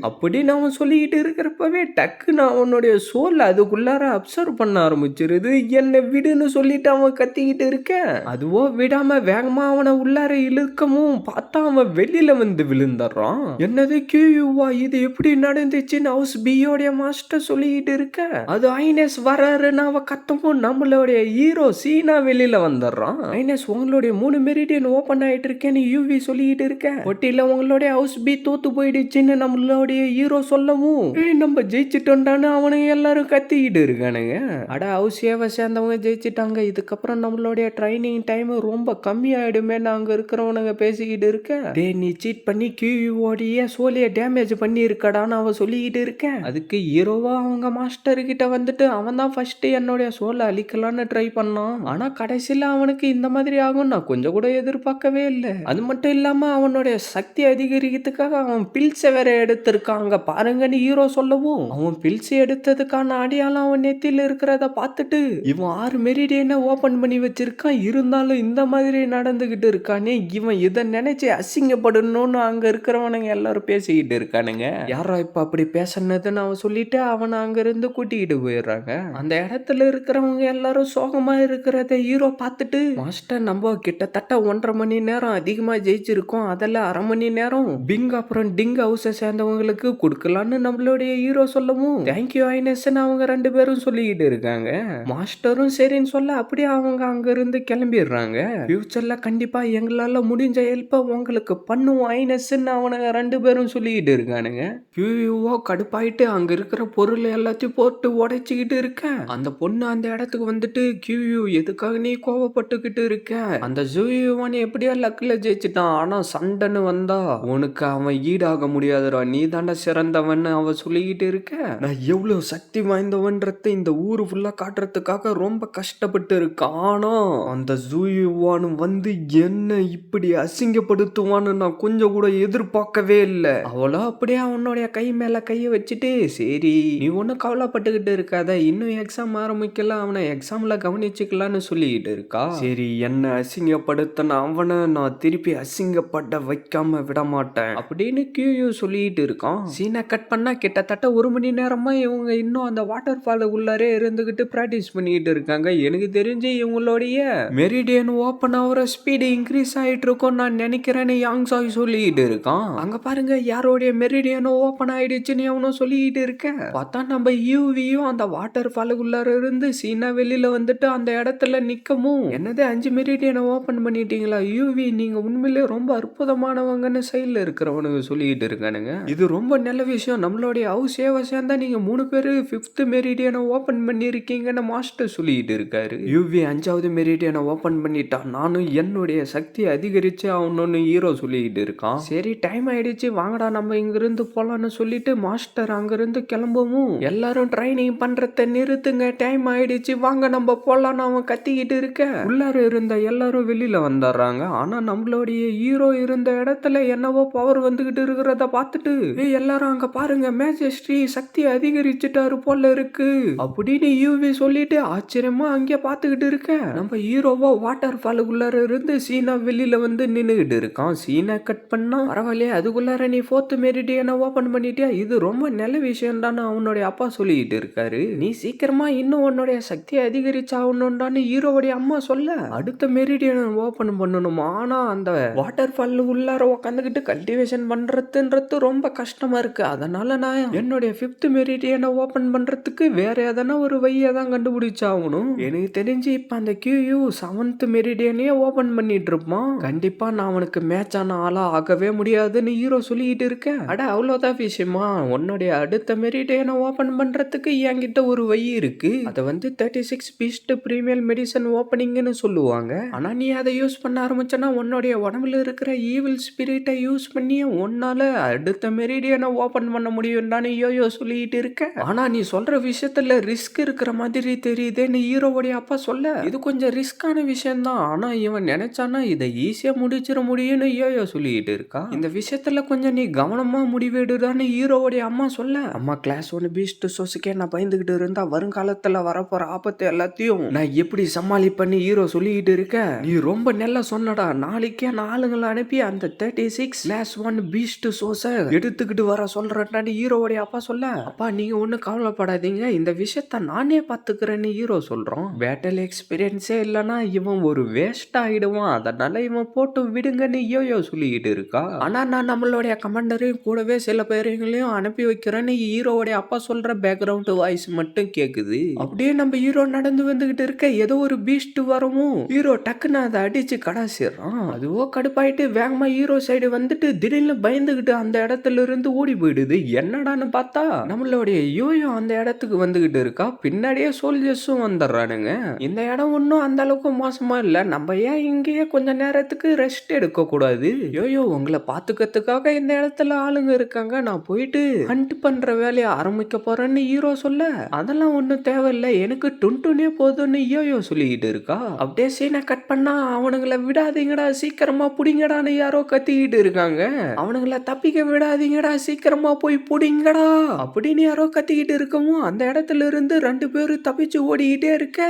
அப்படின்னு அவன் சொல்லிக்கிட்டு இருக்கிறப்பவே டக்குன்னு அவனுடைய சோல் அதுக்குள்ளார அப்சர்வ் பண்ண ஆரம்பிச்சிருது. என்னை விடுன்னு சொல்லிட்டு அவன் கத்திக்கிட்டு இருக்க, அதுவோ விடாம வேகமா அவனை உள்ளார இழுக்கவும் பார்த்தா அவன் வெளியில வந்து விழுந்துடுறான். என்னது கியூவா, இது எப்படி நடந்துச்சுன்னு ஹவுஸ் பியோடைய மாஸ்டர் சொல்லிக்கிட்டு இருக்க, அது ஐனஸ் வராருன்னு அவ கத்தவும் நம்மளுடைய ஹீரோ சீனா வெளியில வந்துடுறான். ஐனஸ் உங்களுடைய 3 மெரிடியன் ஓபன் ஆயிட்டு இருக்கேன்னு யூவி சொல்லிக்கிட்டு இருக்க, ஒட்டில உங்களுடைய ஹவுஸ் பி தோத்து போயிடுச்சுன்னு நம்மளுடைய ஹீரோ சொல்லவும், நம்ம ஜெயிச்சிட்டோம்டான்னு அவனுங்க எல்லாரும் கத்திக்கிட்டு இருக்கானுங்க. அட ஹவுஸ் ஏவை சேர்ந்தவங்க ஜெயிச்சிட்டாங்க, இதுக்கப்புறம் நம்மளுடைய ட்ரைனிங் டைம் ரொம்ப கம்மி ஆயிடுமே அங்க இருக்கிறவனுங்க பேசிக்கிட்டு இருக்க, டே நீ சீட் பண்ணி கியூவோடைய சோலிய டேமேஜ் பண்ணி இருக்கடான்னு அவ சொல்லிக்கிட்டு இருக்க, அதுக்கு ஹீரோவா அவங்க மாஸ்டர் கிட்ட வந்துட்டு அவன் தான் ஃபர்ஸ்ட் என்னுடைய சோலை அழிக்கலான்னு ட்ரை பண்ணான், ஆனா கடைசியில அவனுக்கு இந்த மாதிரி ஆகும் நான் கொஞ்சம் கூட எதிர்பார்க்கவே இல்லை. அது மட்டும் இல்லாம அவனுடைய சக்தி அதிகரிக்கிறதுக்காக அவன் பில்ஸை வேற எடுத்திருக்காங்க பாருங்கன்னு ஹீரோ சொல்லவும், அவன் பில்ஸ் எடுத்ததுக்கான அடையாளம் அவன் நெத்தியில இருக்கிறத பார்த்துட்டு இவன் 6 மெரிடியனை ஓபன் பண்ணி வச்சிருக்கான், இருந்தாலும் இந்த மாதிரி நடந்துகிட்டு இருக்கானே, இவன் இதை நினைச்சு அசிங்கப்படணும்னு அங்க இருக்கிறவனுங்க எல்லாரும் பேசிக்கிட்டு இருக்கானுங்க. யாரா இப்ப அப்படி பேசினதுன்னு அவன் சொல்லிட்டு அவனை அங்க இருந்து கூட்டிக்கிட்டு போயிடுறாங்க. அந்த இடத்துல இருக்கிறவங்க எல்லாரும் சோகமா இருக்கிறத ஹீரோ பார்த்துட்டு, மாஸ்டர் நம்ம கிட்டத்தட்ட 1.5 மணி நேரம் அதிகமா ஜெயிச்சிருக்கோம், அதில் 1/2 மணி நேரம் பிங் அப்புறம் டிங் ஹவுஸை சேர்ந்தவங்களுக்கு கொடுக்கலான்னு நம்மளுடைய ஹீரோ சொல்லவும், தேங்க்யூ ஐனஸ்ன்னு அவங்க 2 பேரும் சொல்லிக்கிட்டு இருக்காங்க. மாஸ்டரும் சரின்னு சொல்ல அப்படியே அவங்க அங்க இருந்து கிளம்பிடுறாங்க. ஃபியூச்சர்ல கண்டிப்பா எங்களால முடிஞ்ச ஹெல்ப்பை உங்களுக்கு பண்ணுவோம் ஐனஸ்ன்னு அவனுங்க 2 பேரும் சொல்லிக்கிட்டு இருக்கானுங்க. கியூவோ கடுப்பாயிட்டு அங்க இருக்கிற பொருள் எல்லாத்தையும் போட்டு உடைச்சிக்கிட்டு இருக்க, அந்த பொண்ணு அந்த இடத்துக்கு வந்துட்டு, கியூ எதுக்காக நீ கோவப்பட்டுக்கிட்டு இருக்க, அந்த ஜூயுவான் எப்படியோ லக்ல ஜெயிச்சிட்டான், ஆனா சண்டைன்னு வந்தா உனக்கு அவன் ஈடாக முடியாதுடா, நீ தாண்டா சிறந்தவன் அவ சொல்லிக்கிட்டு இருக்க, நான் எவ்வளவு சக்தி வாய்ந்தவன்றத இந்த ஊரு ஃபுல்லா காட்டுறதுக்காக ரொம்ப கஷ்டப்பட்டு இருக்கேன், ஆனா அந்த ஜூயுவான் வந்து என்ன இப்படி அசிங்கப்படுத்துவான்னு நான் கொஞ்சம் கூட எதிர்பார்க்கவே இல்லை. அவளோ அப்படியே அவனுடைய கை மேல கைய வச்சுட்டு, சரி நீ ஒன்னும் கவலைப்பட்டுக்கிட்டு இருக்காத, இன்னும் எக்ஸாம் ஆரம்பிக்கல, அவனை எக்ஸாம்ல கவனி கவனிச்சுக்கலான்னு சொல்லிட்டு இருக்கா. சரி, என்ன அசிங்கப்படுத்தின அவனை நான் திருப்பி அசிங்கப்பட வைக்காம விட மாட்டேன் அப்படின்னு கியூ சொல்லிட்டு இருக்கான். சீனை கட் பண்ணா கிட்டத்தட்ட 1 மணி நேரமா இவங்க இன்னும் அந்த வாட்டர் ஃபால் உள்ளாரே இருந்துகிட்டு பிராக்டிஸ் பண்ணிட்டு இருக்காங்க. எனக்கு தெரிஞ்சு இவங்களுடைய மெரிடியன் ஓபன் ஆகிற ஸ்பீடு இன்க்ரீஸ் ஆயிட்டு இருக்கும் நான் நினைக்கிறேன்னு யாங் சாய் சொல்லிட்டு இருக்கான். அங்க பாருங்க யாரோடைய மெரிடியன் ஓபன் ஆயிடுச்சுன்னு அவனும் சொல்லிட்டு இருக்க. பார்த்தா நம்ம யூவியும் அந்த வாட்டர் ஃபாலுக்குள்ளார இருந்து சீனா வெளியில வந்துட்டு அந்த இடத்துல நிக்கமும், என்னது 5 மெரிடியனை ஓபன் பண்ணிட்டீங்களா யூவி, நீங்க உண்மையிலே ரொம்ப அற்புதமானவங்கன்னு சைட்ல இருக்கிறவனுங்க சொல்லிட்டு இருக்கானுங்க. இது ரொம்ப நல்ல விஷயம், நம்மளுடைய ஹவுஸ் சேவை சேர்ந்தா நீங்க 3 பேரு 5th மெரிடியனை ஓபன் பண்ணிருக்கீங்கன்னு மாஸ்டர் சொல்லிட்டு இருக்காரு. யூவி 5வது மெரிடியனை ஓபன் பண்ணிட்டா நானும் என்னுடைய சக்தி அதிகரிச்சு ஆகணும்னு ஹீரோ சொல்லிட்டு இருக்கான். சரி டைம் ஆயிடுச்சு வாங்கடா நம்ம இங்கிருந்து போலான்னு சொல்லிட்டு மாஸ்டர் அங்கிருந்து கிளம்பவும் எல்லாரும் ட்ரைனிங் பண்றத நிறுத்துங்க, டைம் ஆயிடுச்சு வாங்க நம்ம போலான்னு அவன் கத்திக்கிட்டு இருக்க. உள்ளார இருந்த எல்லாரும் வெளியில வந்துடுறாங்க. ஆனா நம்மளுடைய ஹீரோ இருந்த இடத்துல என்னவோ பவர் வந்துகிட்டு இருக்கிறத பார்த்துட்டு எல்லாரும் அங்க பாருங்க மேஜஸ்ட்ரி சக்தி அதிகரிச்சுட்டாரு போல இருக்கு அப்படின்னு யூவி சொல்லிட்டு ஆச்சரியமா அங்கே பார்த்துக்கிட்டு இருக்க. நம்ம ஹீரோவோ வாட்டர் ஃபாலுக்குள்ளார இருந்து சீனா வெளியில வந்து நின்னுகிட்டு இருக்கான். சீனா கட் பண்ணா பரவாயில்லையே அதுக்குள்ளார நீ 4th மெரிடியனை ஓபன் பண்ணிட்டியா, இது ரொம்ப நல்ல விஷயம் தான் அவனுடைய அப்பா சொல்லிட்டு இருக்காரு. நீ சீக்கிரமா இன்னும் உன்னுடைய சக்தியை அதிகரிச்சாகணும்டான்னு ஹீரோவுடைய அம்மா சொல்ல அடுத்த மெரிடியனை ஓபன் பண்ணணுமா. ஆனா அந்த வாட்டர் ஃபால் உள்ளார உட்காந்துக்கிட்டு கல்டிவேஷன் பண்றதுன்றது ரொம்ப கஷ்டமா இருக்கு. அதனால நான் என்னுடைய 5th மெரிடியனை ஓபன் பண்றதுக்கு வேற எதனா ஒரு வழியை தான் கண்டுபிடிச்சாகணும். எனக்கு தெரிஞ்சு இப்ப அந்த கியூ 7th மெரிடியனையே ஓபன் பண்ணிட்டு இருப்பான். கண்டிப்பா நான் அவனுக்கு மேட்ச் ஆன ஆளா ஆகவே முடியாதுன்னு ஹீரோ சொல்லிட்டு இருக்க. அட அவ்வளவுதான் விஷயமா, உன்னுடைய அடுத்த மெரிடியனை ஓபன் பண்றதுக்கு என்கிட்ட ஒரு வழி இருக்கு. அதை வந்து 36 பீஸ்ட் பிரீமியர் மெடிசன் ஓபனிங்னு சொல்லுவாங்க. ஆனா நீ அதை யூஸ் பண்ண ஆரம்பிச்சனா உன்னுடைய உடம்புல இருக்கிற ஈவில் ஸ்பிரிட்டை யூஸ் பண்ணி உன்னால அடுத்த மெரிடியனை ஓபன் பண்ண முடியும்னு யோயோ சொல்லிட்டு இருக்க. ஆனா நீ சொல்ற விஷயத்துல ரிஸ்க் இருக்கிற மாதிரி தெரியுதேன்னு ஹீரோவுடைய அப்பா சொல்ல இது கொஞ்சம் ரிஸ்கான விஷயம் தான், ஆனா இவன் நினைச்சானா இதை ஈஸியா முடிச்சிட முடியும்னு யோயோ சொல்லிட்டு இருக்கா. இந்த விஷயத்துல கொஞ்சம் நீ கவனமா முடிவெடுதான்னு ஹீரோவுடைய அம்மா சொல்ல, அம்மா கிளாஸ் 1 பீஸ்ட் சோசுக்கே நான் பயந்துகிட்டு இருந்தா வருங்காலத்துல வரப்போற ஆபத்து எல்லாத்தையும் நான் எப்படி சமாளிப்பேன்னு ஹீரோ சொல்லிட்டு இருக்க. நீ ரொம்ப நல்லா சொன்னடா, நாளைக்கே நான் ஆளுங்களை அனுப்பி அந்த 36/1 பீஸ்ட் சோஸ எடுத்துக்கிட்டு வர சொல்றேன்னு ஹீரோவுடைய அப்பா சொல்ல, அப்பா நீங்க ஒன்னும் கவலைப்படாதீங்க இந்த விஷயத்த நானே பாத்துக்கிறேன்னு ஹீரோ சொல்றோம். பேட்டல் எக்ஸ்பீரியன்ஸே இல்லைன்னா இவன் ஒரு வேஸ்ட் ஆயிடுவான், அதனால இவன் போட்டு விடுங்கன்னு யோயோ சொல்லிட்டு இருக்கா. ஆனா நான் நம்மளுடைய கமாண்டரையும் கூடவே சில பேரையும் அனுப்பி வைக்கிறேன்னு ஹீரோவுடைய அப்பா சொல்ற பேக்ரவுண்ட் வாய்ஸ் மட்டும் கேக்குது. அப்படியே நம்ம ஹீரோ நடந்து வந்துகிட்டு இருக்க ஏதோ ஒரு பீஸ்ட் வரவும் ஹீரோ டக்குன்னு அதை அடிச்சு கடாசிடுறான். அதுவோ கடுப்பாயிட்டு வேகமா ஹீரோ சைடு வந்துட்டு திடீர்னு பயந்துகிட்டு அந்த இடத்துல இருந்து ஓடி போயிடுது. என்னடான்னு பார்த்தா நம்மளுடைய யோயோ அந்த இடத்துக்கு வந்துகிட்டு இருக்கா. பின்னாடியே சோல்ஜர்ஸும் வந்துடுறானுங்க. இந்த இடம் ஒன்னும் அந்த அளவுக்கு மோசமா இல்ல, நம்ம ஏன் இங்கேயே கொஞ்ச நேரத்துக்கு ரெஸ்ட் எடுக்க கூடாது, யோயோ உங்களை பாத்துக்கிறதுக்காக இந்த இடத்துல ஆளுங்க இருக்காங்க, நான் போயிட்டு ஹண்ட் பண்ற வேலையை ஆரம்பிக்க போறேன்னு ஹீரோ சொல்ல, அதெல்லாம் ஒன்னும் தேவையில்லை எனக்கு டுன்டுனே போதும்னு யோயோ சொல்லிக்கிட்டு இருக்கா. அப்படியே சீனை கட் பண்ணா அவனுங்களை விடாதீங்கடா சீக்கிரமா புடிங்கடான்னு யாரோ கத்திக்கிட்டு இருக்காங்க. அவனுங்களை தப்பிக்க விடாதீங்கடா சீக்கிரமா போய் புடிங்கடா அப்படின்னு யாரோ கத்திக்கிட்டு இருக்கவும் அந்த இடத்துல இருந்து 2 பேரும் தப்பிச்சு ஓடிக்கிட்டே இருக்க.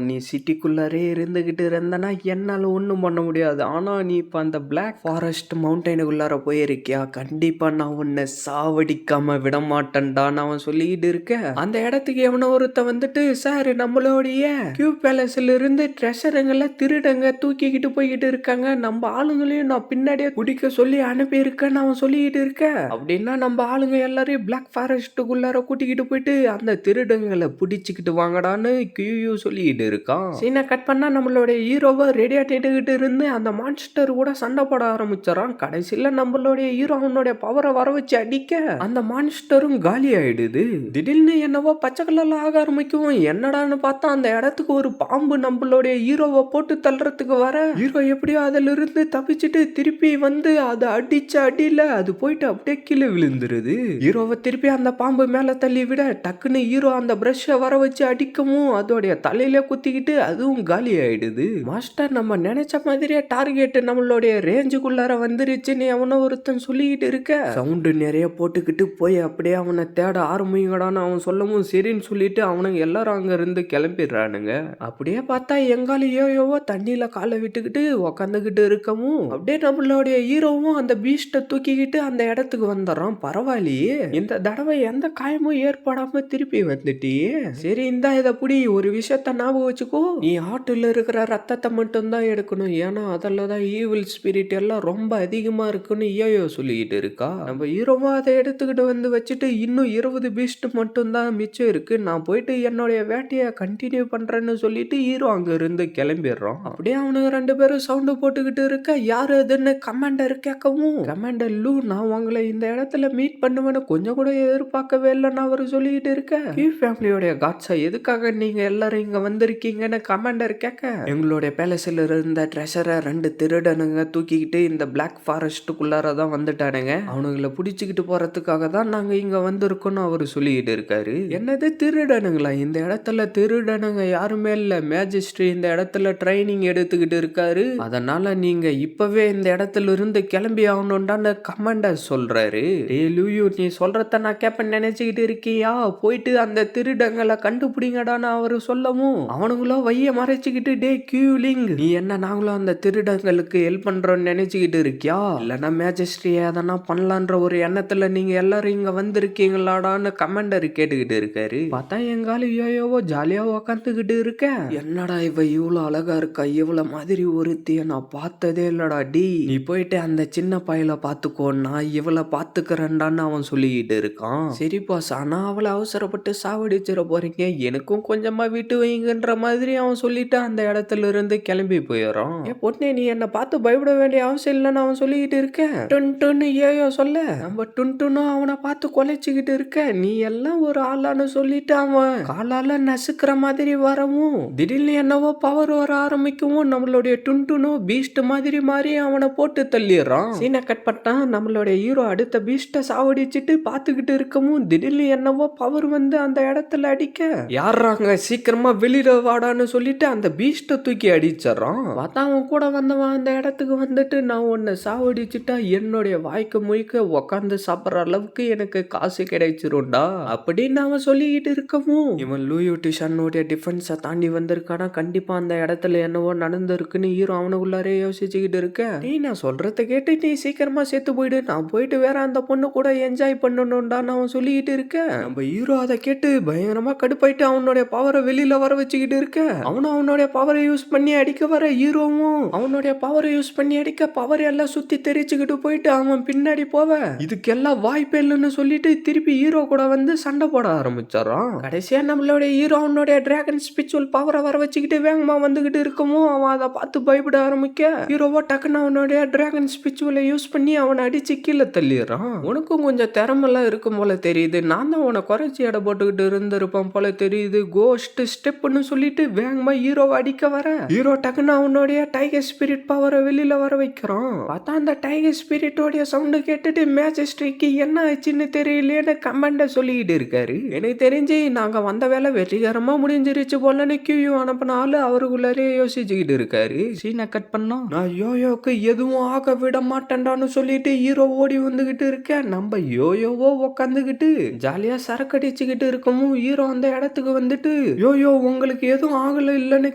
நீ சிட்டிக்குள்ளாரே இருந்துகிட்டு இருந்தனா என்னால ஒண்ணும் பண்ண முடியாது, ஆனா நீ இப்ப அந்த பிளாக் ஃபாரஸ்ட் மவுண்டனுக்குள்ளார போயிருக்கியா, கண்டிப்பா நான் உன்னை சாவடிக்காம விட மாட்டேன்டான்னு அவன் சொல்லிக்கிட்டு இருக்க. அந்த இடத்துக்கு எவனோ ஒருத்த வந்துட்டு, சார் நம்மளுடைய கியூ பேலஸ்ல இருந்து ட்ரெஷருங்களை திருடங்க தூக்கிக்கிட்டு போய்கிட்டு இருக்காங்க, நம்ம ஆளுங்களையும் நான் பின்னாடியே குடிக்க சொல்லி அனுப்பி இருக்கேன்னு அவன் சொல்லிக்கிட்டு இருக்க. அப்படின்னா நம்ம ஆளுங்க எல்லாரையும் பிளாக் ஃபாரஸ்ட்டுக்குள்ளார கூட்டிக்கிட்டு போயிட்டு அந்த திருடங்களை பிடிச்சிக்கிட்டு வாங்கடான்னு கியூ சொல்லிக்கிட்டு இருக்கான். சீனை கட் பண்ணா நம்மளுடைய ஹீரோவை ரெடியா தேடிக்கிட்டு இருந்து அந்த மான்ஸ்டர் கூட சண்டை போட ஆரம்பிச்சான். கடைசியில நம்மளுடைய ஹீரோ அவனுடைய பவரை வர வச்சு அடிக்க அந்த மான்ஸ்டரும் காலி ஆயிடுது. திடீர்னு என்னவோ பச்சை கலர்ல ஆக ஆரம்பிக்கும். என்னடான்னு பார்த்தா அந்த இடத்துக்கு ஒரு பாம்பு நம்மளுடைய ஹீரோவை போட்டு தள்ளுறதுக்கு வர ஹீரோ எப்படியோ அதுல இருந்து தப்பிச்சுட்டு திருப்பி வந்து அதை அடிச்ச அடியில அது போயிட்டு அப்படியே கீழே விழுந்துருது. ஹீரோவை திருப்பி அந்த பாம்பு மேல தள்ளி விட டக்குன்னு ஹீரோ அந்த பிரஷ்ஷை வர வச்சு அடிக்கவும் அதோடைய தலையில குத்திக்கிட்டு அதுவும் காலி ஆயிடுது. மாஸ்டர் நம்ம நினைச்ச மாதிரியே டார்கெட் நம்மளுடைய ரேஞ்சுக்குள்ளார வந்துருச்சுன்னு அவனை ஒருத்தன் சொல்லிக்கிட்டு இருக்க. சவுண்டு நிறைய போட்டுக்கிட்டு போய் அப்படியே அவனை தேட ஆரம்பிங்கடான்னு அவன் சொல்லவும் சரின்னு சொல்லிட்டு அவனுங்க எல்லாரும் அங்க இருந்து கிளம்பிடுறானுங்க. அப்படியே பார்த்தா எங்கால யோயோவோ தண்ணியில காலை விட்டுக்கிட்டு உக்காந்துக்கிட்டு இருக்கவும் அப்படியே நம்மளுடைய ஹீரோவும் அந்த பீஸ்ட தூக்கிக்கிட்டு அந்த இடத்துக்கு வந்துடுறான். பரவாயில்லையே, இந்த தடவை எந்த காயமும் ஏற்படாம திருப்பி வந்துட்டியே. சரி இந்தா இத புடி, ஒரு விஷயத்த ஞாபகம் வச்சுக்கோ, நீ ஆட்டுல இருக்கிற ரத்தத்தை மட்டும் தான் எடுக்கணும், ஏன்னா அதில் தான் ஈவில் ஸ்பிரிட் எல்லாம் ரொம்ப அதிகமா இருக்குன்னு யோயோ சொல்லிக்கிட்டு இருக்கா. நம்ம ஹீரோவா அதை எடுத்துக்கிட்டு வந்து வச்சுட்டு இன்னும் 20 பீஸ்ட் மட்டும் தான் மிச்சம் இருக்கு, நான் போயிட்டு என்னுடைய வேட்டையை கண்டினியூ பண்றேன்னு சொல்லிட்டு ஹீரோ அங்க இருந்து கிளம்பிடுறோம். அப்படியே அவனுங்க 2 பேரும் சவுண்ட் போட்டுக்கிட்டு இருக்க யாரு அதுன்னு கமாண்டர் கேட்கவும், கமாண்டர் லூ, நான் உங்களை இந்த இடத்துல மீட் பண்ணுவேன்னு கொஞ்சம் கூட எதிர்பார்க்கவே இல்லைன்னு அவர் சொல்லிக்கிட்டு இருக்க, கீ ஃபேமிலியோடைய காட்ஸா எதுக்காக நீங்க எல்லாரும் இங்க வந்திருக்கீங்கன்னு கமாண்டர் கேட்க, எங்களுடைய பேலஸ்ல இருந்த ட்ரெஷரை 2 திருடனுங்க தூக்கிக்கிட்டு இந்த பிளாக் ஃபாரஸ்ட்டுக்குள்ளார தான் வந்துட்டானுங்க, அவனுங்களை பிடிச்சிக்கிட்டு போறதுக்காக தான் நாங்க இங்க வந்திருக்கோம்னு அவர் சொல்லிக்கிட்டு இருக்காரு. என்னது திருடனுங்களா? இந்த இடத்துல திருடனுங்க யாருமே இல்ல, மேஜிஸ்ட்ரி இந்த இடத்துல ட்ரைனிங் எடுத்துக்கிட்டு இருக்காரு, அதனால நீங்க இப்பவே இந்த இடத்துல இருந்து கிளம்பி ஆகணும்டான்னு கமாண்டர் சொல்றாரு. டேய் லூயு, நீ சொல்றத நான் கேப்பேன்னு நினைச்சுக்கிட்டு இருக்கியா, போயிட்டு அந்த திருடங்களை கண்டுபிடிங்கடான்னு அவரு சொல்லவும், அவனுங்களும் வைய மறைச்சுக்கிட்டு, டே கியூலிங், நீ என்ன நாங்களும் அந்த திருடங்களுக்கு ஹெல்ப் பண்றோம்னு நினைச்சுக்கிட்டு இருக்கியா, இல்லைன்னா மேஜிஸ்ட்ரியை எதனா பண்ணலான்ற ஒரு எண்ணத்துல நீங்க எல்லாரும் இங்க வந்திருக்கீங்களாடான்னு கமாண்டர் கேட்டுக்கிட்டு இருக்காரு. பார்த்தா எங்கால யோயோவோ ஜாலியா உக்காந்துக்கிட்டு இருக்க, என்னடா இவ இவ்வளவு அழகா இருக்கா, இவ்வளவு மாதிரி ஒருத்திய நான் பார்த்ததே இல்லடா, டி நீ போயிட்டு அந்த சின்ன பையல பாத்துக்கோ, நான் இவளை பாத்துக்கிறேன்டான்னு அவன் சொல்லிக்கிட்டு இருக்கான். சரி பாஸ், ஆனா அவளை அவசரப்பட்டு சாவடிச்சிட போறீங்க, எனக்கும் கொஞ்சமா விட்டு வைங்கன்ற மாதிரி அவன் சொல்லிட்டு அந்த இடத்துல இருந்து கிளம்பி போயிடறான். ஏ பொண்ணே, நீ என்ன பார்த்து பயப்பட வேண்டிய அவசியம் இல்லைன்னு அவன் சொல்லிக்கிட்டு இருக்க, டுன்டுன்னு ஏயோ சொல்ல, நம்ம டுன்டுன்னு அவனை பார்த்து கொலைச்சுக்கிட்டு இருக்க, நீ எல்லாம் ஒரு ஆளான்னு சொல்லிட்டு அவன் காலால நசுக்கிற மாதிரி வரவும் திடீர்னு என்னவோ பவர் வர ஆரம்பிக்கவும் நம்மளுடைய டுன்டுனோ பீஸ்ட் மாதிரி மாறி அவனை போட்டு தள்ளிடுறான். சீனை கட் பண்ணான். நம்மளுடைய ஹீரோ அடுத்த பீஸ்ட சாவடிச்சிட்டு பார்த்துக்கிட்டு இருக்கவும் திடீர்னு என்னவோ பவர் வந்து அந்த இடத்துல அடிக்க, யாராங்க சீக்கிரமா வெளியில வாடான்னு சொல்லிட்டு அந்த பீஸ்ட தூக்கி அடிச்சிடறான். பார்த்தா அவன் கூட வந்தவன் அந்த இடத்துக்கு வந்துட்டு, நான் உன்னை சாவடிச்சுட்டா என்னுடைய வாய்க்கு முழிக்க உக்காந்து சாப்பிட்ற அளவுக்கு எனக்கு காசு கிடைச்சிரும்டா அப்படின்னு அவன் சொல்லிக்கிட்டு இருக்கவும், இவன் லூயு டிஷனுடைய டிஃபென்ஸை தாண்டி வந்திருக்கானா, கண்டிப்பா அந்த இடத்துல என்னவோ நடந்திருக்குன்னு ஹீரோ அவனுக்குள்ளாரே யோசிச்சுக்கிட்டு இருக்க, நீ நான் சொல்றத கேட்டு நீ சீக்கிரமா சேர்த்து போயிடு, நான் போயிட்டு வேற அந்த பொண்ணு கூட என்ஜாய் பண்ணணும்டான்னு அவன் சொல்லிக்கிட்டு இருக்க, நம்ம ஹீரோ அதை கேட்டு பயங்கரமா கடுப்பாயிட்டு அவனுடைய பவரை வெளியில வர வச்சுக்கிட்டு இருக்க, அவனும் அவனுடைய பவரை யூஸ் பண்ணி அடிக்க வர ஹீரோவும் அவனுடைய பவரை யூஸ் பண்ணி அடிக்க பவர் எல்லாம் சுத்தி தெரிச்சுக்கிட்டு போயிட்டு அவன் பின்னாடி போவ, இதுக்கெல்லாம் வாய்ப்பே இல்லைன்னு சொல்லிட்டு திருப்பி ஹீரோ கூட வந்து சண்டை போட ஆரம்பிச்சாரான். கடைசியா நம்மளுடைய ஹீரோ அவனுடைய டிராகன் ஸ்பிரிச்சுவல் பவரை வர வச்சுக்கிட்டு வேகமா வந்துகிட்டு இருக்கவும் அவன் அதை பார்த்து பயப்பட ஆரம்பிக்க, ஹீரோவா டக்குன்னு அவனுடைய டிராகன் ஸ்பிரிச்சுவலை யூஸ் பண்ணி அவனை அடிச்சு கீழே தள்ளிடுறான். உனக்கும் கொஞ்சம் திறமெல்லாம் இருக்கும் போல தெரியுது, நான் தான் உன குறைச்சி எடை போட்டுக்கிட்டு இருந்திருப்பான் போல தெரியுது, கோஸ்ட் ஸ்டெப்னு சொல்லிட்டு வேகமா ஹீரோவை அடிக்க வர, ஹீரோ டக்குன்னு அவனுடைய டைகர் ஸ்பிரிட் பவரை வெளியில வர வைக்கிறான். பார்த்தா அந்த டைகர் ஸ்பிரிட்டோடைய சவுண்டு கேட்டுட்டு மேஜிஸ்ட்ரிக்கு என்ன ஆச்சுன்னு தெரியலையேன்னு கமாண்டர் சொல்லிக்கிட்டு இருக்காரு. எனக்கு தெரிஞ்சு நாங்க வந்த வேலை வெற்றிகரமா முடிஞ்சிருச்சு போலன்னு கியூ அனுப்பினாலும் அவருக்குள்ளாரே யோசிச்சுக்கிட்டு இருக்காரு. சீனை கட் பண்ணோம். நான் யோயோக்கு எதுவும் ஆக விட மாட்டேன்டான்னு சொல்லிட்டு ஹீரோ ஓடி வந்துகிட்டு இருக்கேன். நம்ம யோயோவோ உக்காந்துக்கிட்டு ஜாலியா சரக்கு அடிச்சுக்கிட்டு இருக்கவும் ஹீரோ அந்த இடத்துக்கு வந்துட்டு, யோயோ உங்களுக்கு எதுவும் ஆகல இல்லைன்னு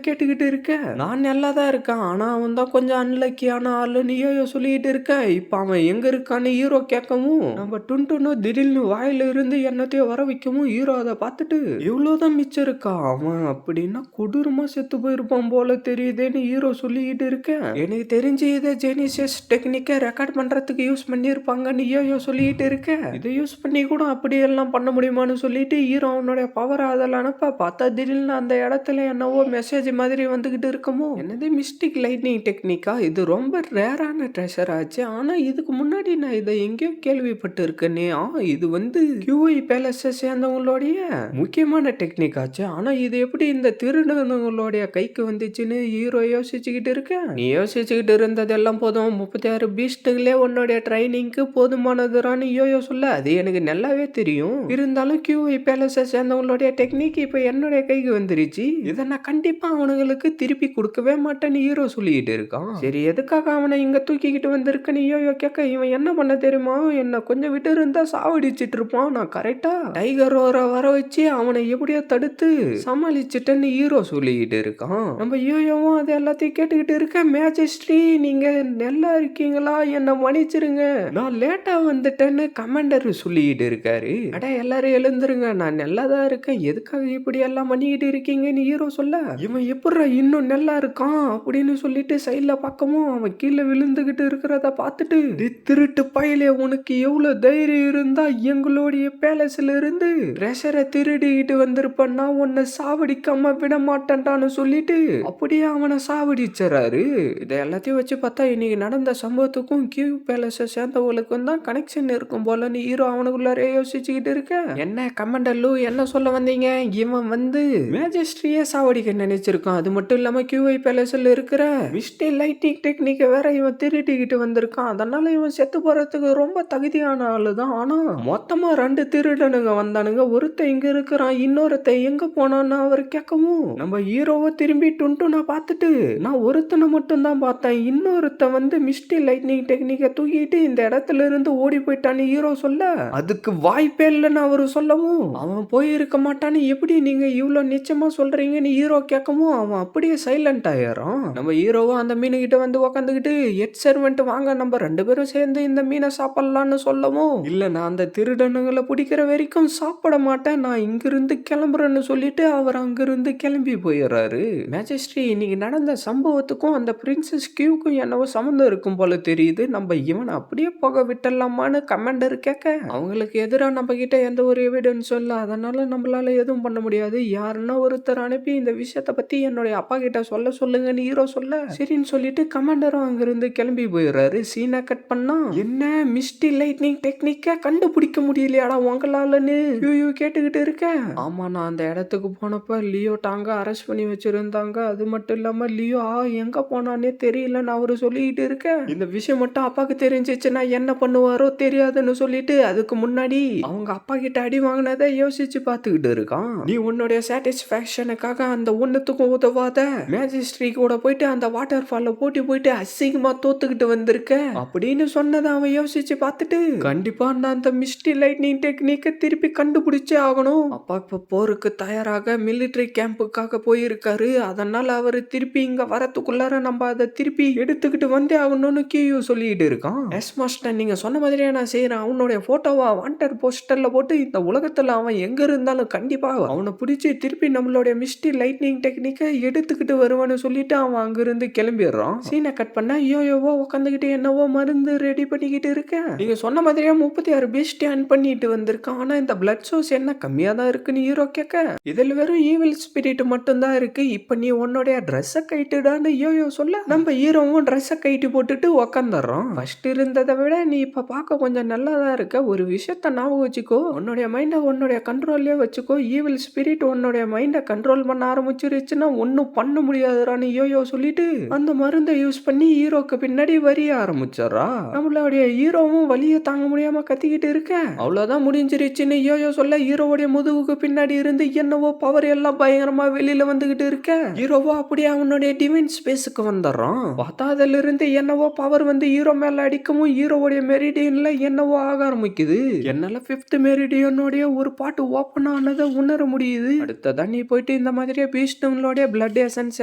கேட்டுக்கிட்டு இருக்கேன். நான் நல்லா தான் இருக்கேன், ஆனா அவன் தான் கொஞ்சம் அன்லக்கியான ஆளுன்னு யோயோ சொல்லிட்டு இருக்க. இப்ப அவன் எங்க இருக்கான்னு ஹீரோ கேட்கவும் நம்ம டுன்டுன்னு திடீர்னு வாயில இருந்து என்னத்தையும் வர வைக்கவும் ஹீரோ அதை பார்த்துட்டு, இவ்வளவுதான் மிச்சம் இருக்கா, அவன் அப்படின்னா கொடூரமா செத்து போயிருப்பான் போல தெரியுதுன்னு ஹீரோ சொல்லிக்கிட்டு இருக்கேன். எனக்கு தெரிஞ்சு இதை ஜெனிசியஸ் டெக்னிக்கை ரெக்கார்ட் பண்றதுக்கு யூஸ் பண்ணியிருப்பாங்கன்னு யோயோ சொல்லிட்டு இருக்கேன். இதை யூஸ் பண்ணி கூட அப்படியெல்லாம் பண்ண முடியுமான்னு சொல்லிட்டு ஹீரோ அவனுடைய பவர் அதில் அனுப்ப பார்த்தா திடீர்னு அந்த இடத்துல என்னவோ மெசேஜ் மாதிரி வந்துகிட்டு இருக்கமோ, என்னது மிஸ்டிக் லைட்னிங் டெக்னிக்கா, இது ரொம்ப ரேரான ட்ரெஷர் ஆச்சு, ஆனா இதுக்கு முன்னாடி நான் இதை எங்கேயோ கேள்விப்பட்டு இருக்கேனே, இது வந்து கியூஐ பேலஸ் சேர்ந்தவங்களுடைய முக்கியமான டெக்னிக் ஆச்சு, ஆனா இது எப்படி இந்த திருடனுங்களுடைய கைக்கு வந்துச்சுன்னு ஹீரோ யோசிச்சுக்கிட்டு இருக்கேன். நீ யோசிச்சுக்கிட்டு இருந்ததெல்லாம் போதும், 36 பீஸ்டுகளே உன்னுடைய ட்ரைனிங்க்கு போதுமானதுரான்னு யோயோ சொல்ல, அது எனக்கு நல்லாவே தெரியும், இருந்தாலும் கியூஐ பேலஸ் சேர்ந்தவங்களுடைய டெக்னிக் இப்ப என்னுடைய கைக்கு வந்துருச்சு, இதை நான் கண்டிப்பா அவனுங்களுக்கு திருப்பி கொடுக்கவே மாட்டேன்னு ஹீரோ சொல்லிக்கிட்டு இருக்கான். சரி, எதுக்காக அவனை இங்க தூக்கிக்கிட்டு வந்திருக்கன்னு யோயோ கேட்க, இவன் என்ன பண்ண தெரியுமா, என்ன கொஞ்சம் விட்டு இருந்தா சாவடிச்சிட்டு இருப்பான், நான் கரெக்டா டைகர் வர வச்சு அவனை எப்படியோ தடுத்து சமாளிச்சுட்டேன்னு ஹீரோ சொல்லிக்கிட்டு இருக்கான். நம்ம யோயோவும் அது எல்லாத்தையும் கேட்டுக்கிட்டு இருக்க, மேஜிஸ்ட்ரி நீங்க நல்லா இருக்கீங்களா, என்ன மன்னிச்சிருங்க, நான் லேட்டா வந்துட்டேன்னு கமாண்டர் சொல்லிக்கிட்டு இருக்காரு. அட எல்லாரும் எழுந்துருங்க, நான் நல்லா தான் இருக்கேன், எதுக்காக இப்படி எல்லாம் பண்ணிக்கிட்டு இருக்கீங்கன்னு ஹீரோ சொல்ல, இவன் எப்படிடா இன்னும் நல்லா இருக்கான் அப்படின்னு சொல்லிட்டு சைட்ல பக்கமும் அவன் கீழே விழுந்துகிட்டு இருக்கிறத பார்த்துட்டு, திருட்டு பயலே உனக்கு எவ்வளவு தைரியம் இருந்தா எங்களுடைய பேலஸ்ல இருந்து ட்ரெஷரை திருடிக்கிட்டு வந்திருப்பேன்னா உன்னை சாவடிக்காம விட மாட்டேன்டான்னு சொல்லிட்டு அப்படியே அவனை சாவடிச்சாரு. இதை எல்லாத்தையும் வச்சு பார்த்தா இன்னைக்கு நடந்த சம்பவத்துக்கும் கியூ பேலஸை சேர்ந்தவங்களுக்கும் தான் கனெக்ஷன் இருக்கும் போலன்னு ஹீரோ அவனுக்குள்ளாரே யோசிச்சுக்கிட்டு இருக்க. என்ன கமாண்டர்லு என்ன சொல்ல வந்தீங்க, இவன் வந்து மேஜிஸ்ட்ரியே சாவடிக்க நினைச்சிருக்கான், அது மட்டும் இல்லாம கியூஐ பேலஸ்ல இருக்கிற மிஸ்டே லைட்டிங் டெக்னிக்கை வேற இவன் திருடிக்கிட்டு வந்திருக்கான், அதனால இவன் செத்து போறதுக்கு ரொம்ப தகுதியான ஆளு தான். ஆனா மொத்தமா 2 திருடனுங்க வந்தானுங்க, ஒருத்தன் இங்க இருக்கிறான், இன்னொருத்தன் எங்க போனான்னு அவர் கேட்கவும், நம்ம ஹீரோவை திரும்பி டுன்டுனா பார்த்துட்டு நான் ஒருத்தனை மட்டும் தான் பார்த்தேன், இன்னொருத்தன் வந்து மிஸ்டே லைட்னிங் டெக்னிக்கை தூக்கிட்டு இந்த இடத்துல இருந்து ஓடி போயிட்டான்னு ஹீரோ சொல்ல, அதுக்கு வாய்ப்பே இல்லைன்னு அவரு சொல்லவும், அவன் போயிருக்க மாட்டான்னு எப்படி நீங்க இவ்வளவு நிச்சயமா சொல்றீங்கன்னு ஹீரோ கேட்கவும் அவன் அப்படியே சைலண்ட் ஆயிரும். நம்ம ஹீரோவும் அந்த மீனு கிட்ட வந்து உக்காந்துக்கிட்டு, ஹெட் சர்வெண்ட் வாங்க நம்ம 2 பேரும் சேர்ந்து இந்த மீனை சாப்பிடலான்னு சொல்லவும், இல்ல நான் அந்த திருடனுங்களை பிடிக்கிற வரைக்கும் சாப்பிட மாட்டேன், நான் இங்கிருந்து கிளம்புறேன்னு சொல்லிட்டு அவர் அங்கிருந்து கிளம்பி போயிடுறாரு. மேஜிஸ்ட்ரி இன்னைக்கு நடந்த சம்பவத்துக்கும் அந்த பிரின்சஸ் கியூக்கும் என்னவோ சம்மந்தம் இருக்கும் போல தெரியுது, நம்ம இவனை அப்படியே போக விட்டலாமான்னு கமாண்டர் கேட்க, அவங்களுக்கு எதிராக நம்ம கிட்ட எந்த ஒரு எவிடன்ஸும் இல்லை, அதனால நம்மளால எதுவும் பண்ண முடியாது, யாருன்னா ஒருத்தர் அனுப்பி இந்த விஷயத்த பத்தி என்னுடைய அப்பா கிட்ட சொல்ல சொல்லுங்கன்னு ஹீரோ சொல்ல, சரின்னு சொல்லிட்டு கமாண்டரும் அங்கிருந்து கிளம்பி போயிடுறாரு. சீனை கட் பண்ணா, என்ன மிஸ்டி லைட்னிங் டெக்னிக்கை கண்டுபிடிக்க முடியலையாடா உங்களாலன்னு யூ கேட்டுக்கிட்டு இருக்க. ஆமா, நான் அந்த இடத்துக்கு போனப்ப லியோ டாங்க அரெஸ்ட் பண்ணி வச்சிருந்தாங்க, அது மட்டும் இல்லாம லியோ எங்க போனானே தெரியலன்னு அவரு சொல்லிக்கிட்டு இருக்க, இந்த விஷயம் மட்டும் அப்பாக்கு தெரிஞ்சிச்சுன்னா என்ன பண்ணுவாரோ தெரியாதுன்னு சொல்லிட்டு அதுக்கு முன்னாடி அவங்க அப்பா கிட்ட அடி வாங்கினதை யோசிச்சு பார்த்துக்கிட்டு இருக்கான். நீ உன்னுடைய சாட்டிஸ்பாக்சனுக்காக அந்த ஒண்ணுத்துக்கும் உதவாத மேஜிஸ்ட்ரி கூட போயிட்டு அந்த வாட்டர் ஃபால்ல போயிட்டு அசிங்கமா தோத்துக்கிட்டு வந்திருக்க அப்படின்னு சொன்னதை அவன் யோசிச்சு பார்த்துட்டு, கண்டிப்பா நான் அந்த மிஸ்டி லைட்னிங் டெக்னிக்கை திருப்பி கண்டுபிடிச்சே ஆகணும், அப்பா இப்ப போருக்கு தயாராக மிலிட்டரி கேம்புக்காக போயிருக்காரு, அதனால அவரு திருப்பி இங்க வரத்துக்குள்ளார நம்ம அதை திருப்பி எடுத்துக்கிட்டு வந்தே ஆகணும்னு கியூ சொல்லிட்டு இருக்கான். எஸ் மாஸ்டர், நீங்க சொன்ன மாதிரியே நான் செய்யறேன், அவனுடைய போட்டோவா வாண்டட் போஸ்டர்ல போட்டு இந்த உலகத்துல அவன் எங்க இருந்தாலும் கண்டிப்பா அவனை பிடிச்சி திருப்பி நம்மளுடைய மிஸ்டி லைட்னிங் டெக்னிக்கை எடுத்துக்கிட்டு வருவான்னு சொல்லிட்டு அவன் அங்கிருந்து கிளம்பிடுறான். சீனை கட் பண்ண யோயோவோ உட்காந்துக்கிட்டு என்னவோ மருந்து ரெடி பண்ணிக்கிட்டு இருக்கேன். நீங்க சொன்ன மாதிரியே 36 பீஸ்ட் அன் பண்ணிட்டு வந்திருக்கான், ஆனா இந்த பிளட் சோர்ஸ் என்ன கம்மியா தான் இருக்குன்னு ஹீரோ கேட்க, இதுல வெறும் ஈவில் ஸ்பிரிட் மட்டும் தான் இருக்கு, இப்ப நீ உன்னுடைய ட்ரெஸ்ஸை கைட்டுடான்னு யோயோ சொல்ல, நம்ம ஹீரோவும் ட்ரெஸ்ஸை கைட்டு போட்டுட்டு உக்காந்துடுறோம். ஃபர்ஸ்ட் இருந்ததை விட நீ இப்ப பார்க்க கொஞ்சம் நல்லா தான் இருக்க, ஒரு விஷயத்த ஞாபகம் வச்சுக்கோ, உன்னுடைய மைண்டை உன்னுடைய கண்ட்ரோல்லே வச்சுக்கோ, ஈவில் ஸ்பிரிட் உன்னுடைய மைண்டை கண்ட்ரோல் பண்ண ஆரம்பிச்சிருச்சுன்னா ஒன்னும் பண்ண முடியாதுறான்னு யோயோ சொல்லிட்டு அந்த மருந்தை யூஸ் பண்ணி ஹீரோக்கு பின்னாடி வரிய ஆரம்பிச்சிடறா. நம்மளுடைய ஹீரோவும் வலியை தாங்க முடியாம கத்திக்கிட்டு இருக்க, அவ்வளவுதான் முடிஞ்சிருச்சுன்னு யோயோ சொல்ல, ஹீரோவுடைய முதுகுக்கு பின்னாடி இருந்து என்னவோ பவர் எல்லாம் பயங்கரமா வெளியில வந்துகிட்டு இருக்க, ஹீரோவோ அப்படியே அவனுடைய டிவைன் ஸ்பேஸுக்கு வந்துடுறான். பார்த்தா அதுல இருந்து என்னவோ பவர் வந்து ஹீரோ மேல அடிக்கவும் ஹீரோவுடைய மெரிடியன்ல என்னவோ ஆக ஆரம்பிக்குது. என்னால 5th மெரிடியனுடைய ஒரு பாட்டு ஓப்பன் ஆனதை உணர முடியுது. அடுத்ததான் நீ போயிட்டு இந்த மாதிரியே பீஸ்டங்களோட பிளட் எசன்ஸ்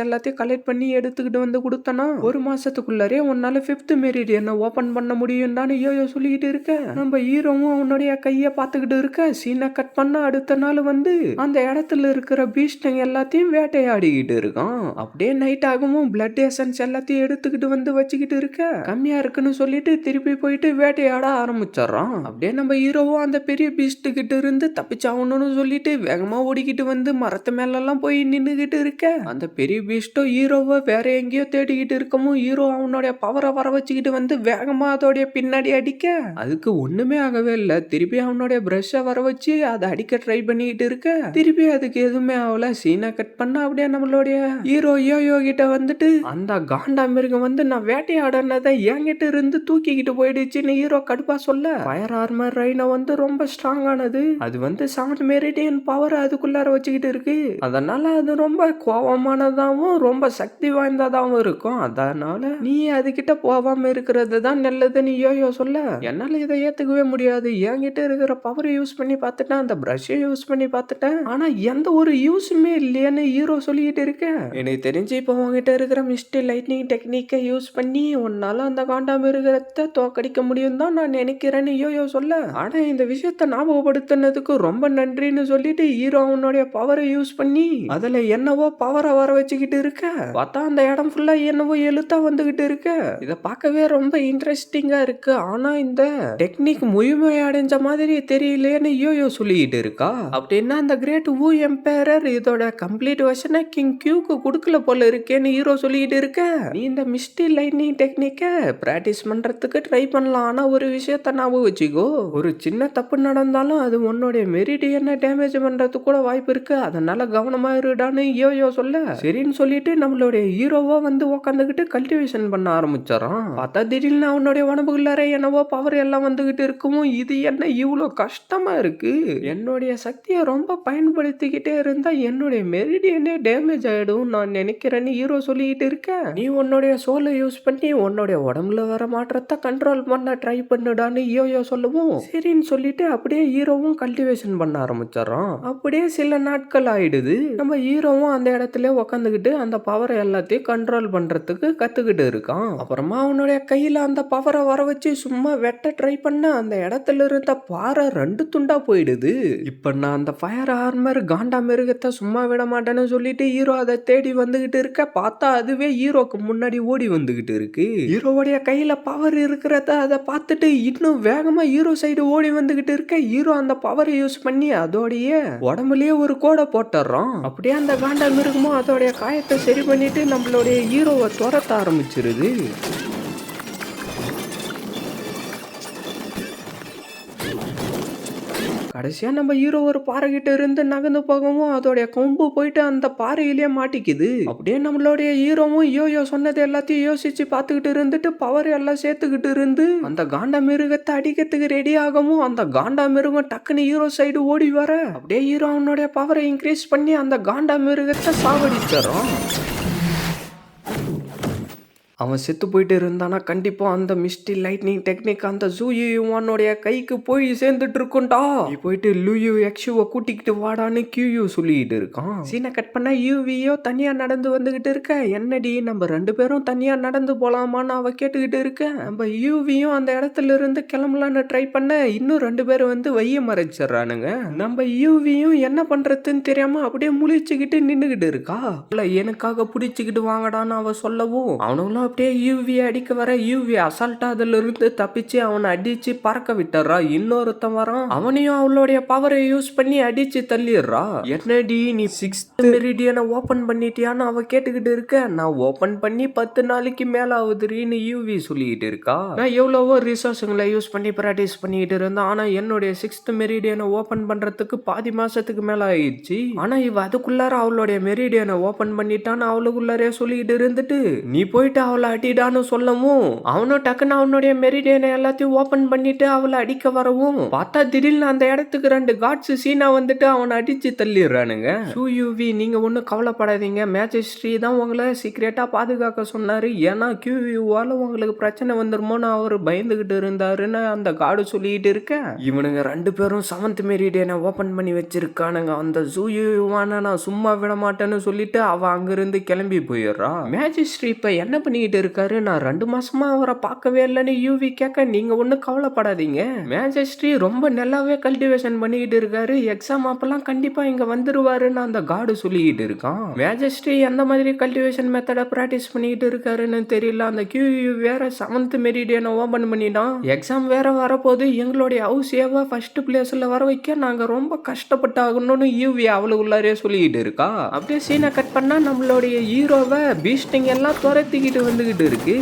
எல்லாத்தையும் கலெக்ட் பண்ணி எடுத்துக்கிட்டு வந்து கொடுத்தனா 1 மாசத்துக்குள்ளாரே உன்னால 5th மெரிடியனை ஓபன் பண்ண முடியும் தான் யோயோ சொல்லிக்கிட்டு இருக்க. நம்ம ஹீரோவும் அவனுடைய கையை பார்த்துக்கிட்டு இருக்க. சீனை கட் பண்ண அடுத்த நாள் வந்து அந்த இடத்துல இருக்கிற பீஸ்டங்க எல்லாத்தையும் வேட்டையாடிக்கிட்டு இருக்கான். அப்படியே நைட் ஆகவும் பிளட் எசன்ஸ் எல்லாத்தையும் எடுத்துக்கிட்டு வந்து வச்சுக்கிட்டு இருக்க, கம்மியா இருக்குன்னு சொல்லிட்டு திருப்பி போயிட்டு வேட்டையாட ஆரம்பிச்சிடறான். அப்படியே நம்ம ஹீரோவும் அந்த பெரிய பீஸ்ட் கிட்ட இருந்து தப்பிச்சாகணும்னு சொல்லிட்டு வேகமா ஓடிக்கிட்டு வந்து மரத்து மேல எல்லாம் போய் நின்னுகிட்டு இருக்க, அந்த பெரிய பீஸ்டோ ஹீரோவை வேற எங்கேயோ தேடிக்கிட்டு இருக்கவும் ஹீரோ அவனுடைய பவரை வர வச்சுக்கிட்டு வந்து வேகமா அதோடைய பின்னாடி அடிக்க, அதுக்கு ஒண்ணுமே ஆகவே இல்லை. திருப்பி அவனுடைய பிரஷை வர வச்சு அதை அடிக்க ட்ரை பண்ணிக்கிட்டு இருக்க, திருப்பி அதுக்கு எதுவுமே ஆகல. சீனை கட் பண்ண அப்படியே நம்மளுடைய ஹீரோ யோயோ கிட்ட வந்துட்டு, அந்த காண்டா மிருகம் வந்து நான் வேட்டையாடனதை என்கிட்ட இருந்து தூக்கிக்கிட்டு போயிடுச்சுன்னு ஹீரோ கடுப்பா சொல்ல, ஃபயர் ஆர்மர் ரைனோ வந்து ரொம்ப ஸ்ட்ராங் ஆனது, அது வந்து 7 மெரிடியன் பவர் அதுக்குள்ளார வச்சுக்கிட்டு இருக்கு, அதனால அது ரொம்ப கோபமானதாகவும் ரொம்ப சக்தி வாய்ந்ததாகவும் இருக்கும், அதனால நீ அதுகிட்ட போகாம இருக்கிறது தான் நல்லதுன்னு யோயோ சொல்ல, என்னால இதை ஏத்துக்கவே முடியாது, என்கிட்ட இருக்கிற பவரை யூஸ் பண்ணி பார்த்துட்டேன், அந்த பிரஷை யூஸ் பண்ணி பார்த்துட்டேன், ஆனா எந்த ஒரு யூஸுமே இல்லையான்னு ஹீரோ சொல்லிட்டு இருக்க. எனக்கு தெரிஞ்சு இப்போ உங்ககிட்ட இருக்கிற மிஸ்ட் லைட்னிங் டெக்னிக்கை யூஸ் பண்ணி உன்னால அந்த காண்டாமிருகத்தை தோக்கடிக்க முடியும் தான் நான் நினைக்கிறேன்னு யோயோ சொல்ல. ஆனா இந்த விஷயத்த ஞாபகப்படுத்தினதுக்கு ரொம்ப நன்றின்னு சொல்லிட்டு ஹீரோ அவனுடைய பவரை யூஸ் பண்ணி அதுல என்னவோ பவரை வர வச்சுக்கிட்டு இருக்க. பார்த்தா அந்த இடம் ஃபுல்லா என்னவோ எழுத்தா வந்துகிட்டு இருக்க. இதை பார்க்கவே ரொம்ப இன்ட்ரெஸ்டிங்கா இருக்கு. ஆனா இந்த டெக்னிக் முழுமை அடைஞ்ச மாதிரி தெரியலையேன்னு யோயோ சொல்லிட்டு இருக்கா. அப்படின்னா அந்த கிரேட் வூ எம்பரர் இதோட கம்ப்ளீட் வெர்ஷனை கிங் கியூக்கு கொடுக்கல போல இருக்கேன்னு ஹீரோ சொல்லிட்டு இருக்க. நீ இந்த மிஸ்டி லைட்னிங் டெக்னிக்கை பிராக்டிஸ் பண்றதுக்கு ட்ரை பண்ணலாம். ஆனா ஒரு விஷயத்த ஞாபகம் வச்சுக்கோ, ஒரு சின்ன தப்பு நடந்தாலும் அது உன்னுடைய மெரிடியனை டேமேஜ் பண்றதுக்கு கூட வாய்ப்பு இருக்கு. அதனால கவனமா இருடான்னு யோயோ சொல்ல, சரின்னு சொல்லிட்டு நம்மளுடைய ஹீரோவா வந்து உக்காந்துக்கிட்டு கல்டிவேஷன் பண்ண ஆரம்பிச்சாராம். பார்த்தா திடீர்னு அவனுடைய உடம்புக்குள்ளார என்னவோ பவர் எல்லாம் வந்துகிட்டு இருக்கும். இது என்ன இவ்வளோ கஷ்டமா இருக்கு, என்னுடைய சக்தியை ரொம்ப பயன்படுத்திக்கிட்டே இருந்தா என்னுடைய மெரிடியனே டேமேஜ் ஆயிடும் நான் நினைக்கிறேன்னு ஹீரோ சொல்லிக்கிட்டு இருக்க. நீ உன்னுடைய சோலை யூஸ் பண்ணி உன்னுடைய உடம்புல வர மாற்றத்தை கண்ட்ரோல் பண்ண ட்ரை பண்ணுடான்னு யோயோ சொல்லவும் சரின்னு சொல்லிட்டு அப்படியே ஹீரோவும் கல்டிவேஷன் பண்ண ஆரம்பிச்சாராம். அப்படியே சில நாட்கள் ஆயிடுது. நம்ம ஹீரோவும் அந்த இடத்துல உக்காந்துக்கிட்டு அந்த பவரை எல்லாத்தையும் கண்ட்ரோல் பண்றதுக்கு கத்துக்கிட்டு இருக்கான். அப்புறமா அவனுடைய கையில அந்த பவரை வர வச்சு சும்மா வெட்ட ட்ரை பண்ண அந்த இடத்துல இருந்த பாறை 2 துண்டா போயிடுது. இப்ப நான் அந்த ஃபயர் ஆர்மர் காண்டா மிருகத்தை சும்மா விட மாட்டேன்னு சொல்லிட்டு ஹீரோ அதை தேடி வந்துகிட்டு இருக்க. பார்த்தா அதுவே ஹீரோக்கு முன்னாடி ஓடி வந்துகிட்டு இருக்கு. ஹீரோவுடைய கையில பவர் இருக்கிறத அதை பார்த்துட்டு இன்னும் வேகமா ஹீரோ சைடு ஓடி வந்துகிட்டு இருக்க. ஹீரோ அந்த பவரை யூஸ் பண்ணி அதோடைய உடம்புலயே ஒரு கோடை போட்டுறான். அப்படியே அந்த காண்டா மிருகமும் அதோடைய காயத்தை சரி பண்ணிட்டு நம்மளுடைய ஹீரோவை துரத்த ஆரம்பிச்சிருது. கடைசியா நம்ம ஹீரோ ஒரு பாறை கிட்ட இருந்து நகர்ந்து போகவும் அதோடைய கொம்பு போயிட்டு அந்த பாறையிலேயே மாட்டிக்குது. அப்படியே நம்மளுடைய ஹீரோவும் யோயோ சொன்னது எல்லாத்தையும் யோசிச்சு பார்த்துக்கிட்டு இருந்துட்டு பவர் எல்லாம் சேர்த்துக்கிட்டு இருந்து அந்த காண்டா மிருகத்தை அடிக்கிறதுக்கு ரெடி ஆகவும் அந்த காண்டா மிருகம் டக்குன்னு ஹீரோ சைடு ஓடி வர அப்படியே ஹீரோ அவனுடைய பவரை இன்க்ரீஸ் பண்ணி அந்த காண்டா மிருகத்தை சாவடிச்சிடறான். அவன் செத்து போயிட்டு இருந்தானா கண்டிப்பா அந்த மிஸ்டி லைட்னிங் டெக்னிக் அந்த ஜூயுவானுடைய கைக்கு போய் சேர்ந்துட்டு இருக்கும்டா. நீ போயிட்டு லூயு எக்ஸுவை கூட்டிக்கிட்டு வாடான்னு கியூ சொல்லிட்டு இருக்கான். சீனை கட் பண்ண யூவியோ தனியா நடந்து வந்துகிட்டு இருக்க. என்னடி நம்ம 2 பேரும் தனியா நடந்து போலாமான்னு அவ கேட்டுக்கிட்டு இருக்க. நம்ம யூவியும் அந்த இடத்துல இருந்து கிளம்பலான்னு ட்ரை பண்ண இன்னும் 2 பேரும் வந்து வைய மறைச்சிடறானுங்க. நம்ம யூவியும் என்ன பண்றதுன்னு தெரியாம அப்படியே முழிச்சுக்கிட்டு நின்னுகிட்டு இருக்கா. இல்ல எனக்காக பிடிச்சுக்கிட்டு வாங்கடான்னு அவ சொல்லவும் அவனுங்களும் அப்படியே யூவி அடிக்க வர யூவி அசால்ட்டா அதுல இருந்து தப்பிச்சு அவனை அடிச்சு பறக்க விட்டுறா. இன்னொருத்தன் வரான், அவனையும் அவளுடைய பவரை யூஸ் பண்ணி அடிச்சு தள்ளிடுறா. என்னடி நீ 6th மெரிடியனை ஓபன் பண்ணிட்டியான்னு அவ கேட்டுக்கிட்டு இருக்க. நான் ஓபன் பண்ணி 10 நாளைக்கு மேல ஆகுதுன்னு யூவி சொல்லிட்டு இருக்கா. நான் எவ்வளவோ ரிசோர்ஸுங்களை யூஸ் பண்ணி பிராக்டிஸ் பண்ணிட்டு இருந்தேன். ஆனா என்னுடைய 6th மெரிடியனை ஓபன் பண்றதுக்கு பாதி மாசத்துக்கு மேல ஆயிடுச்சு. ஆனா இவ அதுக்குள்ளார அவளுடைய மெரிடியனை ஓபன் பண்ணிட்டான்னு அவளுக்குள்ளாரே சொல்லிட்டு இருந்துட்டு நீ போயிட்டு அவளை அடிடான்னு சொல்லவும் அவனும் டக்குன்னு அவனுடைய மெரிடியனை எல்லாத்தையும் ஓபன் பண்ணிட்டு அவளை அடிக்க வரவும் பார்த்தா திடீர்னு அந்த இடத்துக்கு 2 காட்ஸ் சீனா வந்துட்டு அவனை அடிச்சு தள்ளிடுறானுங்க. யூவி நீங்க ஒன்னும் கவலைப்படாதீங்க, மேஜிஸ்ட்ரி தான் உங்களை சீக்கிரட்டா பாதுகாக்க சொன்னாரு. ஏன்னா கியூவால உங்களுக்கு பிரச்சனை வந்துருமோன்னு அவர் பயந்துகிட்டு இருந்தாருன்னு அந்த காடு சொல்லிட்டு இருக்க. இவனுங்க 2 பேரும் 7th மெரிடியனை ஓபன் பண்ணி வச்சிருக்கானுங்க. அந்த ஜூயுவான நான் சும்மா விட மாட்டேன்னு சொல்லிட்டு அவ அங்கிருந்து கிளம்பி போயிடுறா. மேஜிஸ்ட்ரி இப்ப என்ன பண்ணிட்டு இருக்காரு, நான் 2 மாசமா அவரை பார்க்கவே இல்லைன்னு யூவி கேட்க நீங்க ஒன்னும் கவலைப்படாதீங்க, மேஜிஸ்ட்ரி ரொம்ப நல்லாவே கல்டிவேஷன் பண்ணிக்கிட்டு இருக்காரு, எக்ஸாம் அப்பெல்லாம் கண்டிப்பா இங்க வந்துருவாருன்னு அந்த காடு சொல்லிக்கிட்டு இருக்கான். மேஜிஸ்ட்ரி எந்த மாதிரி கல்டிவேஷன் மெத்தடை பிராக்டிஸ் பண்ணிக்கிட்டு இருக்காருன்னு தெரியல. அந்த கியூ வேற 7th மெரிடியனை ஓபன் பண்ணிட்டான். எக்ஸாம் வேற வரப்போது, எங்களுடைய ஹவுஸேவா ஃபர்ஸ்ட் பிளேஸ்ல வர வைக்க நாங்க ரொம்ப கஷ்டப்பட்டாகணும்னு யூவி அவளுக்குள்ளாரே சொல்லிக்கிட்டு இருக்கா. அப்படியே சீனை கட் பண்ணா நம்மளுடைய ஹீரோவை பீஸ்டிங் எல்லாம் துரத்திக்கிட்டு வந்துகிட்டு இருக்கு.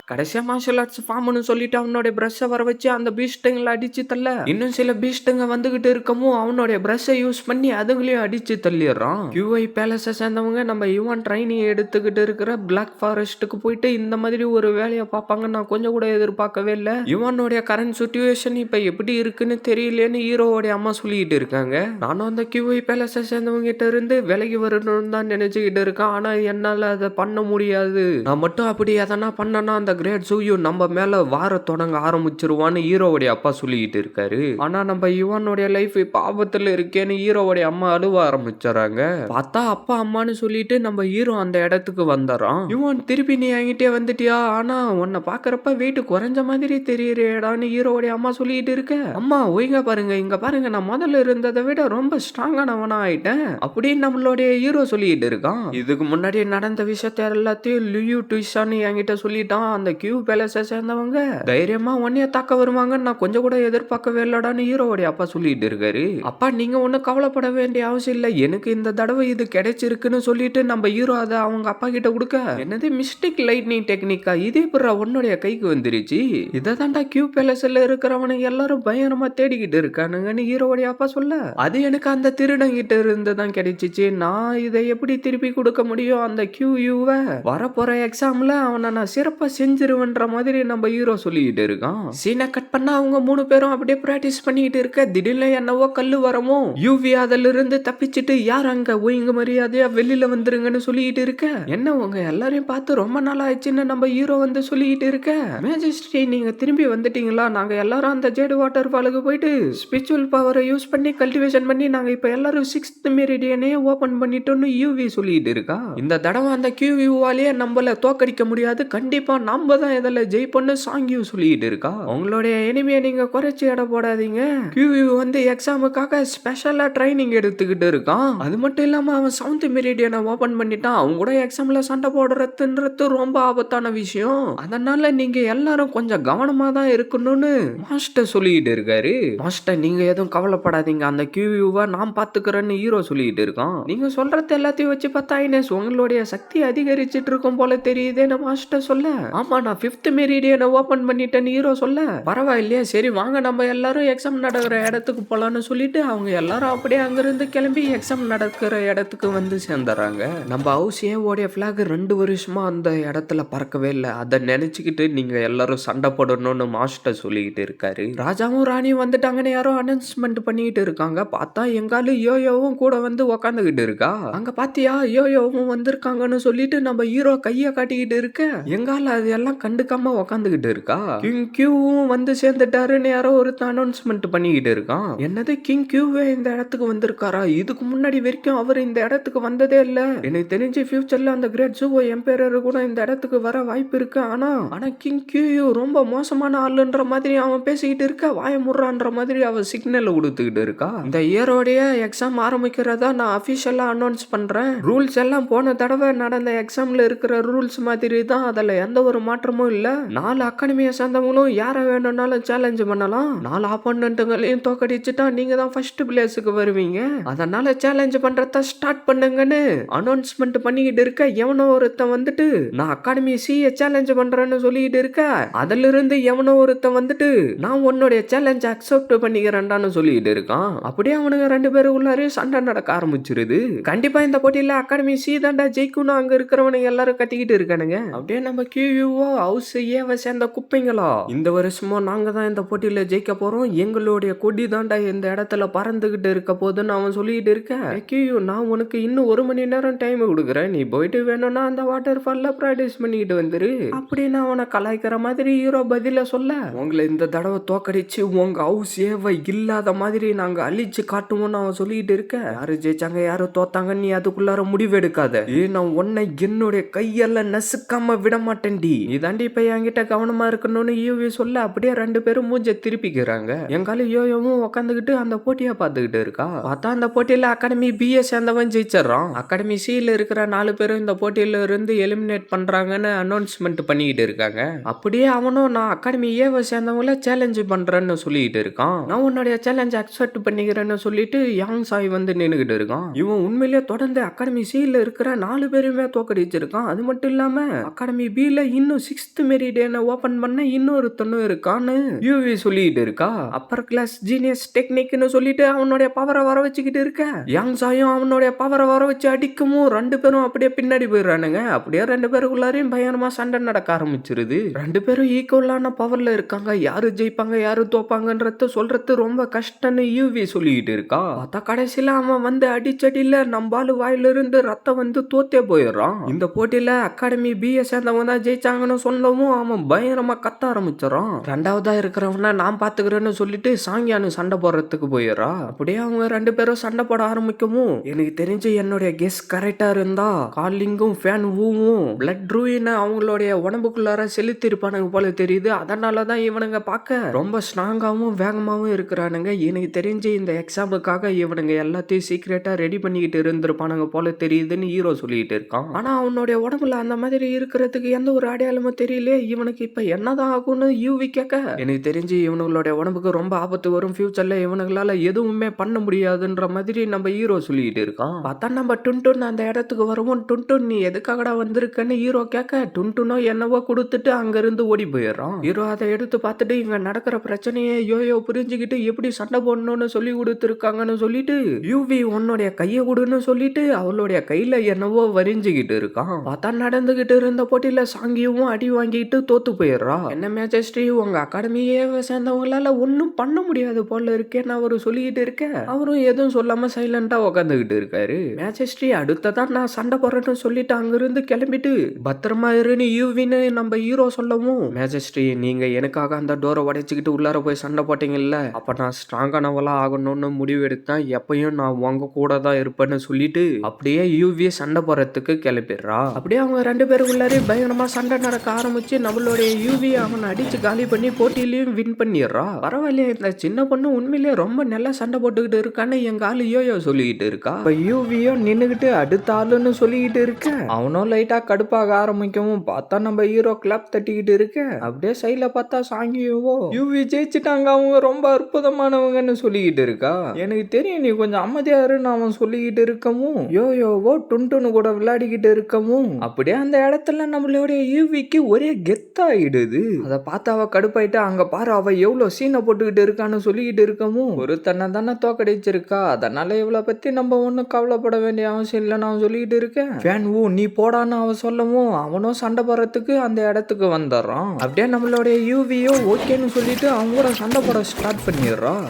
கடைசியா மார்ஷல் ஆர்ட்ஸ் ஃபார்ம்னு சொல்லிட்டு அவனோட பிரஷை வர வச்சு அந்த பீஸ்டுங்களை அடிச்சு தள்ள இன்னும் சில பீஸ்டுங்க வந்துகிட்டு இருக்கவும் அவனுடைய பிரஷை யூஸ் பண்ணி அதுங்களையும் அடிச்சு தள்ளிடுறான். கியூஐ பேலஸை சேர்ந்தவங்க நம்ம யுவான் ட்ரைனிங் எடுத்துக்கிட்டு இருக்கிற பிளாக் ஃபாரஸ்ட்டுக்கு போயிட்டு இந்த மாதிரி ஒரு வேலையை பார்ப்பாங்க நான் கொஞ்சம் கூட எதிர்பார்க்கவே இல்லை. யுவானுடைய கரண்ட் சிச்சுவேஷன் இப்ப எப்படி இருக்குன்னு தெரியலேன்னு ஹீரோவோட அம்மா சொல்லிக்கிட்டு இருக்காங்க. நானும் அந்த கியூஐ பேலஸை சேர்ந்தவங்க கிட்ட இருந்து விலகி வரணும்னு தான் நினைச்சுக்கிட்டு இருக்கேன். ஆனா என்னால அதை பண்ண முடியாது. நான் மட்டும் அப்படி எதனா பண்ணனா அந்த கிரேட் சூயு நம்ம மேல வார தொடங்க ஆரம்பிச்சிருவான்னு ஹீரோவுடைய அப்பா சொல்லிக்கிட்டு இருக்காரு. ஆனா நம்ம யுவானுடைய லைஃப் இப்ப ஆபத்துல இருக்கேன்னு ஹீரோவுடைய அம்மா அழுவ ஆரம்பிச்சாங்க. பார்த்தா அப்பா அம்மான்னு சொல்லிட்டு நம்ம ஹீரோ அந்த இடத்துக்கு வந்துறான். யுவான் திருப்பி நீ என்கிட்டே வந்துட்டியா, ஆனா உன்னை பாக்குறப்ப வெயிட் குறைஞ்ச மாதிரி தெரியறேடான்னு ஹீரோவுடைய அம்மா சொல்லிட்டு இருக்க. அம்மா ஒய்ங்க பாருங்க, இங்க பாருங்க, நான் முதல்ல இருந்ததை விட ரொம்ப ஸ்ட்ராங்கானவனா ஆயிட்டேன் அப்படின்னு நம்மளுடைய ஹீரோ சொல்லிட்டு இருக்கான். இதுக்கு முன்னாடி நடந்த விஷயத்த எல்லாத்தையும் லியூ டுயிஷான்னு என்கிட்ட சொல்லிட்டான். அந்த கியூ பேலஸை சேர்ந்தவங்க தைரியமா ஒன்னைய தாக்க வருவாங்கன்னு நான் கொஞ்சம் கூட எதிர்பார்க்கவே இல்லடான்னு ஹீரோவுடைய அப்பா சொல்லிட்டு இருக்காரு. அப்பா நீங்க ஒன்னும் கவலைப்பட வேண்டிய அவசியம் இல்ல, எனக்கு இந்த தடவை இது கிடைச்சிருக்குன்னு சொல்லிட்டு நம்ம ஹீரோ அதை அவங்க அப்பா கிட்ட கொடுக்க, என்னது மிஸ்டேக் லைட்னிங் டெக்னிக்கா, இதே புறா உன்னுடைய கைக்கு வந்துருச்சு, இதை தாண்டா கியூ பேலஸ்ல இருக்கிறவனுங்க எல்லாரும் பயங்கரமா தேடிக்கிட்டு இருக்கானுங்கன்னு ஹீரோவுடைய அப்பா சொல்ல, அது எனக்கு அந்த திருடங்கிட்ட இருந்து தான் கிடைச்சிச்சு, நான் இதை எப்படி திருப்பி கொடுக்க முடியும், அந்த கியூவை வரப்போற எக்ஸாம்ல அவனை நான் சிறப்பா செஞ்சிருவேன்ற மாதிரி நம்ம ஹீரோ சொல்லிட்டு இருக்கான். சீனை கட் பண்ணா அவங்க 3 பேரும் அப்படியே பிராக்டிஸ் பண்ணிட்டு இருக்க, திடீர்னு என்னவோ கல்லு வரவும் யூவி அதுல இருந்து தப்பிச்சுட்டு யார் அங்க ஒய்ங்க மரியாதையா வெளியில வந்துருங்கன்னு சொல்லிட்டு இருக்க, என்ன உங்க எல்லாரையும் பார்த்து ரொம்ப நாள் ஆயிடுச்சுன்னு நம்ம ஹீரோ வந்து சொல்லிட்டு இருக்க, மேஜிஸ்ட்ரி நீங்க திரும்பி வந்துட்டீங்களா, நாங்க எல்லாரும் அந்த ஜேடு வாட்டர் ஃபாலுக்கு போயிட்டு ஸ்பிரிச்சுவல் பவரை யூஸ் பண்ணி கல்டிவேஷன் பண்ணி நாங்க இப்ப எல்லாரும் 6th மெரிடியனே ஓபன் பண்ணிட்டோம்னு யூவி சொல்லிட்டு இருக்கா. இந்த தடவை அந்த கியூவிவாலேயே நம்மள தோக்கடிக்க முடியாது, கண்டிப்பா நம்ம தான் இதில் ஜெயிப்போன்னு சாங்கியூ சொல்லிட்டு இருக்கா. உங்களுடைய எனிமையை நீங்க குறைச்சி எடை போடாதீங்க, கியூவி வந்து எக்ஸாமுக்காக ஸ்பெஷலா ட்ரைனிங் எடுத்துக்கிட்டு இருக்கான், அது மட்டும் இல்லாம அவன் 7th மெரிடியனை ஓபன் பண்ணிட்டான், அவங்க கூட எக்ஸாம்ல சண்டை போடுறதுன்றது ரொம்ப ஆபத்தான விஷயம், அதனால நீங்க எல்லாரும் கொஞ்சம் கவனமா தான் இருக்கணும்னு மாஸ்டர் சொல்லிட்டு இருக்காரு. மாஸ்டர் நீங்க எதுவும் கவலைப்படாதீங்க, அந்த கியூவிவை நான் பாத்துக்கிறேன்னு ஹீரோ சொல்லிட்டு இருக்கான். நீங்க சொல்றது எல்லாத்தையும் வச்சு பார்த்தா இனேஸ் உங்களுடைய சக்தி அதிகரிச்சிட்டு இருக்கும் போல தெரியுதேன்னு மாஸ்டர் சொல்ல, ஆமா நான் 5th மெரிடியனை ஓபன் பண்ணிட்டேன்னு ஹீரோ சொல்ல, பரவாயில்லையே சரி வாங்க நம்ம எல்லாரும் எக்ஸாம் நடக்கிற இடத்துக்கு போலான்னு சொல்லிட்டு அவங்க எல்லாரும் அப்படியே அங்கிருந்து கிளம்பி எக்ஸாம் நடக்கிற இடத்துக்கு வந்து சேர்ந்துறாங்க. நம்ம ஹவுஸ் ஏவோடைய பிளாக் 2 வருஷமா அந்த இடத்துல பறக்கவே இல்லை, அதை நினைச்சுக்கிட்டு நீங்க எல்லாரும் சண்டை போடணும்னு மாஸ்டர் சொல்லிக்கிட்டு இருக்காரு. ராஜாவும் ராணியும் வந்துட்டாங்கன்னு யாரோ அனௌன்ஸ்மெண்ட் பண்ணிட்டு இருக்காங்க, பார்த்தா எங்காலு யோயோவும் கூட வந்து உக்காந்துகிட்டு இருக்கா. அங்க பாத்தியா யோயோவும் வந்திருக்காங்கன்னு சொல்லிட்டு நம்ம ஹீரோ கைய காட்டிக்கிட்டு இருக்க, எங்கால அது எல்லாம் கண்டுக்காம உக்காந்துகிட்டு இருக்கா. கிங் கியூவும் வந்து சேர்ந்துட்டாருன்னு யாரோ ஒரு அனௌன்ஸ்மெண்ட் பண்ணிக்கிட்டு இருக்கான். என்னது கிங் கியூவே இந்த இடத்துக்கு வந்திருக்காரா, இதுக்கு முன்னாடி வரைக்கும் அவர் இந்த இடத்துக்கு வந்ததே இல்ல, எனக்கு தெரிஞ்சு ஃபியூச்சர்ல அந்த கிரேட் ஜூவோ எம்பையர் கூட இந்த இடத்துக்கு வர வாய்ப்பு இருக்கு, ஆனா கிங் கியூ ரொம்ப மோசமான ஆளுன்ற மாதிரி அவன் பேசிக்கிட்டு இருக்க, வாய முறான்ற மாதிரி அவன் சிக்னல் கொடுத்துக்கிட்டு இருக்கா. இந்த இயரோடைய எக்ஸாம் ஆரம்பிக்கிறதா நான் அபிஷியலா அனௌன்ஸ் பண்றேன், ரூல்ஸ் எல்லாம் போன தடவை நடந்த எக்ஸாம்ல இருக்கிற ரூல்ஸ் மாதிரி தான், அதுல எந்த ஒரு மாற்றமும் இல்ல, 4 அகாடமியை சேர்ந்தவங்களும் யாரை வேணும்னாலும் சேலஞ்ச் பண்ணலாம், 4 ஆப்போனன்ட்டுகளையும் தோக்கடிச்சுட்டா நீங்க தான் ஃபர்ஸ்ட் பிளேஸுக்கு வருவீங்க, அதனால சேலஞ்ச் பண்றத ஸ்டார்ட் பண்ணுங்கன்னு அனௌன்ஸ்மெண்ட் பண்ணிக்கிட்டு இருக்க, எவனோ ஒருத்தன் வந்துட்டு நான் அகாடமி சியை சேலஞ்ச் பண்றேன்னு சொல்லிட்டு இருக்க, அதுல இருந்து எவனோ ஒருத்தன் வந்துட்டு நான் உன்னுடைய சேலஞ்ச் அக்செப்ட் பண்ணிக்கிறேன்டான்னு சொல்லிட்டு இருக்கான். அப்படியே அவனுங்க 2 பேரும் உள்ளாரே சண்டை நடக்க ஆரம்பிச்சிருது. கண்டிப்பா இந்த போட்டியில அகாடமி சி தாண்டா ஜெயிக்கணும் அங்க இருக்கிறவனுங்க எல்லாரும் கத்திக்கிட்டு இருக்கானுங்க. அப்படியே நம்ம கியூவோ ஹவுஸ் ஏவை சேர்ந்த குப்பைங்களா, இந்த வருஷமும் நாங்க தான் இந்த போட்டியில ஜெயிக்க போறோம், எங்களுடைய கொடி தாண்டா இந்த இடத்துல பறந்துகிட்டு இருக்க போதுன்னு அவன் சொல்லிட்டு இருக்க, கியூ நான் உனக்கு இன்னும் 1 மணி நேரம் டைம் கொடுக்குறேன், நீ போயிட்டு வேணும்னா அந்த வாட்டர் ஃபால்ல பிராக்டிஸ் பண்ணிக்கிட்டு வந்துரு அப்படின்னு அவனை கலாய்க்கிற மாதிரி ஹீரோ பதில சொல்ல, உங்களை இந்த தடவை தோக்கடிச்சு உங்க ஹவுஸ் ஏவை இல்லாத மாதிரி நாங்க அழிச்சு காட்டுவோம்னு அவன் சொல்லிட்டு இருக்க, யாரு ஜெயிச்சாங்க யாரு தோத்தாங்க நீ அதுக்குள்ளார முடிவு எடுக்காத, நான் உன்னை என்னுடைய கையெல்லாம் நசுக்காம விட மாட்டேன்டி, நீ தாண்டி இப்ப என்கிட்ட கவனமா இருக்கணும்னு யூவி சொல்ல, அப்படியே 2 பேரும் மூஞ்ச திருப்பிக்கிறாங்க. எங்கால யோயோவும் உட்காந்துக்கிட்டு அந்த போட்டியை பார்த்துக்கிட்டு இருக்கா. பார்த்தா அந்த போட்டியில அகாடமி பிஏ சேர்ந்தவன் ஜெயிச்சிடறான். அகாடமி சில இருக்கிற 4 பேரும் இந்த போட்டியில இருந்து எலிமினேட் பண்றாங்கன்னு அனௌன்ஸ்மெண்ட் பண்ணிக்கிட்டு இருக்காங்க. அப்படியே அவனும் நான் அகாடமி ஏவை சேர்ந்தவங்கள சேலஞ்ச் பண்றேன்னு சொல்லிட்டு இருக்கான். நான் உன்னுடைய சேலஞ்ச் அக்செப்ட் பண்ணிக்கிறேன்னு சொல்லிட்டு யாங் சாய் வந்து நின்னுகிட்டு இருக்கான். இவன் உண்மையிலேயே தொடர்ந்து அகாடமி சில இருக்கிற 4 பேருமே தோக்கடிச்சிருக்கான். அது மட்டும் இல்லாம அகாடமி பில இன்னும் 6th மெரிடியனை ஓபன் பண்ண இன்னொருத்தனும் இருக்கான்னு யூவி சொல்லிட்டு இருக்கா. அப்பர் கிளாஸ் ஜீனியஸ் டெக்னிக்னு சொல்லிட்டு அவனுடைய பவரை வர வச்சுக்கிட்டு இருக்க, யாங் சாயும் அவனுடைய பவரை வர வச்சு அடிக்கவும் 2 பேரும் அப்படியே பின்னாடி போயிடுறானுங்க. அப்படியே 2 பேருக்குள்ளாரையும் பயங்கரமா சண்டை நடக்க ஆரம்பிச்சிருது. 2 பேரும் ஈக்குவலான பவர்ல இருக்காங்க, யாரு ஜெயிப்பாங்க யாரு தோப்பாங்கன்றத சொல்றது ரொம்ப கஷ்டம்னு யூவி சொல்லிட்டு இருக்கா. பார்த்தா கடைசியில அவன் வந்து அடிச்சடியில நம்பாலு வாயிலிருந்து ரத்தம் வந்து தோத்தே போயிடுறான். இந்த போட்டியில அகாடமி பிஏ சேர்ந்தவங்க தான் ஜெயிச்சாங்கன்னு அவனை சொல்லவும் அவன் பயங்கரமா கத்த ஆரம்பிச்சிடறான். ரெண்டாவதா இருக்கிறவன நான் பாத்துக்கிறேன்னு சொல்லிட்டு சாங்கியானு சண்டை போடுறதுக்கு போயிடுறா. அப்படியே அவங்க 2 பேரும் சண்டை போட ஆரம்பிக்கவும் எனக்கு தெரிஞ்சு என்னுடைய கெஸ் கரெக்டா இருந்தா காலிங்கும் ஃபேன் வூவும் பிளட் ரூயினை அவங்களுடைய உடம்புக்குள்ளார செலுத்தி இருப்பானுங்க போல தெரியுது. அதனாலதான் இவனுங்க பார்க்க ரொம்ப ஸ்ட்ராங்காவும் வேகமாவும் இருக்கிறானுங்க. எனக்கு தெரிஞ்சு இந்த எக்ஸாமுக்காக இவனுங்க எல்லாத்தையும் சீக்கிரட்டா ரெடி பண்ணிக்கிட்டு இருந்திருப்பானுங்க போல தெரியுதுன்னு ஹீரோ சொல்லிட்டு இருக்கான். ஆனா அவனுடைய உடம்புல அந்த மாதிரி இருக்கிறதுக்கு எந்த ஒரு அடையாளமும் தெரியல. இவனுக்கு இப்ப என்னதான் ஆகும்னு யூவி கேட்க எனக்கு தெரிஞ்சு இவனுங்களுடைய உடம்புக்கு ரொம்ப ஆபத்து வரும், ஃபியூச்சர்ல இவனுங்களால எதுவுமே பண்ண முடியாதுன்ற மாதிரி நம்ம ஹீரோ சொல்லிட்டு இருக்கான். பார்த்தா நம்ம டுன்டுன் அந்த இடத்துக்கு வரவும் டுன்டுன் நீ எதுக்காகடா வந்திருக்கன்னு ஹீரோ கேட்க டுன்டுனோ என்னவோ கொடுத்துட்டு அங்க இருந்து ஓடி போயிடுறான். ஹீரோ அதை எடுத்து பார்த்துட்டு இங்க நடக்கிற பிரச்சனையை யோயோ புரிஞ்சுக்கிட்டு எப்படி சண்டை போடணும்னு சொல்லி கொடுத்துருக்காங்கன்னு சொல்லிட்டு யூவி உன்னுடைய கையை கொடுன்னு சொல்லிட்டு அவளுடைய கையில என்னவோ வரிஞ்சுக்கிட்டு இருக்கான். பார்த்தா நடந்துகிட்டு இருந்த போட்டியில சாங்கியும் அடி வாங்கிட்டு தோத்து போயிடுறா. என்ன மேஜஸ்ட்ரி உங்க அகாடமியே சேர்ந்தவங்களால ஒன்னும் பண்ண முடியாது போல இருக்கேன்னு அவரு சொல்லிக்கிட்டு இருக்க அவரும் எதுவும் சொல்லாம சைலண்டா உட்காந்துக்கிட்டு இருக்காரு. மேஜஸ்ட்ரி அடுத்ததான் நான் சண்டை போடுறேன்னு சொல்லிட்டு அங்கிருந்து கிளம்பிட்டு பத்திரமா இருன்னு யூவின்னு நம்ம ஹீரோ சொல்லவும் மேஜஸ்ட்ரி நீங்க எனக்காக அந்த டோரை உடைச்சுக்கிட்டு உள்ளார போய் சண்டை போட்டீங்கல்ல, அப்ப நான் ஸ்ட்ராங்கானவளா ஆகணும்னு முடிவு எடுத்தேன், எப்பயும் நான் உங்க கூட தான் இருப்பேன்னு சொல்லிட்டு அப்படியே யூவி சண்டை போறதுக்கு கிளம்பிடுறா. அப்படியே அவங்க 2 பேரும் உள்ளாரே பயங்கரமா சண்டை நடக்க ஆரம்பிச்சு நம்மளுடைய யூவி அவனை அடிச்சு காலி பண்ணி போட்டியிலையும் வின் பண்ணிடுறா. பரவாயில்லையே இந்த சின்ன பொண்ணு உண்மையிலேயே ரொம்ப நல்லா சண்டை போட்டுக்கிட்டு இருக்கான்னு எங்க ஆளு யோயோ சொல்லிக்கிட்டு இருக்கா. இப்ப யூவியோ நின்னுகிட்டு அடுத்த ஆளுன்னு சொல்லிக்கிட்டு இருக்க அவனும் லைட்டா கடுப்பாக ஆரம்பிக்கவும் பார்த்தா நம்ம ஹீரோ கிளப் தட்டிக்கிட்டு இருக்க அப்படியே சைட்ல பார்த்தா சாங்கியோவோ யூவி ஜெயிச்சுட்டாங்க, அவங்க ரொம்ப அற்புதமானவங்கன்னு சொல்லிக்கிட்டு இருக்கா. எனக்கு தெரியும் நீ கொஞ்சம் அமைதியாருன்னு அவன் சொல்லிக்கிட்டு இருக்கவும் யோயோவோ டுன்டுன்னு கூட விளையாடிக்கிட்டு இருக்கவும் அப்படியே அந்த இடத்துல நம்மளுடைய யூவிக்கு ஒரே கெத்தாயிடுது. அதை பார்த்து அவ கடுப்பாயிட்டு அங்க பாரு அவ எவ்வளவு சீனை போட்டுக்கிட்டு இருக்கான்னு சொல்லிக்கிட்டு இருக்கவும் ஒருத்தனை தானே தோக்கடிச்சிருக்கா, அதனால இவளை பத்தி நம்ம ஒன்னும் கவலைப்பட வேண்டிய அவசியம் இல்லைன்னு அவன் சொல்லிக்கிட்டு இருக்கேன். ஃபேன் ஊ நீ போடான்னு அவன் சொல்லவும் அவனும் சண்டை போடுறதுக்கு அந்த இடத்துக்கு வந்துடுறான். அப்படியே நம்மளுடைய யூவியோ ஓகேன்னு சொல்லிட்டு அவங்க கூட சண்டை போட ஸ்டார்ட் பண்ணிடுறான்.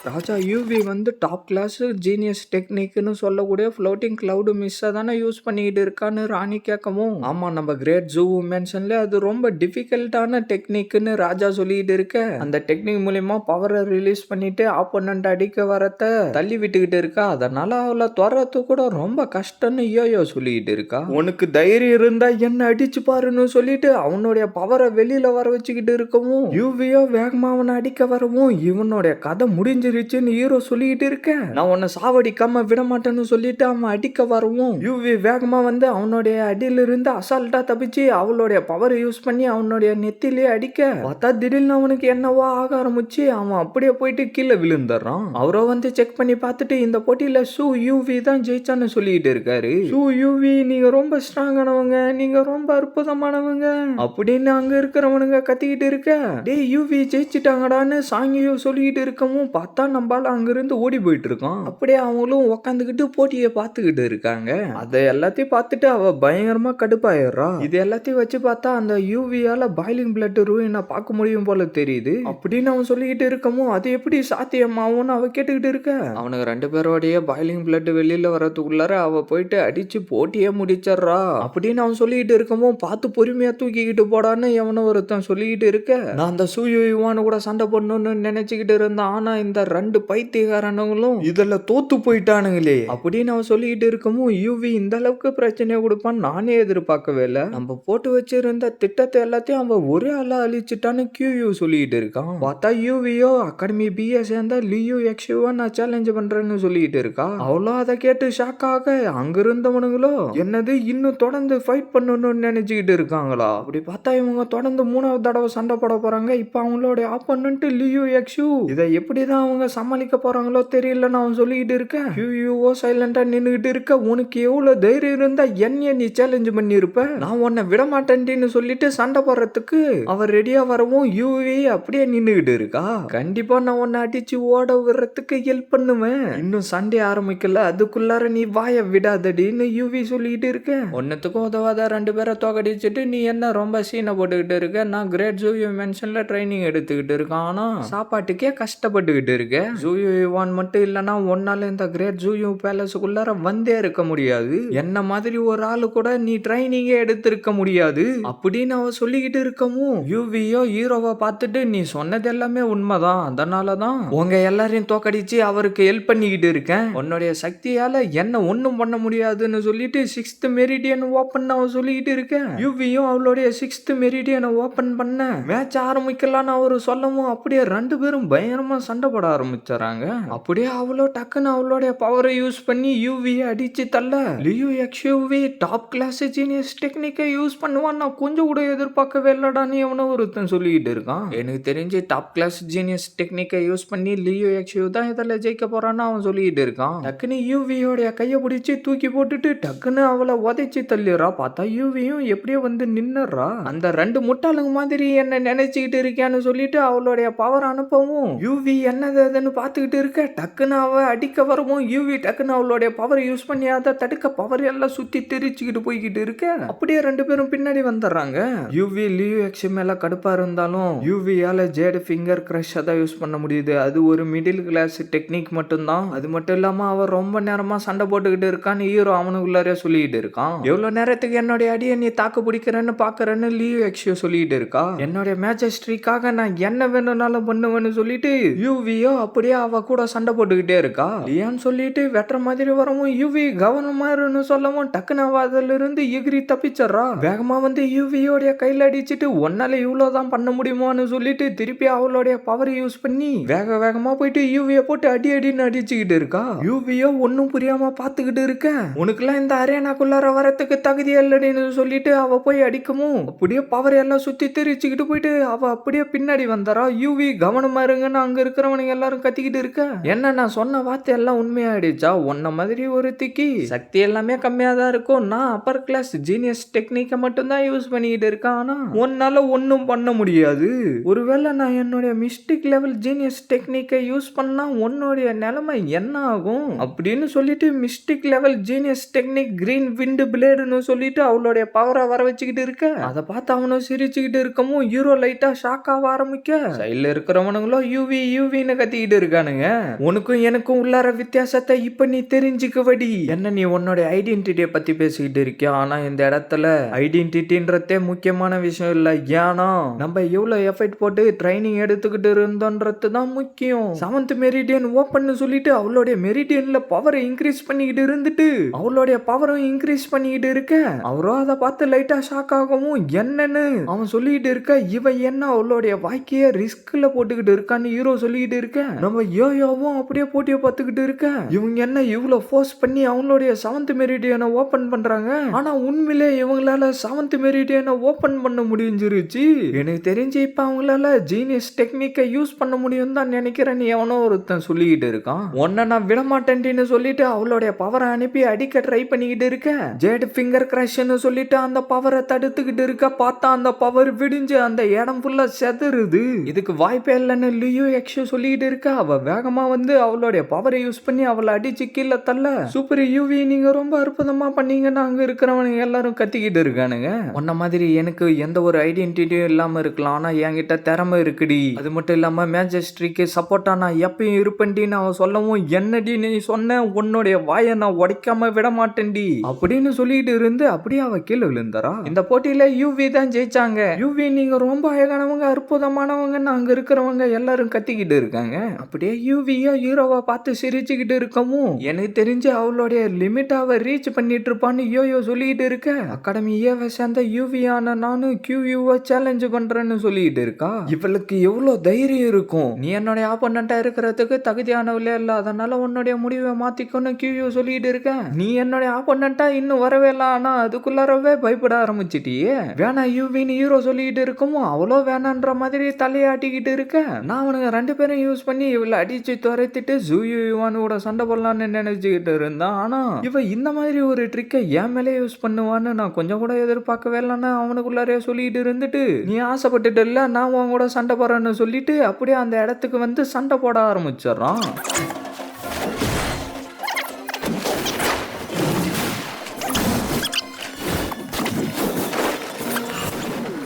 ராஜா யூவி வந்து டாப் கிளாஸ் ஜீனியஸ் டெக்னிக்னு சொல்லக்கூடிய ஃப்ளோட்டிங் கிளவுடு மிஸ்ஸை தானே யூஸ் பண்ணிக்கிட்டு இருக்கான்னு ராணி கேட்கவும் ஆமாம் நம்ம கிரேட் ஜூ மென்ஷன்ல அது ரொம்ப டிஃபிகல்ட்டான டெக்னிக்னு ராஜா சொல்லிக்கிட்டு இருக்க அந்த டெக்னிக் மூலியமா பவரை ரிலீஸ் பண்ணிட்டு ஆப்போனண்ட் அடிக்க வரத்த தள்ளி விட்டுக்கிட்டு இருக்கா, அதனால அவளை துறத்து கூட ரொம்ப கஷ்டம்னு யோயோ சொல்லிக்கிட்டு இருக்கா. உனக்கு தைரியம் இருந்தா என்ன அடிச்சு பாருன்னு சொல்லிட்டு அவனுடைய பவரை வெளியில வர வச்சுக்கிட்டு இருக்கவும் யூவியோ வேகமா அவனை அடிக்க வரவும் இவனுடைய கதை முடிஞ்சு ஹீரோ சொல்லிட்டு இருக்க நான் உன்னை சாவடிக்காம விட மாட்டேன்னு சொல்லிட்டு அவன் அடிக்க வரவும் யூவி வேகமா வந்து அவனுடைய அடியில இருந்து அசால்ட்டா தப்பிச்சு அவளுடைய பவர் யூஸ் பண்ணி அவனுடைய நெத்திலே அடிக்க பார்த்தா திடீர்னு அவனுக்கு என்னவோ ஆக ஆரம்பிச்சு அவன் அப்படியே போயிட்டு கீழே விழுந்துடுறான். அவரோ வந்து செக் பண்ணி பார்த்துட்டு இந்த போட்டியில சூ யூவி தான் ஜெயிச்சான்னு சொல்லிட்டு இருக்காரு. சூ யூவி நீங்க ரொம்ப ஸ்ட்ராங்கானவங்க, நீங்க ரொம்ப அற்புதமானவங்க அப்படின்னு அங்க இருக்கிறவனுங்க கத்திக்கிட்டு இருக்க டே யூவி ஜெயிச்சிட்டாங்கடான்னு சாங்கியோ சொல்லிட்டு இருக்கவும் பார்த்தா நம்மளால அங்கிருந்து ஓடி போயிட்டு இருக்கான். அப்படியே அவங்களும் உக்காந்துக்கிட்டு போட்டியை பார்த்துக்கிட்டு இருக்காங்க. அதை எல்லாத்தையும் பார்த்துட்டு அவ பயங்கரமா கடுப்பாயிடுறா. இது எல்லாத்தையும் வச்சு பார்த்தா அந்த யூவியால பாய்லிங் பிளட் ரூயினை பார்க்க முடியும் போல தெரியுது அப்படின்னு அவன் சொல்லிக்கிட்டு இருக்கவும் அது எப்படி சாத்தியமாகும்னு அவ கேட்டுக்கிட்டு இருக்க அவனுக்கு 2 பேரோடைய பாய்லிங் பிளட் வெளியில வரதுக்குள்ளார அவ போயிட்டு அடிச்சு போட்டியே முடிச்சிடறா அப்படின்னு அவன் சொல்லிக்கிட்டு இருக்கவும் பார்த்து பொறுமையா தூக்கிக்கிட்டு போடான்னு எவனோ ஒருத்தன் சொல்லிக்கிட்டு இருக்க நான் அந்த சூயுவான்னு கூட சண்டை போடணும்னு நினைச்சுக்கிட்டு இருந்தேன், ஆனா இந்த 2 பைத்தியக்காரனுங்களும் இதுல தோத்து போயிட்டானுங்களே அப்படின்னு அவன் சொல்லிட்டு இருக்கவும் யூவி இந்த அளவுக்கு பிரச்சனையை கொடுப்பான்னு நானே எதிர்பார்க்கவே இல்லை, நம்ம போட்டு வச்சிருந்த திட்டத்தை எல்லாத்தையும் அவன் ஒரே ஆளா அழிச்சிட்டான்னு கியூ சொல்லிட்டு இருக்கான். பார்த்தா யூவியோ அகாடமி பிஏ சேர்ந்தா லியூ எக்ஸுவா நான் சேலஞ்ச் பண்றேன்னு சொல்லிட்டு இருக்கா. அவ்வளோ அதை கேட்டு ஷாக் ஆக அங்க இருந்தவனுங்களோ என்னது இன்னும் தொடர்ந்து ஃபைட் பண்ணணும்னு நினைச்சுக்கிட்டு இருக்காங்களா. அப்படி பார்த்தா இவங்க தொடர்ந்து 3வது தடவை சண்டை போட போறாங்க. இப்ப அவங்களோட ஆப்போனன்ட் லியூ எக்ஸு இதை எப்படிதான் அவங்க சமாளிக்க போறாங்களோ தெரியலன்னு அவன் சொல்லிக்கிட்டு இருக்க யூஓ சைலண்டா நின்னுகிட்டு இருக்க உனக்கு எவ்வளவு தைரியம் இருந்தா என்னைய நீ சேலஞ்ச் பண்ணிருப்ப, நான் உன்னை விட மாட்டேன்னு சொல்லிட்டு சண்டை போடுறதுக்கு அவர் ரெடியா வரவும் யூவி அப்படியே நின்னுகிட்டு இருக்கா. கண்டிப்பா நான் உன்னை அடிச்சு ஓட விடுறதுக்கு ஹெல்ப் பண்ணுவேன், இன்னும் சண்டே ஆரம்பிக்கல அதுக்குள்ளார நீ வாய விடாதடின்னு யூவி சொல்லிட்டு இருக்க. ஒன்னத்துக்கும் உதவாத 2 பேரை தோக்கடிச்சிட்டு நீ என்ன ரொம்ப சீனை போட்டுக்கிட்டு இருக்க, நான் கிரேட் ஜூ மென்ஷன்ல ட்ரைனிங் எடுத்துக்கிட்டு இருக்கேன், ஆனா சாப்பாட்டுக்கே கஷ்டப்பட்டுக்கிட்டு இருக்க இருக்க. ஜூயு யுவான் மட்டும் இல்லனா ஒன்னால இந்த கிரேட் ஜூயு பேலஸுக்குள்ளார வந்தே இருக்க முடியாது. என்ன மாதிரி ஒரு ஆளு கூட நீ ட்ரைனிங்கே எடுத்திருக்க முடியாது அப்படின்னு அவ சொல்லிக்கிட்டு இருக்கவும் யூவியோ ஹீரோவை பார்த்துட்டு நீ சொன்னது எல்லாமே உண்மைதான், அதனாலதான் உங்க எல்லாரையும் தோக்கடிச்சு அவருக்கு ஹெல்ப் பண்ணிக்கிட்டு இருக்கேன். உன்னுடைய சக்தியால என்ன ஒண்ணும் பண்ண முடியாதுன்னு சொல்லிட்டு 6th மெரிடியன் ஓபன் அவ சொல்லிக்கிட்டு இருக்கேன். யூவியும் அவளுடைய 6th மெரிடியனை ஓபன் பண்ண மேட்ச் ஆரம்பிக்கலான்னு அவரு சொல்லவும் அப்படியே 2 பேரும் பயங்கரமா சண்டை போட ஆரம்பிச்சாங்க. அப்படியே அவளோ டக்குன்னு அவளுடைய பவரை யூஸ் பண்ணி யூவியை அடிச்சு தள்ள லியூ எக்ஸ்யூவி டாப் கிளாஸ் ஜீனியஸ் டெக்னிக்கை யூஸ் பண்ணுவான் நான் கொஞ்சம் கூட எதிர்பார்க்கவே இல்லடான்னு எவனோ ஒருத்தன் சொல்லிக்கிட்டு இருக்கான். எனக்கு தெரிஞ்சு டாப் கிளாஸ் ஜீனியஸ் டெக்னிக்கை யூஸ் பண்ணி லியூ எக்ஸ்யூ தான் இதில் ஜெயிக்க போறான்னு அவன் சொல்லிக்கிட்டு இருக்கான். டக்குன்னு யூவியோடைய கையை பிடிச்சி தூக்கி போட்டுட்டு டக்குன்னு அவளை உதைச்சி தள்ளிடுறா. பார்த்தா யூவியும் எப்படியோ வந்து நின்னுறா. அந்த 2 முட்டாளுங்க மாதிரி என்ன நினைச்சுக்கிட்டு இருக்கான்னு சொல்லிட்டு அவளுடைய பவர் அனுப்பவும் யூவி என்னதுன்னு பார்த்துக்கிட்டு இருக்க. டக்குன்னு அவ அடிக்க வரவும் யூவி டக்குன்னு அவளுடைய பவர் யூஸ் பண்ணி அதை தடுக்க பவர் எல்லாம் சுத்தி தெரிச்சுக்கிட்டு போய்கிட்டு இருக்க. அப்படியே 2 பேரும் பின்னாடி வந்துடுறாங்க. யூவி லியூ எக்ஸ் மேல கடுப்பா இருந்தாலும் யூவியால ஜேட் ஃபிங்கர் கிரஷ் தான் யூஸ் பண்ண முடியுது. அது ஒரு மிடில் கிளாஸ் டெக்னிக் மட்டும்தான். அது மட்டும் இல்லாம அவர் ரொம்ப நேரமா சண்டை போட்டுக்கிட்டு இருக்கான்னு ஹீரோ அவனுக்குள்ளாரே சொல்லிட்டு இருக்கான். எவ்வளவு நேரத்துக்கு என்னுடைய அடியை நீ தாக்கு பிடிக்கிறேன்னு பாக்குறேன்னு லியூ எக்ஸ் சொல்லிட்டு இருக்கா. என்னுடைய மேஜஸ்ட்ரிக்காக நான் என்ன வேணும்னாலும் பண்ணுவேன்னு சொல்லிட்டு யூவியோ அப்படியே அவ கூட சண்டை போட்டுக்கிட்டே இருக்கா. லியான்னு சொல்லிட்டு வெட்டுற மாதிரி வரவும் யூவி கவனமா இருன்னு சொல்லவும் டக்குன்னு அவ அதுல இருந்து எகிரி தப்பிச்சறா. வேகமா வந்து யூவியோடைய கையில அடிச்சிட்டு ஒன்னால இவ்வளவுதான் பண்ண முடியுமான்னு சொல்லிட்டு திருப்பி அவளுடைய பவர் யூஸ் பண்ணி வேகமா போயிட்டு யூவிய போட்டு அடி அடின்னு அடிச்சுக்கிட்டு இருக்கா. யூவியோ ஒன்னும் புரியாம பாத்துக்கிட்டு இருக்க. உனக்குலாம் இந்த அரேனாக்குள்ளார வரத்துக்கு தகுதி இல்லடின்னு சொல்லிட்டு அவ போய் அடிக்கவும் அப்படியே பவர் எல்லாம் சுத்தி தெரிச்சுக்கிட்டு போயிட்டு அவ அப்படியே பின்னாடி வந்தரா. யூவி கவனமா இருங்கன்னு அங்க இருக்கிறவனுங்க எல்லாரும் கத்திக்கிட்டு இருக்க. என்ன நான் சொன்ன வார்த்தை எல்லாம் உண்மையாயிடுச்சா? உன்ன மாதிரி ஒரு திக்கி சக்தி எல்லாமே கம்மியா தான் இருக்கும். நான் அப்பர் கிளாஸ் ஜீனியஸ் டெக்னிக்கை மட்டும் தான் யூஸ் பண்ணிக்கிட்டு இருக்கேன். ஆனா உன்னால ஒன்னும் பண்ண முடியாது. ஒருவேளை நான் என்னுடைய மிஸ்டிக் லெவல் ஜீனியஸ் டெக்னிக்கை யூஸ் பண்ணா உன்னுடைய நிலைமை என்ன ஆகும் அப்படின்னு சொல்லிட்டு mystic level genius technique green wind பிளேடுன்னு சொல்லிட்டு அவளுடைய பவரை வர வச்சுக்கிட்டு இருக்க. அதை பார்த்து அவனும் சிரிச்சுக்கிட்டு இருக்கவும் ஹீரோ லைட்டா ஷாக் ஆக ஆரம்பிக்க சைட்ல இருக்கிறவனுங்களோ யூவி யூவின்னு கத்திக்கிட்டு இருக்கானுங்க. உனக்கும் எனக்கும் உள்ளார வித்தியாசத்தை இப்ப நீ தெரிஞ்சுக்கவடி. என்ன நீ உன்னோட ஐடென்டிட்டியை பத்தி பேசிக்கிட்டு இருக்கியா? ஆனா இந்த இடத்துல ஐடென்டிட்டின்றதே முக்கியமான விஷயம் இல்ல. ஏன்னா நம்ம எவ்வளவு எஃபர்ட் போட்டு ட்ரைனிங் எடுத்துக்கிட்டு இருந்தோன்றது தான் முக்கியம். 7th மெரிடியன் ஓப்பன் சொல்லிட்டு அவளுடைய மெரிடியன்ல பவரை இன்க்ரீஸ் பண்ணிக்கிட்டு இருந்துட்டு அவளுடைய பவரும் இன்க்ரீஸ் பண்ணிக்கிட்டு இருக்க. அவரோ அதை பார்த்து லைட்டா ஷாக் ஆகவும் என்னன்னு அவன் சொல்லிட்டு இருக்க. இவ என்ன அவளுடைய வாழ்க்கைய ரிஸ்க்ல போட்டுக்கிட்டு இருக்கான்னு ஹீரோ சொல்லிட்டு இருக்க. நம்ம யோயோவும் அப்படியே போட்டியை பார்த்துக்கிட்டு இருக்க. இவங்க என்ன இவ்வளவு ஃபோர்ஸ் பண்ணி அவங்களுடைய 7th மெரிடியனை ஓபன் பண்றாங்க. ஆனா உண்மையிலே இவங்களால 7th மெரிடியனை ஓபன் பண்ண முடிஞ்சிருச்சு. எனக்கு தெரிஞ்சு இப்ப அவங்களால ஜீனியஸ் டெக்னிக்கை யூஸ் பண்ண முடியும் தான் நினைக்கிறேன் எவனோ ஒருத்தன் சொல்லிக்கிட்டு இருக்கான். உன்னை நான் விட மாட்டேன்னு சொல்லிட்டு அவளுடைய பவரை அனுப்பி அடிக்க ட்ரை பண்ணிக்கிட்டு இருக்க. ஜேட் ஃபிங்கர் கிரஷ்னு சொல்லிட்டு அந்த பவரை தடுத்துக்கிட்டு இருக்க. பார்த்தா அந்த பவர் விடிஞ்சு அந்த இடம் ஃபுல்லா செதறுது. இதுக்கு வாய்ப்பே இல்லைன்னு லியூ எக்ஸ் சொல்லிட்டு இருக்க. அவ வேகமா வந்து அவளுடைய பவரை யூஸ் பண்ணி அவளை அடிச்சு கீழே தள்ள சூப்பர் யூவி நீங்க ரொம்ப அற்புதமா பண்ணீங்கன்னு அங்க இருக்கிறவனுங்க எல்லாரும் கத்திக்கிட்டு இருக்கானுங்க. உன்ன மாதிரி எனக்கு எந்த ஒரு ஐடென்டிட்டியும் இல்லாம இருக்கலாம். ஆனா என்கிட்ட திறமை இருக்குடி. அது மட்டும் இல்லாம மேஜஸ்ட்ரிக்கு சப்போர்ட்டா நான் எப்பயும் இருப்பேன்டின்னு அவன் சொல்லவும் என்னடி நீ சொன்ன உன்னுடைய வாயை நான் உடைக்காம விட மாட்டேன்டி அப்படின்னு சொல்லிட்டு இருந்து அப்படியே அவ கீழே விழுந்தாரா. இந்த போட்டியில யூவி தான் ஜெயிச்சாங்க. யூவி நீங்க ரொம்ப அழகானவங்க அற்புதமானவங்கன்னு அங்க இருக்கிறவங்க எல்லாரும் கத்திக்கிட்டு இருக்காங்க. அப்படியே யூவியோ ஹீரோவை பார்த்து சிரிச்சுக்கிட்டு இருக்கவும் எனக்கு தெரிஞ்சு அவளுடைய லிமிட் அவ ரீச் பண்ணிட்டு இருப்பான்னு யோயோ சொல்லிட்டு இருக்க. அகாடமி ஏவை சேர்ந்த யூவியான நானும் கியூவை சேலஞ்ச் பண்றேன்னு சொல்லிட்டு இருக்கா. இவளுக்கு எவ்வளவு தைரியம் இருக்கும். நீ என்னுடைய ஆப்போனண்டா இருக்கிறதுக்கு தகுதியானவளே இல்ல, அதனால உன்னுடைய முடிவை மாத்திக்கொன்னு கியூ சொல்லிட்டு இருக்க. நீ என்னுடைய ஆப்போனண்டா இன்னும் வரவே இல்லை. ஆனா அதுக்குள்ளாரவே பயப்பட ஆரம்பிச்சிட்டியே. வேணா யூவின்னு ஹீரோ சொல்லிட்டு இருக்கவும் அவ்வளோ வேணான்ற மாதிரி தலையாட்டிக்கிட்டு இருக்க. நான் அவனுங்க 2 பேரும் யூஸ் பண்ணி இவளை அடிச்சு துரைத்திட்டு ஜூயுவானோட சண்டை போடலான்னு நினைச்சுக்கிட்டு இருந்தான். ஆனா இவ இந்த மாதிரி ஒரு ட்ரிக்கை என் மேலே யூஸ் பண்ணுவான்னு நான் கொஞ்சம் கூட எதிர்பார்க்கவே இல்லைன்னு அவனுக்குள்ளாரே சொல்லிட்டு இருந்துட்டு நீ ஆசைப்பட்டுட்டு இல்ல நான் உன் கூட சண்டை போறேன்னு சொல்லிட்டு அப்படியே அந்த இடத்துக்கு வந்து சண்டை போட ஆரம்பிச்சிடறான்.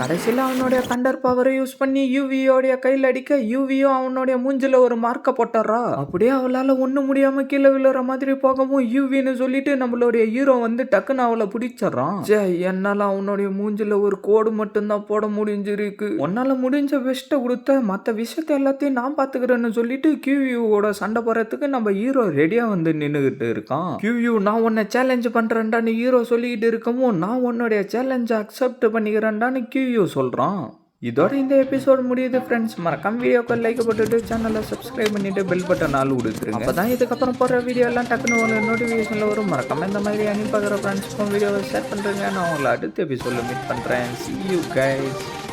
கடைசியில அவனுடைய தண்டர் பவரை யூஸ் பண்ணி யூவியோடைய கையில் அடிக்க யூவியும் அவனுடைய மூஞ்சில ஒரு மார்க்க போட்டுறா. அப்படியே அவளால ஒண்ணு முடியாம கீழே விழுற மாதிரி போகவும் யூவின்னு சொல்லிட்டு நம்மளுடைய ஹீரோ வந்து டக்குன்னு அவளை பிடிச்சிடறான். என்னால அவனுடைய மூஞ்சில ஒரு கோடு மட்டும்தான் போட முடிஞ்சிருக்கு, உன்னால முடிஞ்ச பெஸ்ட்டை கொடுத்த மற்ற விஷயத்த எல்லாத்தையும் நான் பாத்துக்கிறேன்னு சொல்லிட்டு கியூவியோட சண்டை போறதுக்கு நம்ம ஹீரோ ரெடியா வந்து நின்னுகிட்டு இருக்கான். கியூவியூ நான் உன்னை சேலஞ்ச் பண்றேன்டான்னு ஹீரோ சொல்லிக்கிட்டு இருக்கவும் நான் உன்னுடைய சேலஞ்சை அக்செப்ட் பண்ணிக்கிறேன்டான்னு கியூவியூ சொல்றான். இதோட இந்த எபிசோட் முடியுது ஃப்ரெண்ட்ஸ். மறக்காம வீடியோக்கு லைக் போட்டுட்டு சேனலை சப்ஸ்கிரைப் பண்ணிட்டு பெல் பட்டன் ஆல் கொடுத்துருங்க. அப்பதான் இதுக்கப்புறம் போடுற வீடியோ எல்லாம் டக்குன்னு உங்களுக்கு நோட்டிஃபிகேஷன்ல வரும். மறக்காம இந்த மாதிரி அனுப்பி பார்க்குற ஃப்ரெண்ட்ஸ்க்கும் வீடியோவை ஷேர் பண்றேங்க. நான் உங்களை அடுத்த எபிசோட்ல மீட் பண்றேன். See you guys.